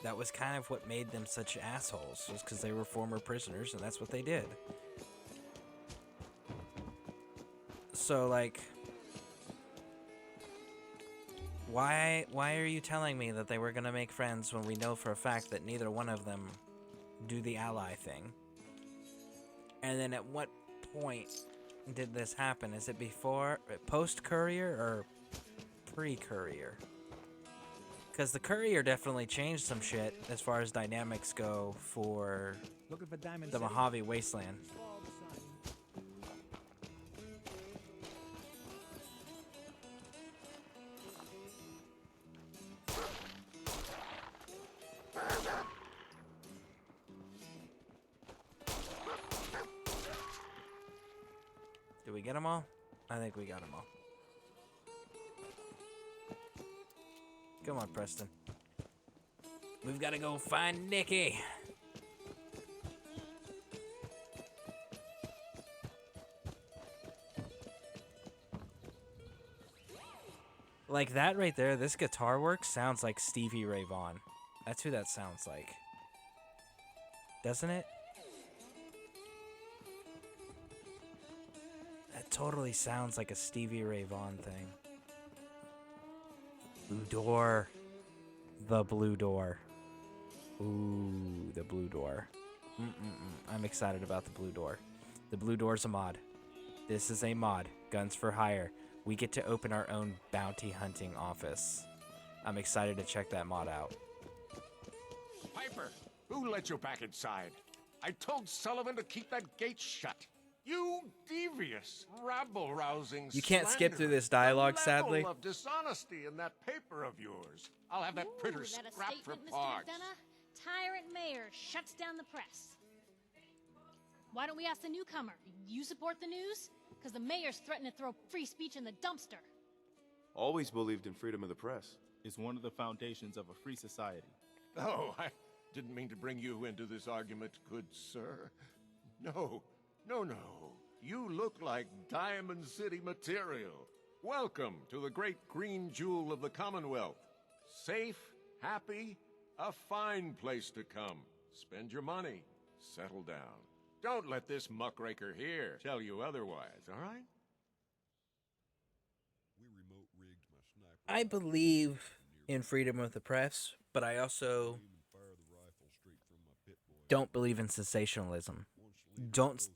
That was kind of what made them such assholes, was because they were former prisoners, and that's what they did. So, like, why are you telling me that they were going to make friends when we know for a fact that neither one of them do the ally thing? And then at what point did this happen? Is it before, post-Courier, or pre-Courier? Because the Courier definitely changed some shit as far as dynamics go for the Mojave Wasteland. Did we get them all? I think we got them all. Come on, Preston. We've got to go find Nikki. Like that right there, this guitar work sounds like Stevie Ray Vaughan. That's who that sounds like. Doesn't it? That totally sounds like a Stevie Ray Vaughan thing. Blue door. The blue door. Ooh, the blue door. I'm excited about the blue door. The blue door's a mod. This is a mod. Guns for hire. We get to open our own bounty hunting office. I'm excited to check that mod out. Piper, who let you back inside? I told Sullivan to keep that gate shut. You devious, rabble-rousing You can't skip through slanderer. this dialogue, The sadly. level of dishonesty in that paper of yours. I'll have that printer Is that a scrapped for statement, Mr. parts. McDonough? Tyrant mayor shuts down the press. Why don't we ask the newcomer? You support the news? Because the mayor's threatened to throw free speech in the dumpster. Always believed in freedom of the press. It's one of the foundations of a free society. Oh, I didn't mean to bring you into this argument, good sir. No. You look like Diamond City material. Welcome to the great green jewel of the Commonwealth. Safe, happy, a fine place to come. Spend your money. Settle down. Don't let this muckraker here tell you otherwise, all right? I believe in freedom of the press, but I also don't believe in sensationalism. Don't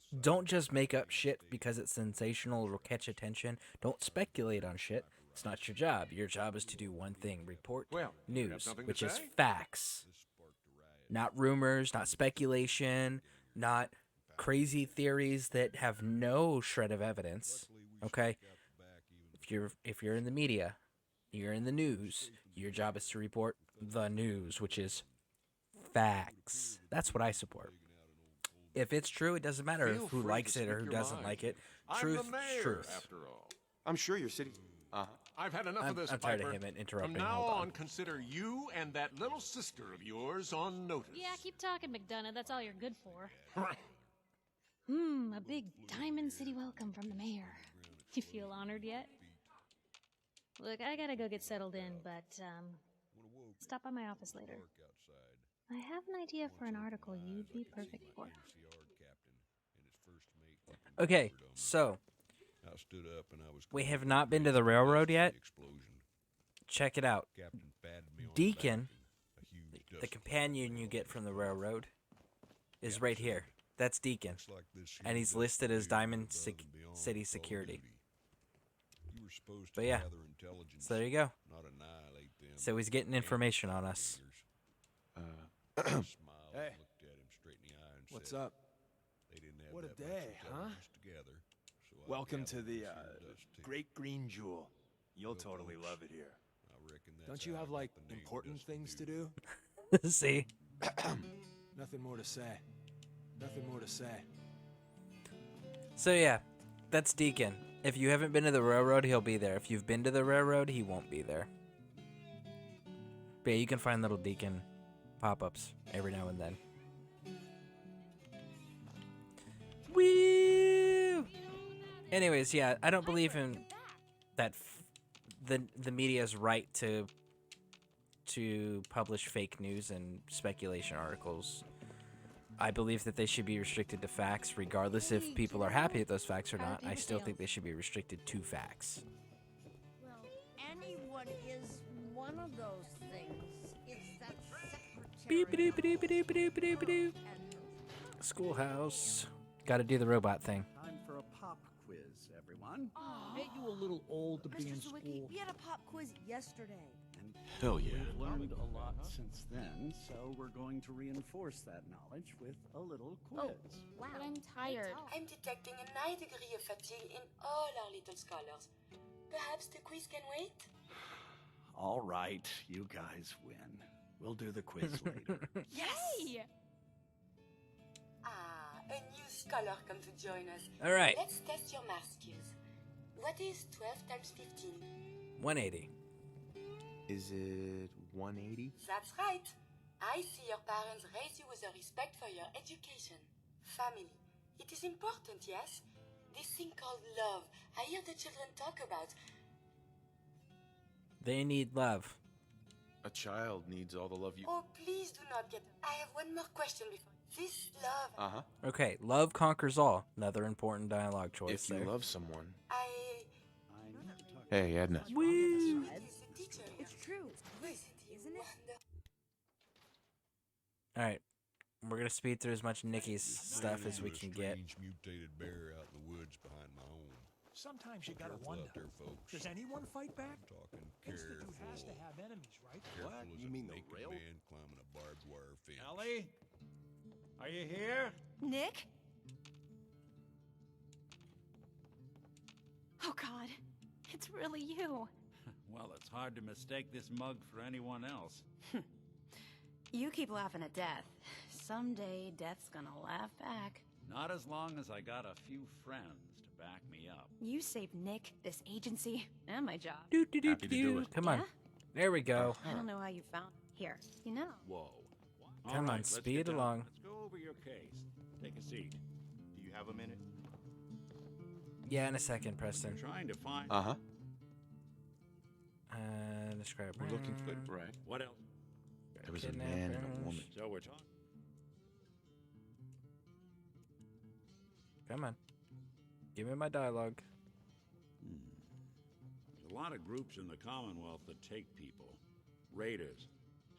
just make up shit because it's sensational or will catch attention. Don't speculate on shit. It's not your job. Your job is to do one thing: report news, which is facts. Not rumors, not speculation, not crazy theories that have no shred of evidence. Okay? If you're in the media, you're in the news, your job is to report the news, which is facts. That's what I support. If it's true, it doesn't matter who likes it or who doesn't like it. Truth, truth. After all. I'm sure your city... I've had enough of this, I'm tired Piper. of him interrupting. From now Hold on. on, consider you and that little sister of yours on notice. Yeah, keep talking, McDonough. That's all you're good for. A big Diamond City welcome from the mayor. You feel honored yet? Look, I gotta go get settled in, but, stop by my office later. I have an idea for an article you'd be perfect for. Okay, so we have not been to the railroad yet. Check it out. Deacon, the companion you get from the railroad, is right here. That's Deacon, and he's listed as Diamond City Security. But yeah, so there you go. So he's getting information on us. Hey, what's up? What a day, huh? Welcome to the Great Green Jewel. You'll totally love it here. Don't you have, like, important things to do? See? Nothing more to say. Nothing more to say. So yeah, that's Deacon. If you haven't been to the railroad, he'll be there. If you've been to the railroad, he won't be there. But yeah, you can find little Deacon pop-ups every now and then. Woo! Anyways, yeah, I don't believe in that. The media's right to publish fake news and speculation articles. I believe that they should be restricted to facts, regardless if people are happy with those facts or not. I still think they should be restricted to facts. Well, anyone is one of those things. It's that secretary. Schoolhouse. Gotta do the robot thing. Time for a pop quiz, everyone. Ain't you a little old to be in school? We had a pop quiz yesterday. Hell yeah. We've learned a lot since then, so we're going to reinforce that knowledge with a little quiz. Wow. But I'm tired. I'm detecting a high degree of fatigue in all our little scholars. Perhaps the quiz can wait? All right, you guys win. We'll do the quiz later. Yes! Hey! A new scholar come to join us. All right. Let's test your math skills. What is 12 times 15? 180. Is it 180? That's right. I see your parents raise you with a respect for your education. Family. It is important, yes? This thing called love. I hear the children talk about. They need love. A child needs all the love you... Oh, please do not get... I have one more question before... This love... Uh-huh. Okay, love conquers all. Another important dialogue choice If you there. love someone... I... Hey, Edna. Woo! It's true. Isn't it? Alright. We're gonna speed through as much Nikki's stuff as we can get. Mutated bear out in the woods behind my home. Sometimes you gotta Careful wonder, out there, folks. does anyone fight back? Talking Institute careful. has to have enemies, right? Careful What? as You a mean the naked rail? man climbing a barbed wire fence. Ellie? Are you here? Nick? Oh God, it's really you. Well, it's hard to mistake this mug for anyone else. You keep laughing at death. Someday, death's gonna laugh back. Not as long as I got a few friends to back me up. You saved Nick, this agency, and my job. Happy to do it. Come on. Yeah? There we go. I don't know how you found here. You know. Whoa. Come All on, right, let's speed get down. along. Let's go over your case. Take a seat. Do you have a minute? Yeah, in a second, Preston. Trying to find... Uh-huh. Describe. We're looking for... Right. What else? There was a man and a woman. So we're talking... Come on. Give me my dialogue. There's a lot of groups in the Commonwealth that take people. Raiders,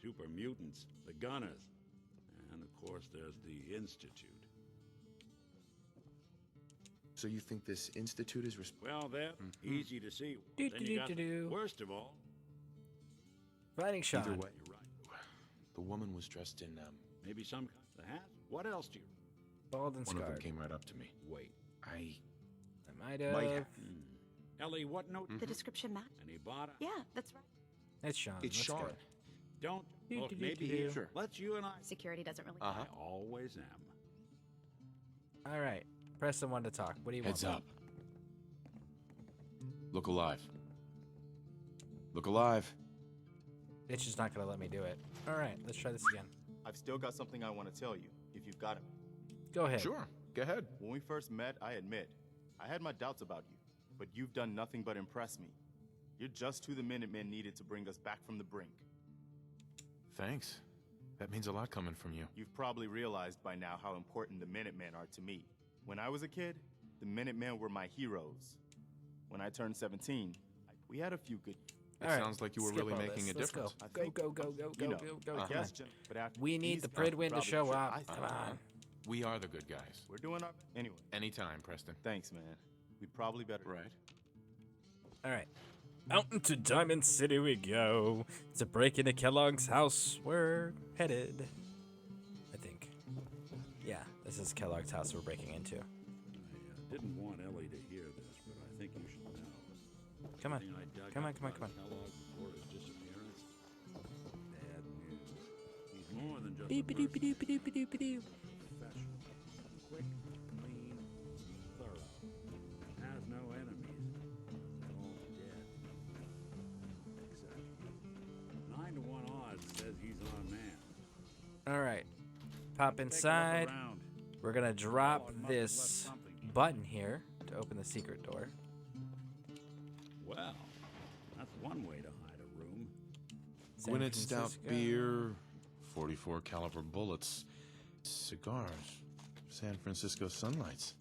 super mutants, the Gunners, and of course there's the Institute. So you think this institute is Well, they're easy to see. Do, Then do, you do, got do, the- do. worst of all, Fighting Sean. Either way. you're right. The woman was dressed in, Maybe some kind of hat. What else do you... Bald and One of them scarred. came right up to me. Wait. I might have. might have. Ellie, what note? The description match. And he bought it. Yeah, that's right. It's Sean. It's Let's Sean. go. Don't. Do, Look, do, do, maybe do, do. he... Sure. Let's you and I... Security doesn't really. Uh-huh. I always am. All right. Preston wanted to talk. What do you Heads want? up. Look alive. Look alive. It's just not gonna let me do it. All right. Let's try this again. I've still got something I want to tell you, if you've got it. Go ahead. Sure. Go ahead. When we first met, I admit, I had my doubts about you, but you've done nothing but impress me. You're just who the Minutemen needed to bring us back from the brink. Thanks. That means a lot coming from you. You've probably realized by now how important the Minutemen are to me. When I was a kid, the Minutemen were my heroes. When I turned 17, we had a few good... It All right, sounds like you were skip really all making this. a Let's difference. Go, go, go, go, You go, know, go, go. I Come on. guess, but after We need these the guys Pridwin to probably show should- up. I- Come on. We are the good guys. We're doing our... Anyway. Anytime, Preston. Thanks, man. We'd probably better... Right. All right. Out into Diamond City we go. To break into Kellogg's house. We're headed. I think. Yeah, this is Kellogg's house we're breaking into. I didn't want Ellie to hear this, but I think you should know. Come on. Everything I dug Come on, up come on, about come on. Kellogg before his disappearance. Bad news. He's more than just Beep a doop mercenary. doop doop doop doop. Professional. Quick, clean, thorough. Has no enemies. They're all dead. Except 9 to 1 odds says he's our man. All right. Pop Take a look inside. around. We're gonna drop Kellogg must have this left something. button here to open the secret door. Well, that's one way to hide a room. San Gwinnett stout Francisco. beer, 44 caliber bullets, cigars, San Francisco sunlights.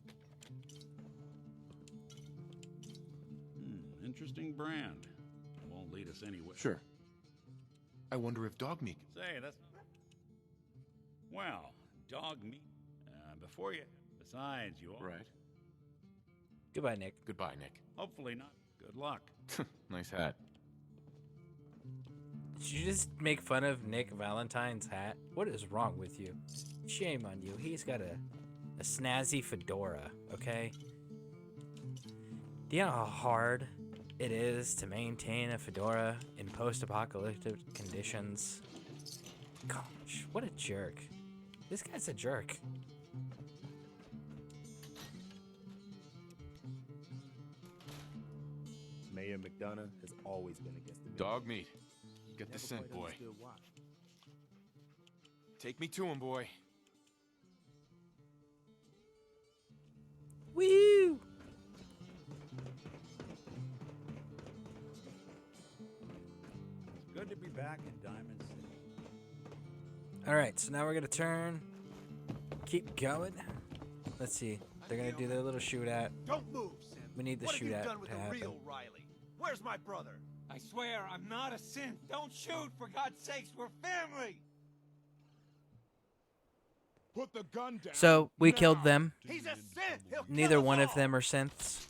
Interesting brand. Won't lead us anywhere. Sure. I wonder if dog meat. Say, that's... Well, dog meat. Before you... Besides, you all... Right. Goodbye, Nick. Goodbye, Nick. Hopefully not. Good luck. Nice hat. Did you just make fun of Nick Valentine's hat? What is wrong with you? Shame on you. He's got a snazzy fedora, okay? Do you know how hard it is to maintain a fedora in post-apocalyptic conditions? Gosh, what a jerk. This guy's a jerk. Mayor McDonough has always been against the Dog meat. Get the Never scent, quite boy. understood why. Take me to him, boy. Woo! Good to be back in Diamond City. Alright, so now we're gonna turn. Keep going. Let's see. They're gonna do their little shootout. Don't move, Sim. We need the What have you shootout done with to the happen. real Riley? Where's my brother? I swear I'm not a synth. Don't shoot, for God's sakes, we're family. Put the gun down. So we killed them. He's a synth. He'll Neither kill us one of all. them are synths.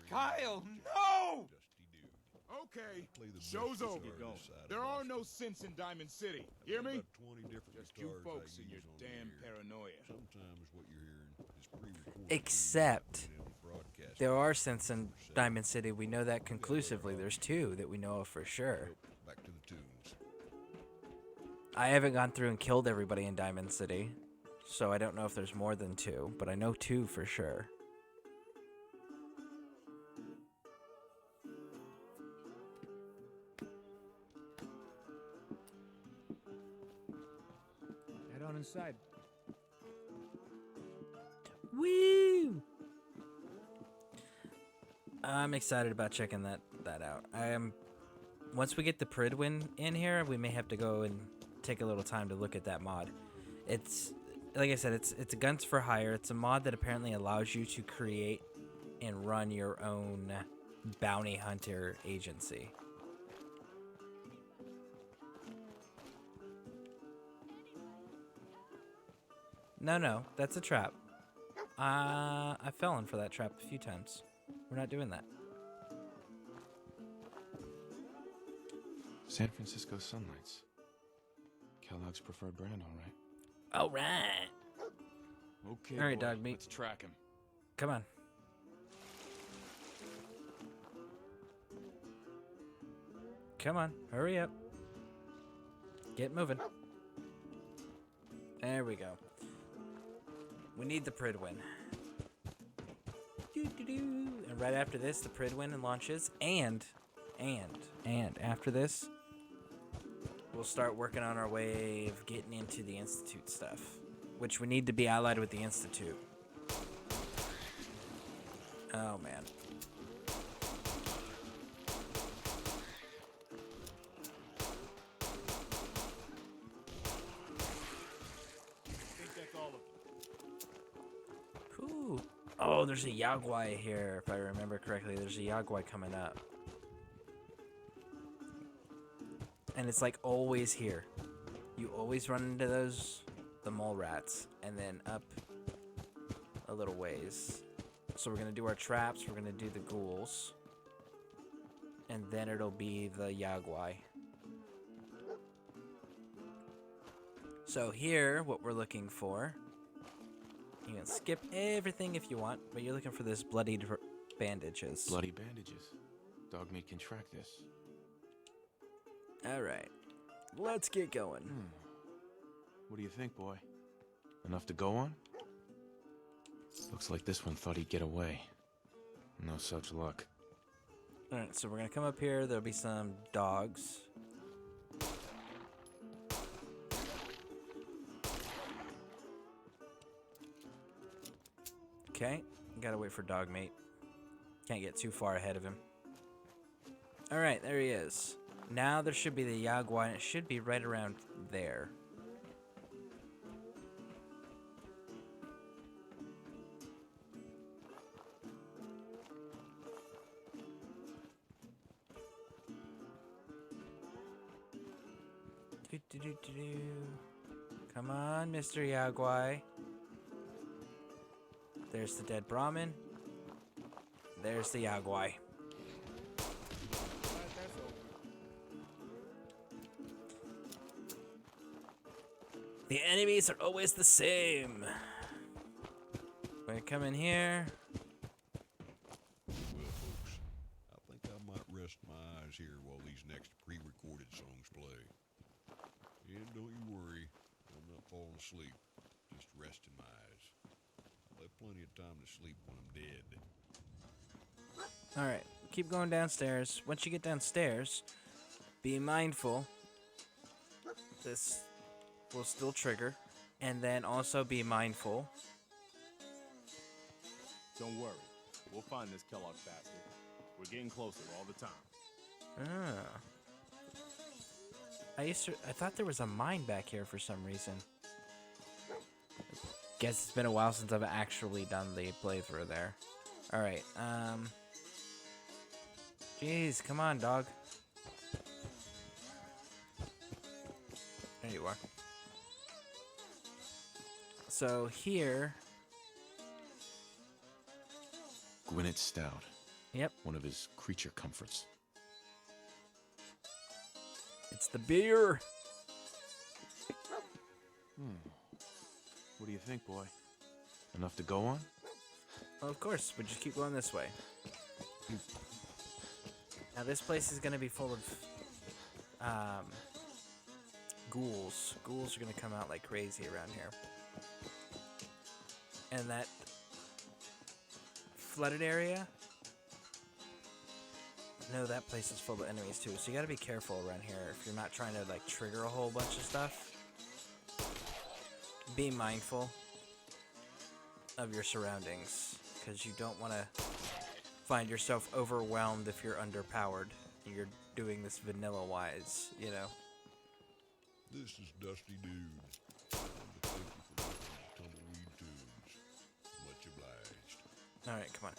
Kyle, no! Okay, show's over. There are no synths in Diamond City. Hear me? Just you folks and your damn paranoia. Sometimes what you're hearing is pre-recorded. Except there are synths in Diamond City. We know that conclusively. There's 2 that we know of for sure. Back to the tunes. I haven't gone through and killed everybody in Diamond City, so I don't know if there's more than 2, but I know 2 for sure. Head on inside. Woo! I'm excited about checking that out. Once we get the Pridwin in here, we may have to go and take a little time to look at that mod. It's like I said, it's a guns for hire. It's a mod that apparently allows you to create and run your own bounty hunter agency. No, that's a trap. I fell in for that trap a few times. We're not doing that. San Francisco Sunlights. Kellogg's preferred brand, all right. All right. Okay, All right, boy, dog meat. let's track him. Come on. Come on, hurry up. Get moving. There we go. We need the Pridwin. And right after this, the Pridwin launches. And after this, we'll start working on our way of getting into the Institute stuff. Which we need to be allied with the Institute. Oh, man. Ooh. Oh, there's a Yaguai here, if I remember correctly. There's a Yaguai coming up. And it's like always here. You always run into the mole rats, and then up a little ways. So we're gonna do our traps, we're gonna do the ghouls, and then it'll be the Yaguai. So here, what we're looking for, you can skip everything if you want, but you're looking for this bloodied bandages. Bloody bandages. Dog meat can track this. Alright, let's get going. What do you think, boy? Enough to go on? Looks like this one thought he'd get away. No such luck. Alright, so we're gonna come up here, there'll be some dogs. Okay, gotta wait for dog mate. Can't get too far ahead of him. Alright, there he is. Now there should be the Yaguai, and it should be right around there. Come on, Mr. Yaguai. There's the dead Brahmin. There's the Yaguai. The enemies are always the same. We're gonna come in here. Well, folks, I think I might rest my eyes here while these next pre-recorded songs play. And don't you worry, I'm not falling asleep, just resting my eyes. I'll have plenty of time to sleep when I'm dead. Alright, keep going downstairs. Once you get downstairs, be mindful. This will still trigger. And then also be mindful. Don't worry. We'll find this Kellogg bastard. We're getting closer all the time. Ah. I thought there was a mine back here for some reason. Guess it's been a while since I've actually done the playthrough there. Alright, jeez, come on, dog. There you are. So here... Gwyneth Stout. Yep. One of his creature comforts. It's the beer! What do you think, boy? Enough to go on? Well, of course, we just keep going this way. Now this place is gonna be full of ghouls. Ghouls are gonna come out like crazy around here. And that flooded area, no, that place is full of enemies too, so you gotta be careful around here if you're not trying to like trigger a whole bunch of stuff. Be mindful of your surroundings, because you don't want to find yourself overwhelmed if you're underpowered. You're doing this vanilla-wise, you know. This is Dusty Dude. Thank you for Tumbleweed Tunes. Much obliged. Alright, come on.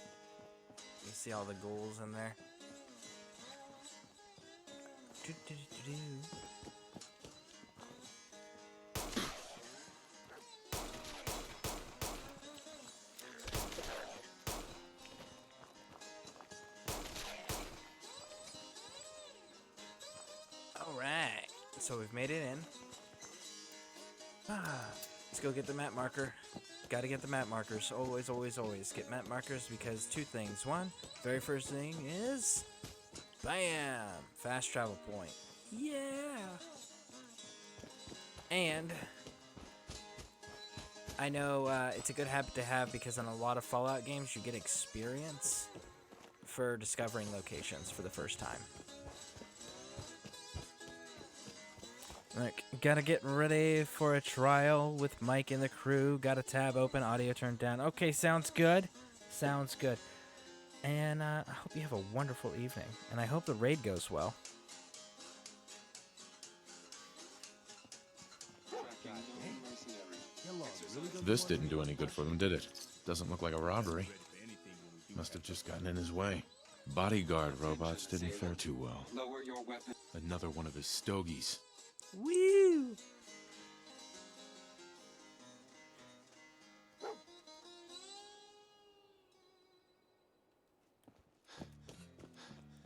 You see all the ghouls in there? Alright, so we've made it in. Let's go get the map marker. Gotta get the map markers. Always, always, always get map markers because two things. One, very first thing is... BAM! Fast travel point. Yeah! And... I know it's a good habit to have because in a lot of Fallout games you get experience for discovering locations for the first time. Like, gotta get ready for a trial with Mike and the crew. Got a tab open, audio turned down. Okay, sounds good. Sounds good. And I hope you have a wonderful evening. And I hope the raid goes well. This didn't do any good for them, did it? Doesn't look like a robbery. Must have just gotten in his way. Bodyguard robots didn't fare too well. Lower your weapon. Another one of his stogies. Woo!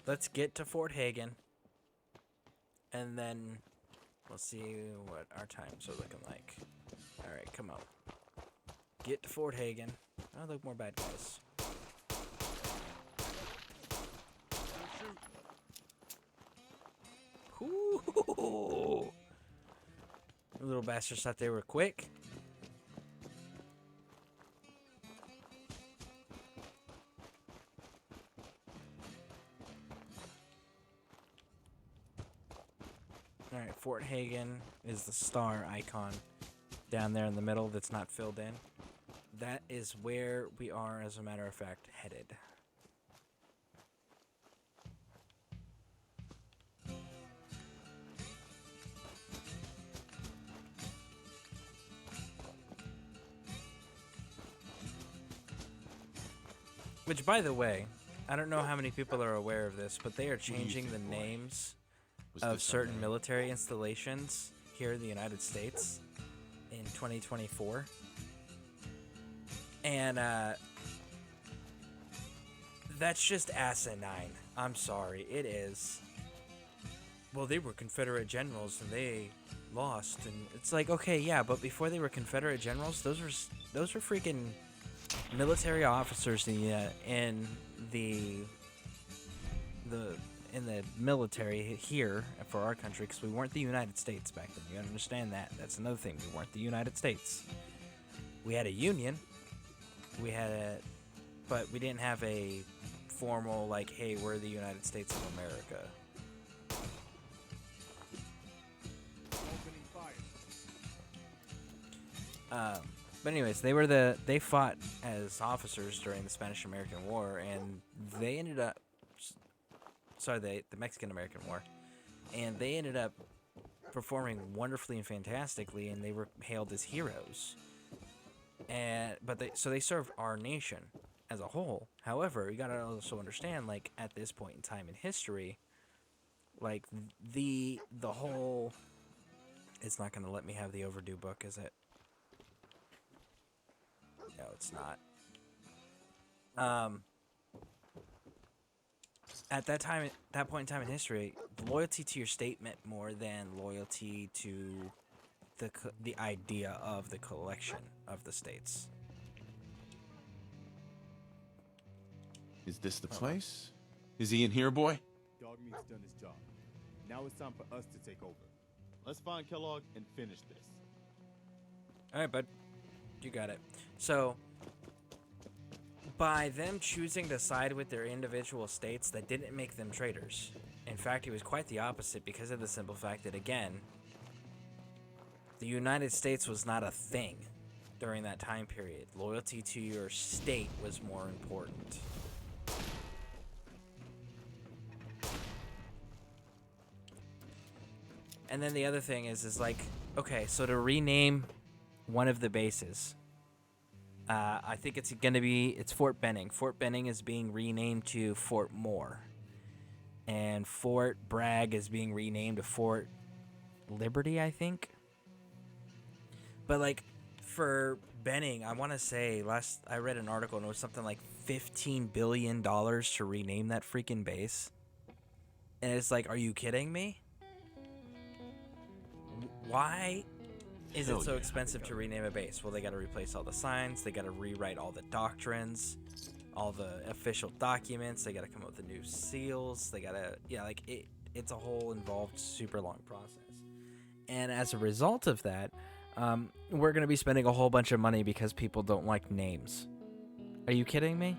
Let's get to Fort Hagen. And then we'll see what our times are looking like. Alright, come on. Get to Fort Hagen. Oh, look, more bad guys. Ooh. The little bastards thought they were quick. Alright, Fort Hagen is the star icon down there in the middle that's not filled in. That is where we are, as a matter of fact, headed. Which, by the way, I don't know how many people are aware of this, but they are changing the names of certain military installations here in the United States in 2024. And that's just asinine. I'm sorry, it is. Well, they were Confederate generals and they lost, and it's like, okay, yeah, but before they were Confederate generals, those were freaking military officers in the military here for our country, because we weren't the United States back then. You understand that? That's another thing. We weren't the United States. We had a union. But we didn't have a formal, like, hey, we're the United States of America. But anyways, they fought as officers during the Spanish-American War, and they ended up, the Mexican-American War, and they ended up performing wonderfully and fantastically, and they were hailed as heroes. So they served our nation as a whole. However, you gotta also understand, like, at this point in time in history, like, the whole... It's not gonna let me have the overdue book, is it? No, it's not. At that point in time in history, loyalty to your state meant more than loyalty to the idea of the collection of the states. Is this the place? Is he in here, boy? Dog meat's done his job. Now it's time for us to take over. Let's find Kellogg and finish this. All right, bud. You got it. So, by them choosing to side with their individual states, that didn't make them traitors. In fact, it was quite the opposite because of the simple fact that, again, the United States was not a thing during that time period. Loyalty to your state was more important. And then the other thing is like, okay, so to rename one of the bases, I think it's Fort Benning. Fort Benning is being renamed to Fort Moore. And Fort Bragg is being renamed to Fort Liberty, I think. But, like, for Benning, I want to say, I read an article and it was something like $15 billion to rename that freaking base. And it's like, are you kidding me? Why is it so expensive to rename a base? Well, they got to replace all the signs. They got to rewrite all the doctrines, all the official documents. They got to come up with the new seals. They got to, it's a whole involved, super long process. And as a result of that, we're going to be spending a whole bunch of money because people don't like names. Are you kidding me?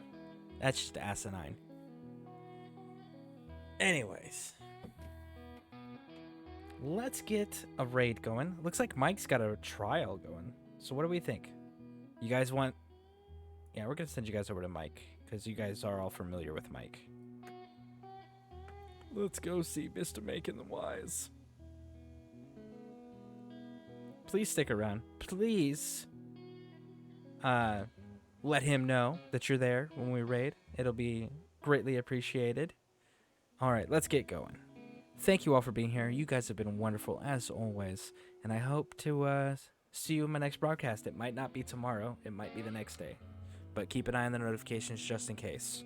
That's just asinine. Anyways, let's get a raid going. Looks like Mike's got a trial going. So what do we think? You guys want... Yeah, we're going to send you guys over to Mike, because you guys are all familiar with Mike. Let's go see Mr. Making the Wise. Please stick around. Please let him know that you're there when we raid. It'll be greatly appreciated. All right, let's get going. Thank you all for being here. You guys have been wonderful as always. And I hope to see you in my next broadcast. It might not be tomorrow. It might be the next day. But keep an eye on the notifications just in case.